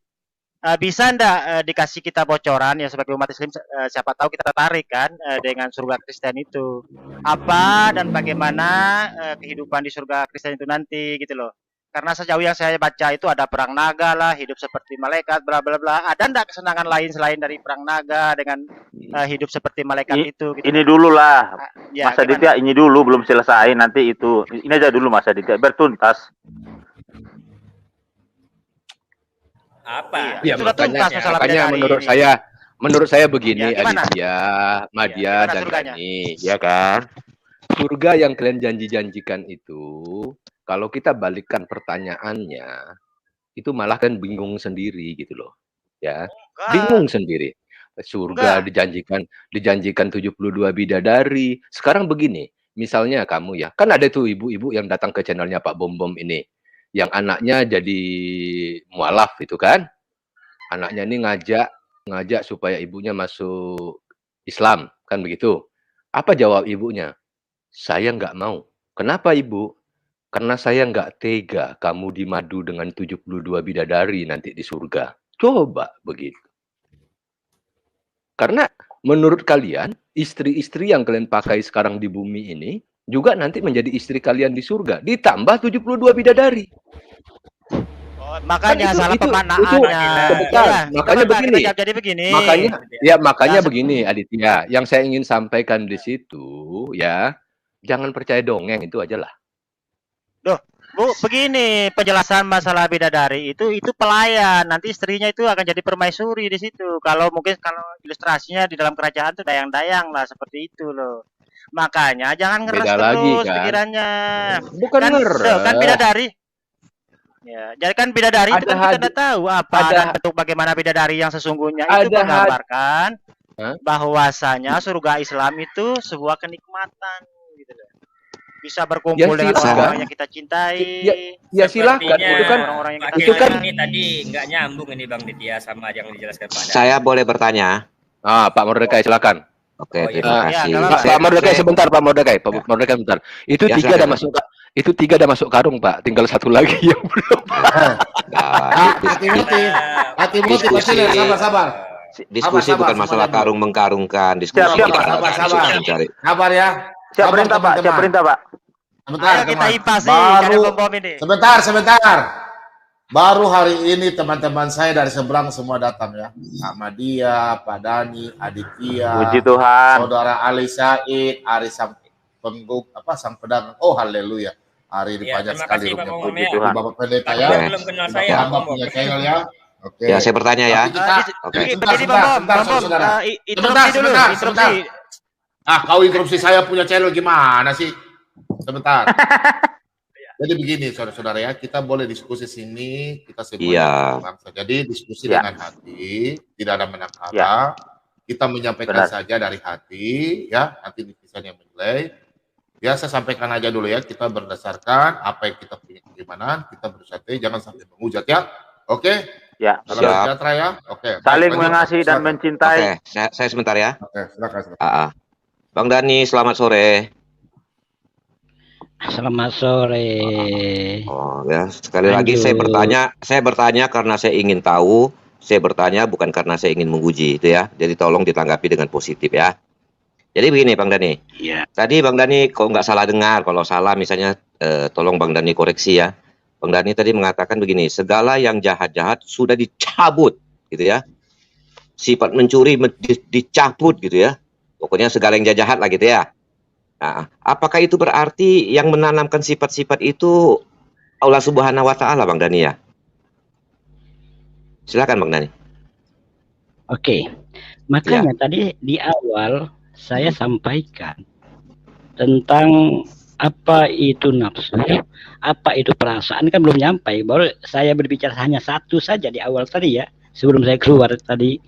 Speaker 12: Bisa ndak dikasih kita bocoran ya sebagai umat Islam, siapa tahu kita tertarik kan dengan surga Kristen itu. Apa dan bagaimana kehidupan di surga Kristen itu nanti gitu loh. Karena sejauh yang saya baca itu ada perang naga lah, hidup seperti malaikat, bla bla bla. Ada ndak kesenangan lain selain dari perang naga dengan hidup seperti malaikat itu? Gitu.
Speaker 7: Ini dulu lah.
Speaker 12: Ya,
Speaker 7: Mas Aditya ini dulu belum selesai, nanti itu. Ini aja dulu Mas Aditya biar tuntas.
Speaker 14: Apa?
Speaker 4: Ya,
Speaker 12: sudah tuntas masalah
Speaker 4: makanya
Speaker 12: bidadari
Speaker 4: menurut
Speaker 12: ini.
Speaker 4: saya Menurut saya begini,
Speaker 12: Ya, gimana?
Speaker 4: Aditya, Madia,
Speaker 12: gimana
Speaker 4: dan
Speaker 12: surganya?
Speaker 4: Dani, ya kan? Surga yang kalian janji-janjikan itu, kalau kita balikkan pertanyaannya, itu malah kan bingung sendiri gitu loh, ya. Bingung sendiri. Surga dijanjikan 72 bidadari. Sekarang begini, misalnya kamu ya, kan ada tuh ibu-ibu yang datang ke channelnya Pak Bom Bom ini, yang anaknya jadi mualaf itu kan, anaknya ini ngajak supaya ibunya masuk Islam, kan begitu. Apa jawab ibunya? Saya nggak mau. Kenapa ibu? Karena saya nggak tega kamu dimadu dengan 72 bidadari nanti di surga. Coba begitu. Karena menurut kalian, istri-istri yang kalian pakai sekarang di bumi ini, juga nanti menjadi istri kalian di surga. Ditambah 72 bidadari.
Speaker 12: Makanya
Speaker 4: Kan
Speaker 12: salah pemanaannya.
Speaker 4: Makanya begini.
Speaker 12: Jadi begini.
Speaker 4: Makanya begini, Aditya. Yang saya ingin sampaikan di situ, ya, jangan percaya dongeng, itu aja lah.
Speaker 12: Loh, Bu, begini penjelasan masalah bidadari itu pelayan. Nanti istrinya itu akan jadi permaisuri di situ. Kalau ilustrasinya di dalam kerajaan itu dayang-dayang lah seperti itu loh. Makanya jangan ngeres
Speaker 4: Beda
Speaker 12: terus
Speaker 4: lagi, kan?
Speaker 12: pikirannya.
Speaker 4: Bukan ngeres.
Speaker 12: Kan bidadari. Ya, jadi kan bidadari itu kan kita tidak tahu apa dan bentuk bagaimana bidadari yang sesungguhnya itu menggambarkan bahwasanya surga Islam itu sebuah kenikmatan gitu loh. Bisa berkumpul dengan orang-orang yang kita cintai.
Speaker 4: Ya silakan, itu kan
Speaker 12: orang-orang yang
Speaker 14: kita cintai. Ini tadi nggak nyambung ini Bang Ditya sama yang dijelaskan Pak.
Speaker 15: Saya boleh bertanya?
Speaker 4: Pak Mordecai silakan.
Speaker 15: Oke, terima kasih.
Speaker 4: Pak Mordecai sebentar, Pak Mordecai. Pak Mordecai sebentar. Itu ya, tiga udah masuk. Itu 3 udah masuk karung, Pak. Tinggal 1 lagi yang belum.
Speaker 3: Hati-hati, sabar.
Speaker 15: Diskusi bukan masalah karung mengkarungkan. Diskusi
Speaker 3: sabar ya.
Speaker 7: Siap perintah, Pak. Siap perintah, Pak.
Speaker 3: Sebentar,
Speaker 12: kita ipasi ini.
Speaker 3: Sebentar. Baru hari ini teman-teman saya dari seberang semua datang ya. Pak Madia, Pak Dani, Aditya,
Speaker 7: puji Tuhan.
Speaker 3: Saudara Ali Said, Ari sang pedagang. Oh haleluya. Hari ini banyak sekali rumahnya. Bapak Pendeta ya.
Speaker 14: Belum kenal saya.
Speaker 3: Punya channel ya. Oke.
Speaker 15: Ya, saya bertanya ya.
Speaker 3: Sebentar. Kau interupsi saya punya channel gimana sih? Sebentar. Jadi begini, saudara-saudara ya, kita boleh diskusi sini, kita semuanya bangsa. Jadi diskusi dengan hati, tidak ada menang-kalah. Kita menyampaikan saja dari hati, ya. Nanti netizen yang menilai. Ya, saya sampaikan aja dulu ya. Kita berdasarkan apa yang kita punya keimanan, kita berusaha, jangan sampai menghujat ya. Oke?
Speaker 7: Ya.
Speaker 3: Siap. Ya. Oke.
Speaker 7: Saling mengasihi dan mencintai.
Speaker 15: Oke, saya sebentar ya.
Speaker 3: Oke, silakan.
Speaker 15: Bang Dani, selamat sore.
Speaker 13: Selamat sore.
Speaker 15: Oh ya, sekali lagi saya bertanya karena saya ingin tahu. Saya bertanya bukan karena saya ingin menguji itu ya. Jadi tolong ditanggapi dengan positif ya. Jadi begini Bang Dani.
Speaker 13: Iya.
Speaker 15: Tadi Bang Dani kok nggak salah dengar. Kalau salah misalnya tolong Bang Dani koreksi ya. Bang Dani tadi mengatakan begini, segala yang jahat-jahat sudah dicabut gitu ya. Sifat mencuri dicabut gitu ya. Pokoknya segala yang jahat lah gitu ya. Nah, apakah itu berarti yang menanamkan sifat-sifat itu Allah Subhanahu wa Ta'ala, Bang Dani ya? Silakan Bang Dani.
Speaker 13: Oke, makanya tadi di awal saya sampaikan tentang apa itu nafsu, apa itu perasaan, kan belum nyampe. Baru saya berbicara hanya satu saja di awal tadi ya, sebelum saya keluar tadi.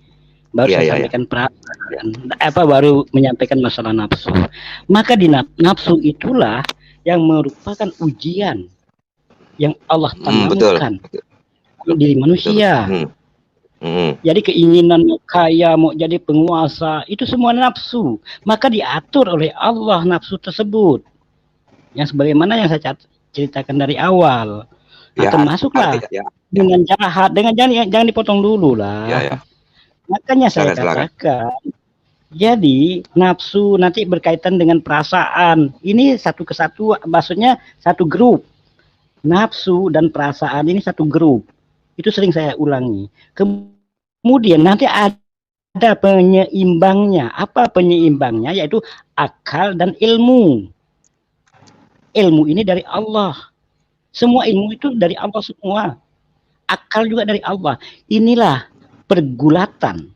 Speaker 13: Baru saya sampaikan perasaan, baru menyampaikan masalah nafsu. Maka di nafsu itulah yang merupakan ujian yang Allah tanamkan diri manusia. Jadi keinginan mau kaya, mau jadi penguasa, itu semua nafsu. Maka diatur oleh Allah nafsu tersebut. Yang sebagaimana yang saya ceritakan dari awal. Termasuklah dengan jahat, dengan jangan dipotong dulu lah. Makanya saya katakan, jadi nafsu nanti berkaitan dengan perasaan. Ini satu kesatu, maksudnya satu grup. Nafsu dan perasaan ini satu grup. Itu sering saya ulangi. Kemudian nanti ada penyeimbangnya. Apa penyeimbangnya? Yaitu akal dan ilmu. Ilmu ini dari Allah. Semua ilmu itu dari Allah semua. Akal juga dari Allah. Inilah pergulatan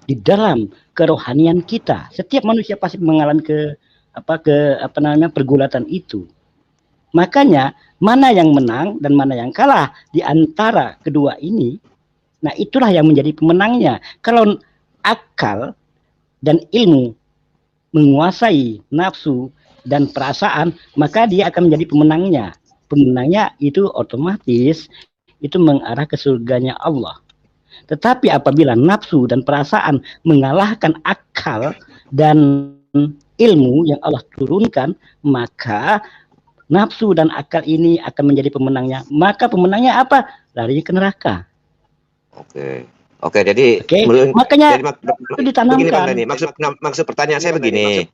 Speaker 13: di dalam kerohanian kita. Setiap manusia pasti mengalami pergulatan itu. Makanya mana yang menang dan mana yang kalah di antara kedua ini, nah itulah yang menjadi pemenangnya. Kalau akal dan ilmu menguasai nafsu dan perasaan, maka dia akan menjadi pemenangnya. Pemenangnya itu otomatis itu mengarah ke surganya Allah. Tetapi apabila nafsu dan perasaan mengalahkan akal dan ilmu yang Allah turunkan, maka nafsu dan akal ini akan menjadi pemenangnya. Maka pemenangnya apa? Larinya ke neraka.
Speaker 15: Oke, jadi
Speaker 13: makanya
Speaker 15: itu
Speaker 13: ditanamkan.
Speaker 15: Begini, maksud pertanyaan saya begini.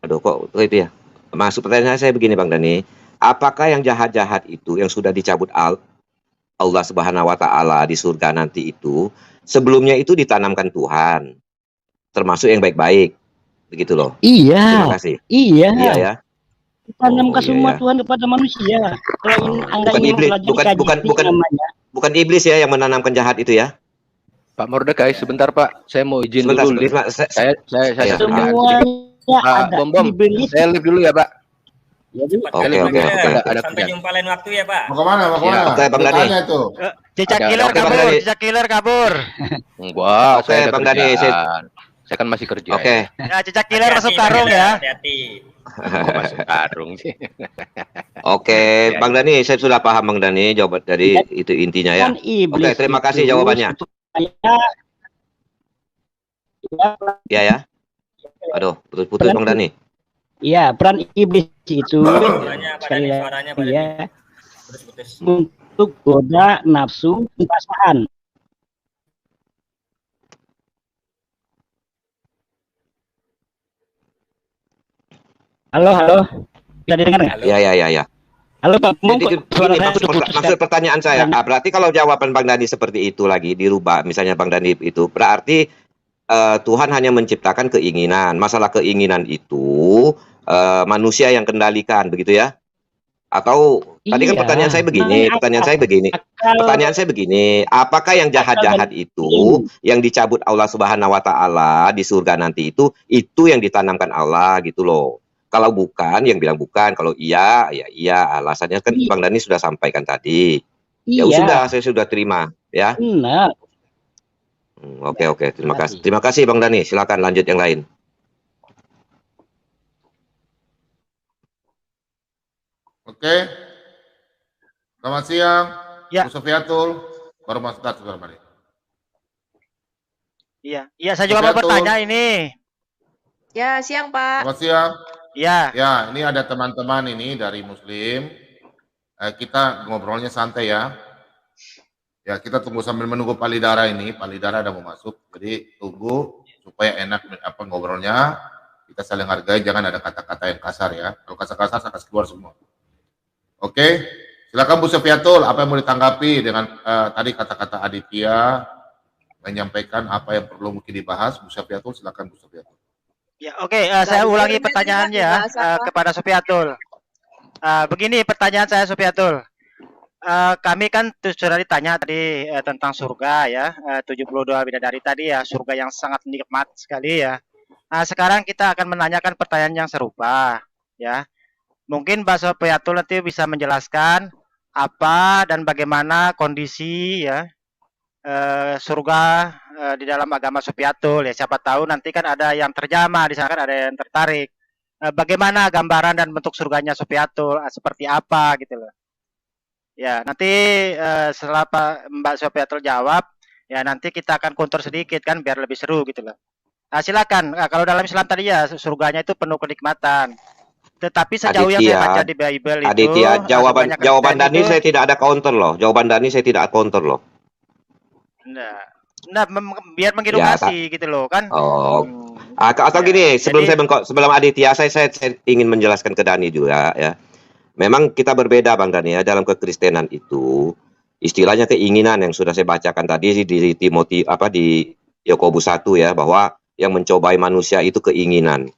Speaker 15: Aduh, kok itu ya? Maksud pertanyaan saya begini, Bang Dani. Apakah yang jahat-jahat itu yang sudah dicabut Allah Subhanahu wa Ta'ala di surga nanti itu sebelumnya itu ditanamkan Tuhan, termasuk yang baik-baik, begitu loh?
Speaker 13: Iya.
Speaker 15: Terima kasih.
Speaker 13: Iya.
Speaker 15: Iya ya.
Speaker 13: Ditanamkan semua Tuhan kepada manusia.
Speaker 15: Bukan iblis ya yang menanamkan jahat itu ya?
Speaker 4: Pak Mordekai, sebentar Pak, saya mau izin dulu. Saya
Speaker 13: semuanya
Speaker 4: Bom, saya live dulu ya Pak.
Speaker 15: Oke.
Speaker 14: Sampai jumpa lain waktu ya Pak.
Speaker 3: Mau kemana?
Speaker 15: Oke, Bang Dani.
Speaker 12: Cicak killer kabur.
Speaker 4: Enggak,
Speaker 15: oke, Bang Dani.
Speaker 4: Saya kan masih kerja.
Speaker 15: Oke.
Speaker 12: Ya, cicak killer masuk karung ya.
Speaker 14: Hati-hati.
Speaker 4: Masuk karung sih.
Speaker 15: Oke, Bang Dani, saya sudah paham Bang Dani jawaban dari itu intinya ya. Oke, terima kasih jawabannya. Ya. Aduh, putus-putus Bang Dani.
Speaker 13: Iya, peran iblis itu sekali lagi ya untuk goda nafsu dan perasaan. Halo. Bisa didengar nggak?
Speaker 15: Iya.
Speaker 13: Halo Pak.
Speaker 15: Jadi ini maksud pertanyaan saya. Berarti kalau jawaban Bang Dani seperti itu lagi dirubah, misalnya Bang Dani itu berarti Tuhan hanya menciptakan keinginan. Masalah keinginan itu manusia yang kendalikan, begitu ya? Atau tadi kan pertanyaan saya begini, apakah yang jahat-jahat itu yang dicabut Allah Subhanahu wa Ta'ala di surga nanti itu yang ditanamkan Allah gitu loh. Kalau bukan, yang bilang bukan. Kalau iya, ya iya. Alasannya kan Bang Dani sudah sampaikan tadi. Ya sudah, saya sudah terima ya.
Speaker 13: Benar.
Speaker 15: Oke. Terima kasih Bang Dani. Silakan lanjut yang lain.
Speaker 3: Oke. Selamat siang.
Speaker 12: Ya.
Speaker 3: Bu Sofiatul. Baru masuk sebentar, mari.
Speaker 12: Iya, saya juga mau bertanya ini.
Speaker 8: Ya, siang Pak.
Speaker 3: Selamat siang.
Speaker 12: Ya.
Speaker 3: Ya, ini ada teman-teman ini dari Muslim. Kita ngobrolnya santai ya. Ya, kita tunggu sambil menunggu Pak Lidara ini. Pak Lidara ada mau masuk. Jadi tunggu supaya enak ngobrolnya. Kita saling hargai, jangan ada kata-kata yang kasar ya. Kalau kasar-kasar saya kasih keluar semua. Oke. Silakan Bu Sofiatul, apa yang mau ditanggapi dengan tadi kata-kata Aditya menyampaikan apa yang perlu mungkin dibahas. Bu Sofiatul, silakan Bu Sofiatul.
Speaker 12: Ya, oke. Saya ulangi pertanyaannya kepada Sofiatul. Begini pertanyaan saya Sofiatul. Kami kan sudah ditanya tadi tentang surga ya, 72 bidadari tadi ya, surga yang sangat nikmat sekali ya. Nah, sekarang kita akan menanyakan pertanyaan yang serupa ya. Mungkin Mbak Sofiatul nanti bisa menjelaskan apa dan bagaimana kondisi ya surga di dalam agama Sofiatul ya. Siapa tahu nanti kan ada yang terjamah di sana, kan ada yang tertarik. Bagaimana gambaran dan bentuk surganya Sofiatul, seperti apa gitu loh. Ya, nanti setelah Mbak Sofiatul jawab, ya nanti kita akan counter sedikit kan biar lebih seru gitu loh. Nah, silakan. Kalau dalam Islam tadi ya surganya itu penuh kenikmatan. Tetapi sejauh yang saya baca di Bible itu,
Speaker 15: Aditya, jawaban Dani saya tidak ada counter loh. Jawaban Dani saya tidak counter loh.
Speaker 12: Nah, biar mengedukasi gitu loh kan.
Speaker 15: Atau gini, sebelum Aditya saya ingin menjelaskan ke Dani juga ya. Memang kita berbeda Bang Dani ya dalam kekristenan itu istilahnya keinginan yang sudah saya bacakan tadi di di Yakobus 1 ya, bahwa yang mencobai manusia itu keinginan.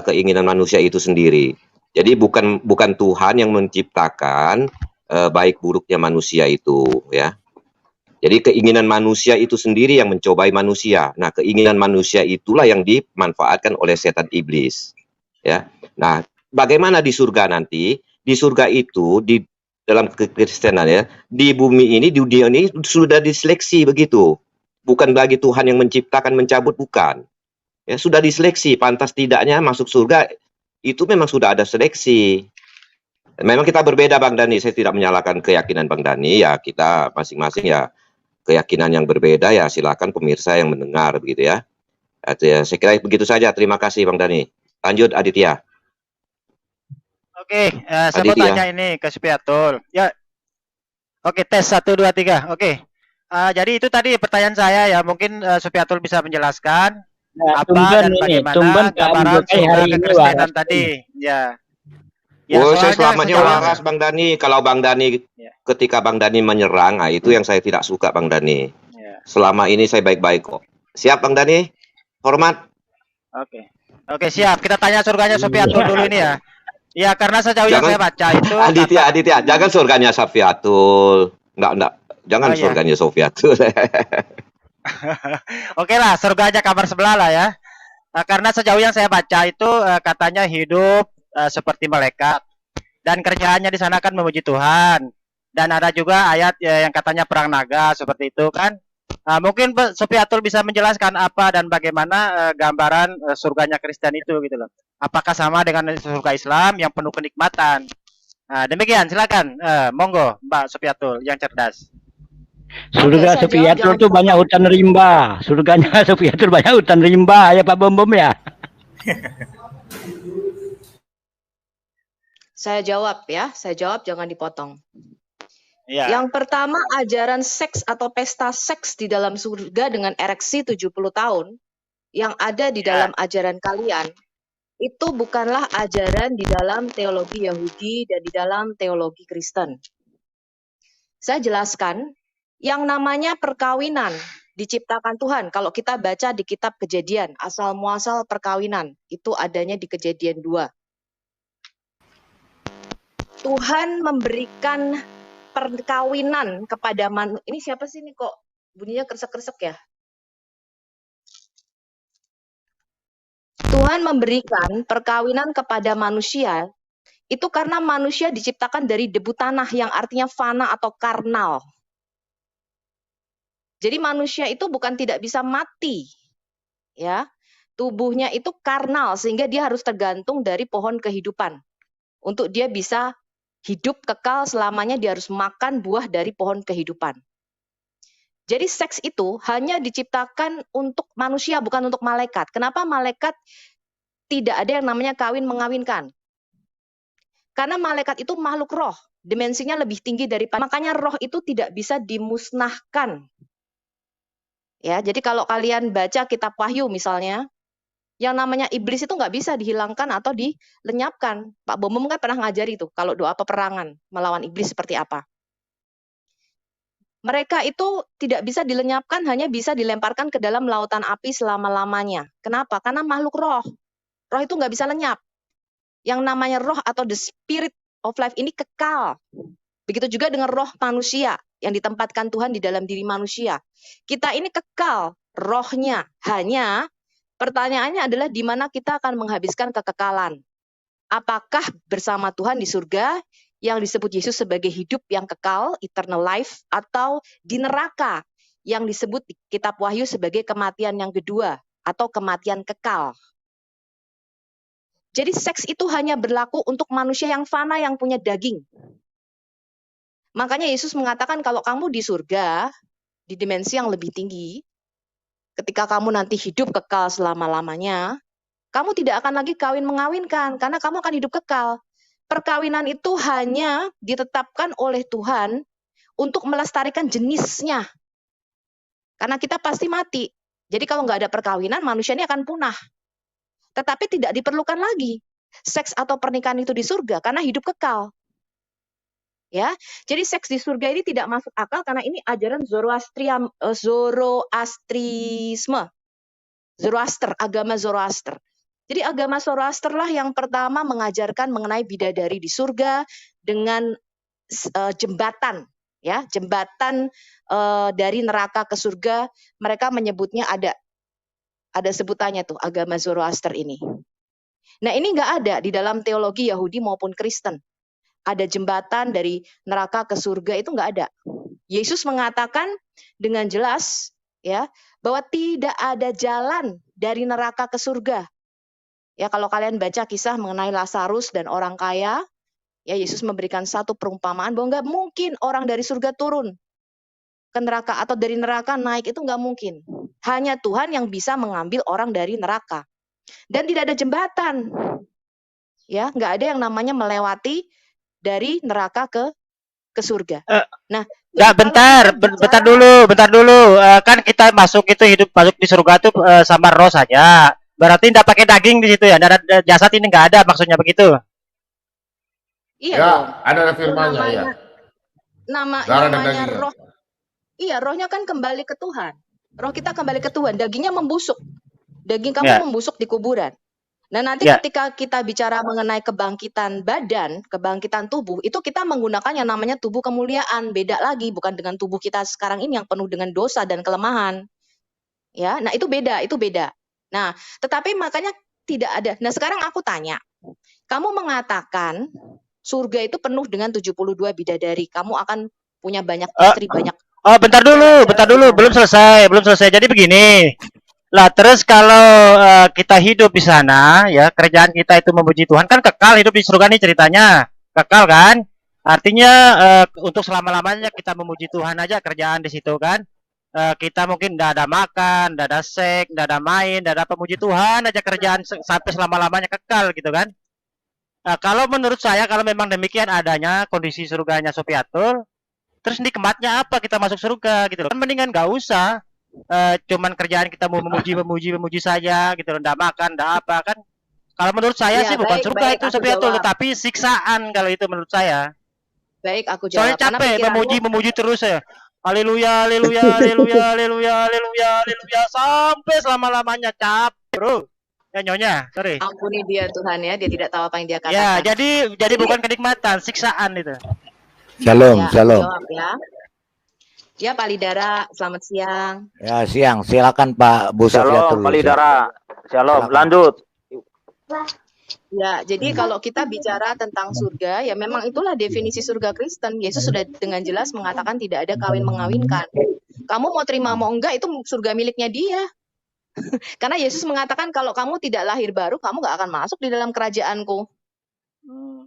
Speaker 15: Keinginan manusia itu sendiri. Jadi bukan Tuhan yang menciptakan baik buruknya manusia itu ya. Jadi keinginan manusia itu sendiri yang mencobai manusia. Nah, keinginan manusia itulah yang dimanfaatkan oleh setan iblis. Ya. Nah, bagaimana di surga nanti? Di surga itu di dalam kekristenan ya, di bumi ini, di dunia ini sudah diseleksi begitu. Bukan bagi Tuhan yang menciptakan, mencabut, bukan. Ya, sudah diseleksi, pantas tidaknya masuk surga itu memang sudah ada seleksi. Memang kita berbeda Bang Dani, saya tidak menyalahkan keyakinan Bang Dani, ya kita masing-masing ya keyakinan yang berbeda, ya silakan pemirsa yang mendengar begitu ya. Ya saya kira begitu saja, terima kasih Bang Dani. Lanjut Aditya.
Speaker 12: Oke, saya mau tanya ini ke Supiatul. Ya, oke, tes 1, 2, 3. Oke, jadi itu tadi pertanyaan saya ya, mungkin Supiatul bisa menjelaskan apa dan bagaimana gambaran surga kekristenan tadi. Ya. Ya,
Speaker 15: saya selamatnya waras Bang Dani. Kalau Bang Dani ketika Bang Dani menyerang, nah itu yang saya tidak suka Bang Dani. Selama ini saya baik-baik kok. Siap Bang Dani? Hormat.
Speaker 12: Oke. Oke, siap. Kita tanya surganya Supiatul dulu ini ya. Ya, karena sejauh yang saya baca itu
Speaker 15: Aditya, jangan surganya Supiatul. Enggak. Jangan surganya Supiatul.
Speaker 12: Oke lah, surganya kamar sebelah lah ya. Karena sejauh yang saya baca itu katanya hidup seperti malaikat dan kerjaannya di sana kan memuji Tuhan, dan ada juga ayat yang katanya perang naga seperti itu kan. Mungkin Supiatul bisa menjelaskan apa dan bagaimana gambaran surganya Kristen itu gitu loh. Apakah sama dengan surga Islam yang penuh kenikmatan? Demikian, silakan. Monggo Mbak Supiatul yang cerdas.
Speaker 13: Surga Supiatul itu banyak hutan rimba. Surganya Supiatul banyak hutan rimba ya Pak Bom ya.
Speaker 8: Saya jawab ya, jangan dipotong.
Speaker 12: Ya.
Speaker 8: Yang pertama, ajaran seks atau pesta seks di dalam surga dengan ereksi 70 tahun yang ada di dalam ajaran kalian, itu bukanlah ajaran di dalam teologi Yahudi dan di dalam teologi Kristen. Saya jelaskan, yang namanya perkawinan diciptakan Tuhan. Kalau kita baca di kitab Kejadian, asal muasal perkawinan, itu adanya di Kejadian 2. Tuhan memberikan perkawinan kepada manusia. Ini siapa sih ini kok bunyinya kresek-kresek ya? Tuhan memberikan perkawinan kepada manusia itu karena manusia diciptakan dari debu tanah yang artinya fana atau karnal. Jadi manusia itu bukan tidak bisa mati. Ya. Tubuhnya itu karnal sehingga dia harus tergantung dari pohon kehidupan. Untuk dia bisa hidup kekal selamanya, dia harus makan buah dari pohon kehidupan. Jadi seks itu hanya diciptakan untuk manusia, bukan untuk malaikat. Kenapa malaikat tidak ada yang namanya kawin mengawinkan? Karena malaikat itu makhluk roh, dimensinya lebih tinggi daripada, makanya roh itu tidak bisa dimusnahkan. Ya, jadi kalau kalian baca kitab Wahyu misalnya, yang namanya iblis itu nggak bisa dihilangkan atau dilenyapkan. Pak Bom kan pernah ngajari itu, kalau doa peperangan melawan iblis seperti apa. Mereka itu tidak bisa dilenyapkan, hanya bisa dilemparkan ke dalam lautan api selama-lamanya. Kenapa? Karena makhluk roh. Roh itu nggak bisa lenyap. Yang namanya roh atau the spirit of life ini kekal. Begitu juga dengan roh manusia yang ditempatkan Tuhan di dalam diri manusia. Kita ini kekal rohnya, hanya pertanyaannya adalah di mana kita akan menghabiskan kekekalan. Apakah bersama Tuhan di surga yang disebut Yesus sebagai hidup yang kekal, eternal life, atau di neraka yang disebut di kitab Wahyu sebagai kematian yang kedua atau kematian kekal. Jadi seks itu hanya berlaku untuk manusia yang fana yang punya daging. Makanya Yesus mengatakan kalau kamu di surga, di dimensi yang lebih tinggi, ketika kamu nanti hidup kekal selama-lamanya, kamu tidak akan lagi kawin mengawinkan, karena kamu akan hidup kekal. Perkawinan itu hanya ditetapkan oleh Tuhan untuk melestarikan jenisnya. Karena kita pasti mati. Jadi kalau nggak ada perkawinan, manusia ini akan punah. Tetapi tidak diperlukan lagi seks atau pernikahan itu di surga, karena hidup kekal. Ya, jadi seks di surga ini tidak masuk akal karena ini ajaran Zoroastrisme, agama Zoroaster. Jadi agama Zoroaster lah yang pertama mengajarkan mengenai bidadari di surga dengan jembatan Ya, jembatan dari neraka ke surga, mereka menyebutnya ada sebutannya tuh agama Zoroaster ini. Nah, ini nggak ada di dalam teologi Yahudi maupun Kristen. Ada jembatan dari neraka ke surga, itu nggak ada. Yesus mengatakan dengan jelas ya bahwa tidak ada jalan dari neraka ke surga. Ya, kalau kalian baca kisah mengenai Lazarus dan orang kaya, ya Yesus memberikan satu perumpamaan bahwa nggak mungkin orang dari surga turun ke neraka atau dari neraka naik, itu nggak mungkin. Hanya Tuhan yang bisa mengambil orang dari neraka. Dan tidak ada jembatan. Ya, nggak ada yang namanya melewati dari neraka ke surga. Nah,
Speaker 12: ya bentar dulu. Kan kita masuk hidup di surga tuh sama roh saja. Berarti tidak pakai daging di situ ya. Nggak ada jasad, ini nggak ada, maksudnya begitu.
Speaker 8: Iya
Speaker 3: ya,
Speaker 8: dong.
Speaker 3: ada firmannya ya.
Speaker 8: Namanya roh. Iya, rohnya kan kembali ke Tuhan. Roh kita kembali ke Tuhan. Dagingnya membusuk. Daging kamu membusuk di kuburan. Nah, nanti ketika kita bicara mengenai kebangkitan badan, kebangkitan tubuh, itu kita menggunakan yang namanya tubuh kemuliaan. Beda lagi, bukan dengan tubuh kita sekarang ini yang penuh dengan dosa dan kelemahan. Ya, nah itu beda. Nah, tetapi makanya tidak ada. Nah, sekarang aku tanya. Kamu mengatakan surga itu penuh dengan 72 bidadari. Kamu akan punya banyak istri, banyak.
Speaker 12: Oh, bentar dulu. Belum selesai. Jadi begini. Lah, terus kalau kita hidup di sana, ya kerjaan kita itu memuji Tuhan, kan kekal hidup di surga nih ceritanya, kekal kan? Artinya untuk selama-lamanya kita memuji Tuhan aja kerjaan di situ kan? Kita mungkin tidak ada makan, tidak ada seks, tidak ada main, tidak ada pemuji Tuhan aja kerjaan sampai selama-lamanya kekal gitu kan? Kalau menurut saya, kalau memang demikian adanya kondisi surganya Sofiatul, terus nikmatnya apa kita masuk surga gitu loh? Kan mendingan nggak usah. Cuman kerjaan kita mau memuji saja gitu, ndak makan, ndak apa kan. Kalau menurut saya sih bukan surga itu Sofiatul, tetapi siksaan kalau itu menurut saya.
Speaker 8: Baik, aku jawab.
Speaker 12: Soalnya capek memuji terus ya. Haleluya sampai selama-lamanya, capek bro. Ya nyonya, sorry.
Speaker 8: Ampuni dia Tuhan ya, dia tidak tahu apa yang dia katakan.
Speaker 12: Ya, jadi bukan kenikmatan, siksaan itu.
Speaker 16: Shalom.
Speaker 8: Jawab ya. Ya, Pak Lidara, selamat siang.
Speaker 16: Ya, siang. Silakan Pak Bu Sofiatul.
Speaker 7: Shalom, Pak Lidara. Shalom, lanjut.
Speaker 8: Ya, jadi kalau kita bicara tentang surga, ya memang itulah definisi surga Kristen. Yesus sudah dengan jelas mengatakan tidak ada kawin mengawinkan. Kamu mau terima mau enggak, itu surga miliknya dia. Karena Yesus mengatakan kalau kamu tidak lahir baru, kamu nggak akan masuk di dalam kerajaanku.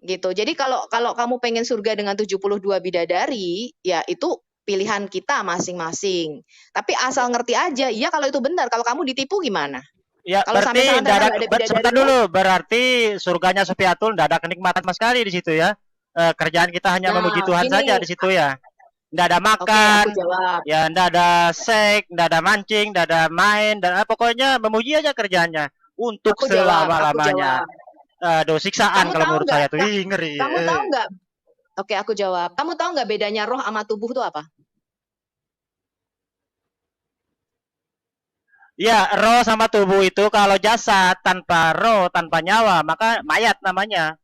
Speaker 8: Gitu. Jadi kalau kamu pengen surga dengan 72 bidadari, ya itu pilihan kita masing-masing. Tapi asal ngerti aja, iya kalau itu benar. Kalau kamu ditipu gimana?
Speaker 12: Ya,
Speaker 8: kalau
Speaker 12: berarti sebentar dulu. Berarti surganya Sofiatul tidak ada kenikmatan sama sekali di situ ya. Kerjaan kita hanya memuji Tuhan saja di situ ya. Tidak ada makan, ya tidak ada seks, tidak ada mancing, tidak ada main, dan pokoknya memuji aja kerjaannya untuk selama-lamanya. Siksaan kalau menurut saya tuh ngeri.
Speaker 8: Kamu tahu nggak? Oke, aku jawab. Kamu tahu nggak bedanya roh sama tubuh itu apa?
Speaker 12: Ya, roh sama tubuh itu kalau jasad tanpa roh, tanpa nyawa, maka mayat namanya.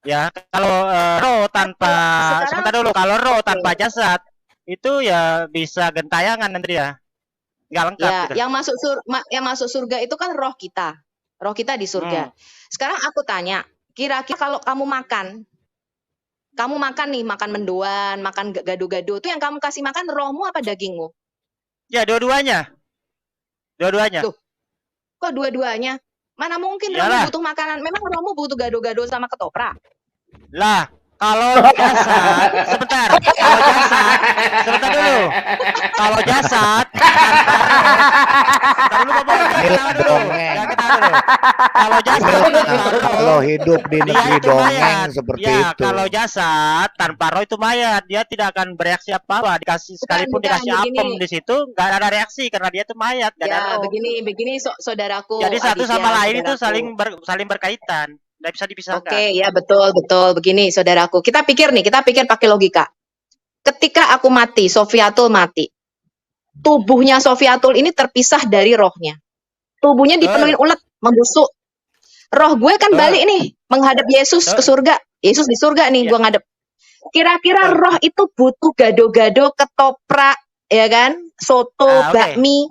Speaker 12: Ya, kalau roh tanpa sebentar dulu, kalau roh tanpa jasad itu ya bisa gentayangan nanti ya. Nggak lengkap
Speaker 8: ya,
Speaker 12: gitu.
Speaker 8: yang masuk surga itu kan roh kita. Roh kita di surga. Sekarang aku tanya, kira-kira kalau kamu makan nih, makan mendoan, makan gado-gado, itu yang kamu kasih makan rohmu apa dagingmu?
Speaker 12: Ya, dua-duanya.
Speaker 8: Tuh. Kok dua-duanya? Mana mungkin rohmu butuh makanan? Memang rohmu butuh gado-gado sama ketoprak?
Speaker 12: Lah, kalau jasad, sebentar dulu. Kalau jasad, kalau jasad,
Speaker 16: kalau hidup di negeri dongeng seperti itu.
Speaker 12: Kalau jasad tanpa roh itu mayat, dia tidak akan bereaksi apa-apa. Sekalipun dikasih apem di situ, nggak ada reaksi karena dia itu mayat.
Speaker 8: Ya, begini saudaraku.
Speaker 12: Jadi satu sama lain itu saling berkaitan. Nggak bisa dipisahkan.
Speaker 8: Oke, ya betul. Begini, saudaraku. Kita pikir pakai logika. Ketika aku mati, Sofiatul mati. Tubuhnya Sofiatul ini terpisah dari rohnya. Tubuhnya dipenuhi ulet, membusuk. Roh gue kan balik nih, menghadap Yesus ke surga. Yesus di surga nih, gue ngadep. Kira-kira roh itu butuh gado-gado, ketoprak, ya kan? Soto, bakmi.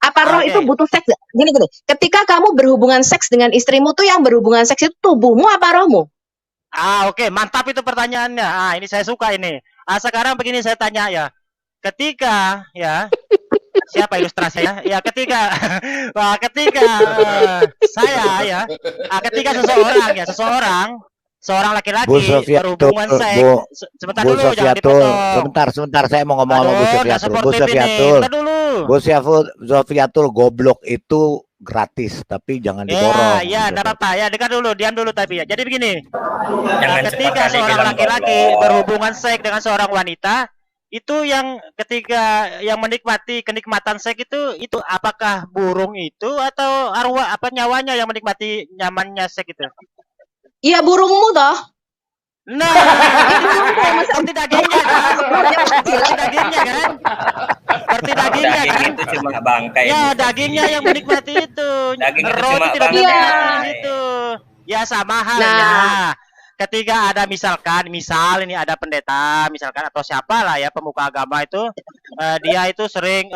Speaker 8: Apa roh itu butuh seks? Gini. Ketika kamu berhubungan seks dengan istrimu tuh yang berhubungan seks itu tubuhmu apa rohmu?
Speaker 12: Oke, mantap itu pertanyaannya. Ini saya suka ini. Sekarang begini saya tanya ya. Ketika ya siapa ilustrasinya? Ya ketika ketika seorang laki-laki berhubungan seks, sebentar dulu jangan dipotong.
Speaker 16: Sebentar saya mau ngomong sama Bu Sofiatul. Bu Sofiatul, goblok itu gratis tapi jangan diborong.
Speaker 12: Ya, enggak apa-apa. Ya, dengar dulu, diam dulu tapi ya. Jadi begini. Ketika seorang laki-laki berhubungan seks dengan seorang wanita, itu yang ketika yang menikmati kenikmatan seks itu apakah burung itu atau arwah nyawanya yang menikmati nyamannya seks itu?
Speaker 8: Iya, burungmu toh.
Speaker 12: Nah, seperti dagingnya kan? Seperti dagingnya kan?
Speaker 14: Itu cuma bangkai.
Speaker 12: Ya, dagingnya yang menikmati itu. Roh tidak menikmati itu. Ya sama halnya. Ketika ada misal ini ada pendeta misalkan atau siapa lah ya pemuka agama itu dia itu sering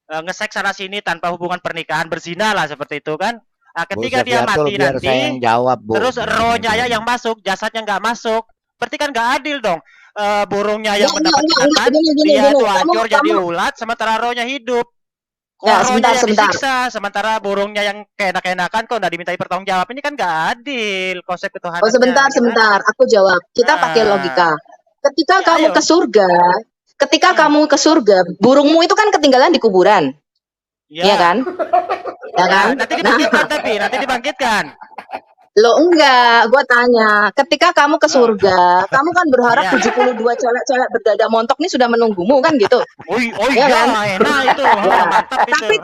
Speaker 12: ngeseks sana sini tanpa hubungan pernikahan, berzina lah seperti itu kan. Ketika dia mati nanti terus rohnya ya yang masuk, jasadnya nggak masuk, berarti kan nggak adil dong. Burungnya yang mendapat jatah dia itu hancur jadi ulat sementara rohnya hidup. Rohnya yang disiksa sementara burungnya yang keenak-enakan kok nggak dimintai pertanggungjawab. Ini kan nggak adil konsep ketuhanan.
Speaker 8: Sebentar, aku jawab. Kita pakai logika. Ketika kamu ke surga, burungmu itu kan ketinggalan di kuburan. Iya kan? Ya kan?
Speaker 12: Nanti dibangkitkan.
Speaker 8: Loh enggak, gua tanya. Ketika kamu ke surga, kamu kan berharap 72 cewek-cewek berdada montok nih sudah menunggumu kan gitu.
Speaker 12: Ya kan? Enak itu.
Speaker 8: Tapi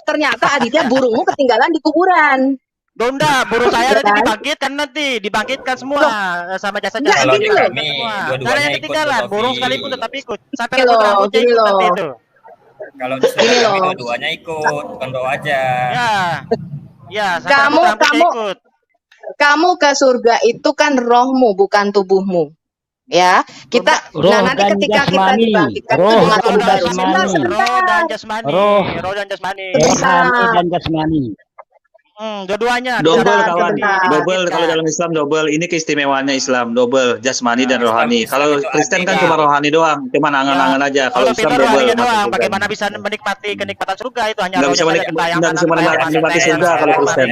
Speaker 8: ternyata Aditya burungmu ketinggalan di kuburan.
Speaker 12: Donda, burung saya nanti dibangkitkan semua sama jasa-jasa.
Speaker 14: Kalau di
Speaker 12: semua.
Speaker 14: kami
Speaker 12: Karena yang ketinggalan, burung sekalipun tetap ikut. Sampai
Speaker 8: rambutnya ikut nanti
Speaker 12: itu.
Speaker 14: Kalau di surga kami dua-duanya ikut, bukan doa aja.
Speaker 12: Ya,
Speaker 8: kamu ke surga itu kan rohmu bukan tubuhmu. Ya, nanti ketika kita dibangkitkan
Speaker 13: roh dan jasmani.
Speaker 12: Dua-duanya.
Speaker 2: Double kawan. Double kalau dalam Islam double. Ini keistimewaannya Islam, double jasmani dan rohani. Kalau Kristen kan cuma rohani doang, cuma angan-angan aja. Kalau Islam double.
Speaker 12: Bagaimana bisa menikmati kenikmatan surga itu hanya
Speaker 2: nggak bisa menikmati surga kalau Kristen.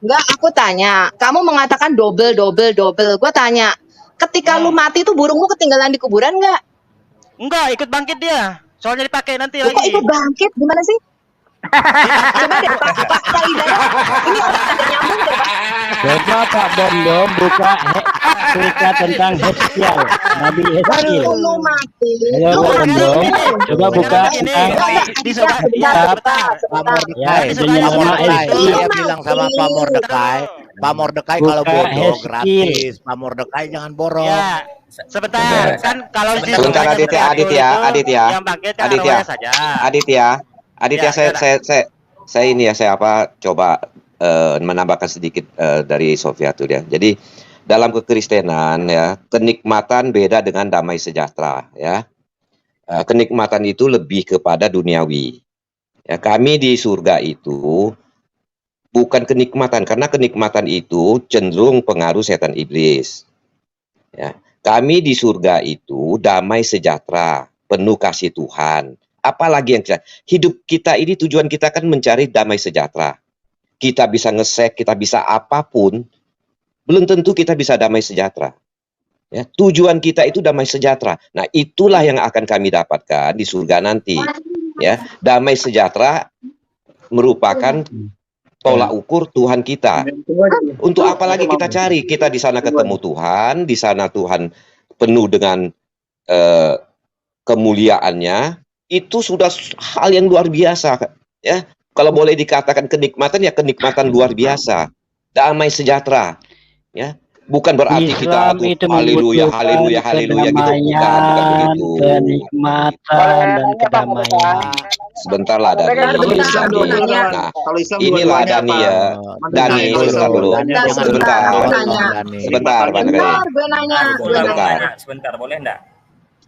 Speaker 8: Enggak, aku tanya. Kamu mengatakan double. Gue tanya, ketika lu mati itu burungmu ketinggalan di kuburan nggak?
Speaker 12: Enggak, ikut bangkit dia. Soalnya dipakai nanti lagi.
Speaker 8: Kok ikut bangkit? Gimana sih? Coba deh, Pak Hidayat. Ini orang ada nyambung deh, Pak.
Speaker 13: Coba Pak Bondom buka cerita tentang Heskiel, Nabi Heskiel.
Speaker 8: Lu mati.
Speaker 13: Ayo Pak Bondom, coba buka tentang
Speaker 16: Dia bilang sama Pak Mordekai. Pak Mordekai kalau bodoh gratis. Pak Mordekai jangan borong.
Speaker 12: Sebentar, kan kalau
Speaker 15: sebentar Aditya, saya coba menambahkan sedikit dari Sofiatul ya. Jadi dalam kekristenan ya, kenikmatan beda dengan damai sejahtera ya. Kenikmatan itu lebih kepada duniawi. Ya, kami di surga itu bukan kenikmatan, karena kenikmatan itu cenderung pengaruh setan iblis. Ya, kami di surga itu damai sejahtera, penuh kasih Tuhan. Apalagi yang hidup kita ini, tujuan kita kan mencari damai sejahtera. Kita bisa ngesek, kita bisa apapun, belum tentu kita bisa damai sejahtera. Ya, tujuan kita itu damai sejahtera. Nah, itulah yang akan kami dapatkan di surga nanti. Ya, damai sejahtera merupakan tolak ukur Tuhan kita. Untuk apa lagi kita cari? Kita di sana ketemu Tuhan, di sana Tuhan penuh dengan kemuliaannya. Itu sudah hal yang luar biasa ya. Kalau boleh dikatakan kenikmatan, ya kenikmatan luar biasa, damai sejahtera ya. Bukan berarti kita haleluya gitu, bukan begitu.
Speaker 13: Kenikmatan dan kedamaian.
Speaker 15: Sebentar lah Dani. Nah, inilah Dani ya. Dani, sebentar dulu. Sebentar, Bang Rey.
Speaker 14: Sebentar, boleh enggak?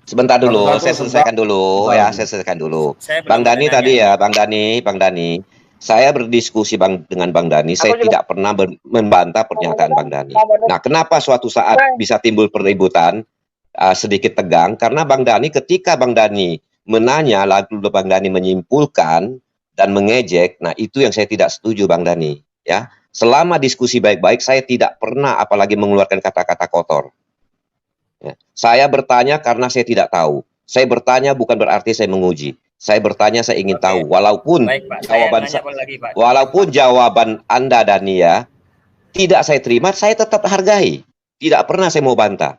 Speaker 15: Sebentar dulu, saya selesaikan dulu ya, saya selesaikan dulu. Bang Dani tadi ya, Bang Dani. Saya berdiskusi dengan Bang Dani, saya tidak pernah membantah pernyataan Bang Dani. Nah, kenapa suatu saat bisa timbul peributan, sedikit tegang, karena Bang Dani ketika Bang Dani menanya, lalu Bang Dani menyimpulkan dan mengejek, nah itu yang saya tidak setuju Bang Dani. Ya, selama diskusi baik-baik, saya tidak pernah apalagi mengeluarkan kata-kata kotor. Ya. Saya bertanya karena saya tidak tahu. Saya bertanya bukan berarti saya menguji. Saya bertanya, saya ingin tahu. Walaupun jawaban Anda Dani ya tidak saya terima, saya tetap hargai. Tidak pernah saya mau bantah.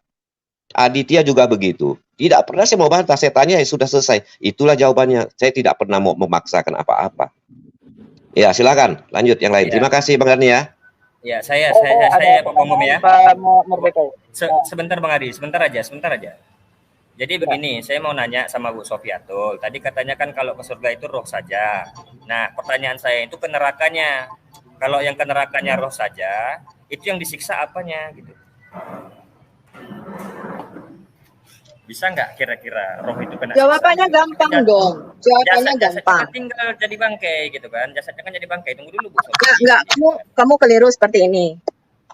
Speaker 15: Aditya juga begitu. Tidak pernah saya mau bantah. Saya tanya, ya sudah selesai. Itulah jawabannya. Saya tidak pernah mau memaksakan apa-apa. Ya, silakan. Lanjut yang lain.
Speaker 14: Ya.
Speaker 15: Terima kasih Bang Dani ya.
Speaker 14: Ya, saya Pak Pomom ya. Sebentar Bang Adi, sebentar aja. Jadi begini, saya mau nanya sama Bu Sofiatul. Tadi katanya kan kalau ke surga itu roh saja. Nah, pertanyaan saya itu ke nerakanya. Kalau yang ke nerakanya roh saja, itu yang disiksa apanya gitu? Bisa nggak kira-kira roh itu kena
Speaker 8: Jawabannya
Speaker 14: siksa?
Speaker 8: gampang dong. Jawabannya gampang.
Speaker 14: Kan tinggal jadi bangkai gitu kan. Jasadnya kan jadi bangkai. Tunggu dulu Bu Sofi.
Speaker 8: Enggak, kamu keliru seperti ini.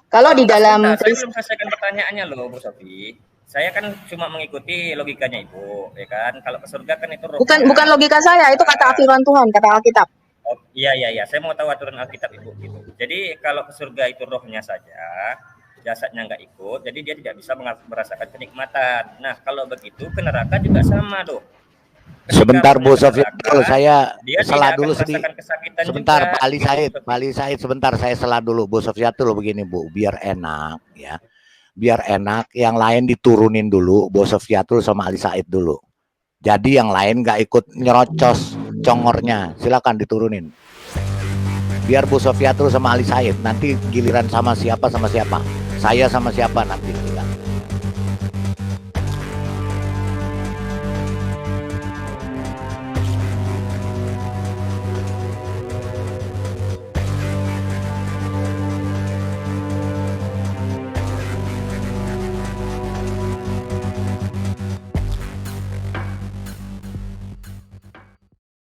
Speaker 8: Kalau di dalam
Speaker 14: saya belum selesaikan pertanyaannya loh Bu Sofi. Saya kan cuma mengikuti logikanya Ibu, ya kan? Kalau ke surga kan itu roh.
Speaker 8: bukan logika saya, itu kata firman Tuhan, kata Alkitab.
Speaker 14: Oh, iya. Saya mau tahu aturan Alkitab Ibu gitu. Jadi kalau ke surga itu rohnya saja, jasadnya nggak ikut, jadi dia tidak bisa merasakan kenikmatan. Nah, kalau begitu ke neraka juga sama loh.
Speaker 16: Sebentar Bu Sofiatul, saya
Speaker 14: dia
Speaker 16: salah
Speaker 14: tidak
Speaker 16: dulu
Speaker 14: akan
Speaker 16: sedikit.
Speaker 14: merasakan kesakitan
Speaker 16: Sebentar
Speaker 14: juga.
Speaker 16: Pak Ali Said, sebentar saya salah dulu Bu Sofiatul begini Bu, biar enak ya. Biar enak, yang lain diturunin dulu, Bu Sofiatul sama Ali Said dulu. Jadi yang lain nggak ikut nyerocos congornya, silakan diturunin. Biar Bu Sofiatul sama Ali Said, nanti giliran sama siapa. Saya sama siapa nanti.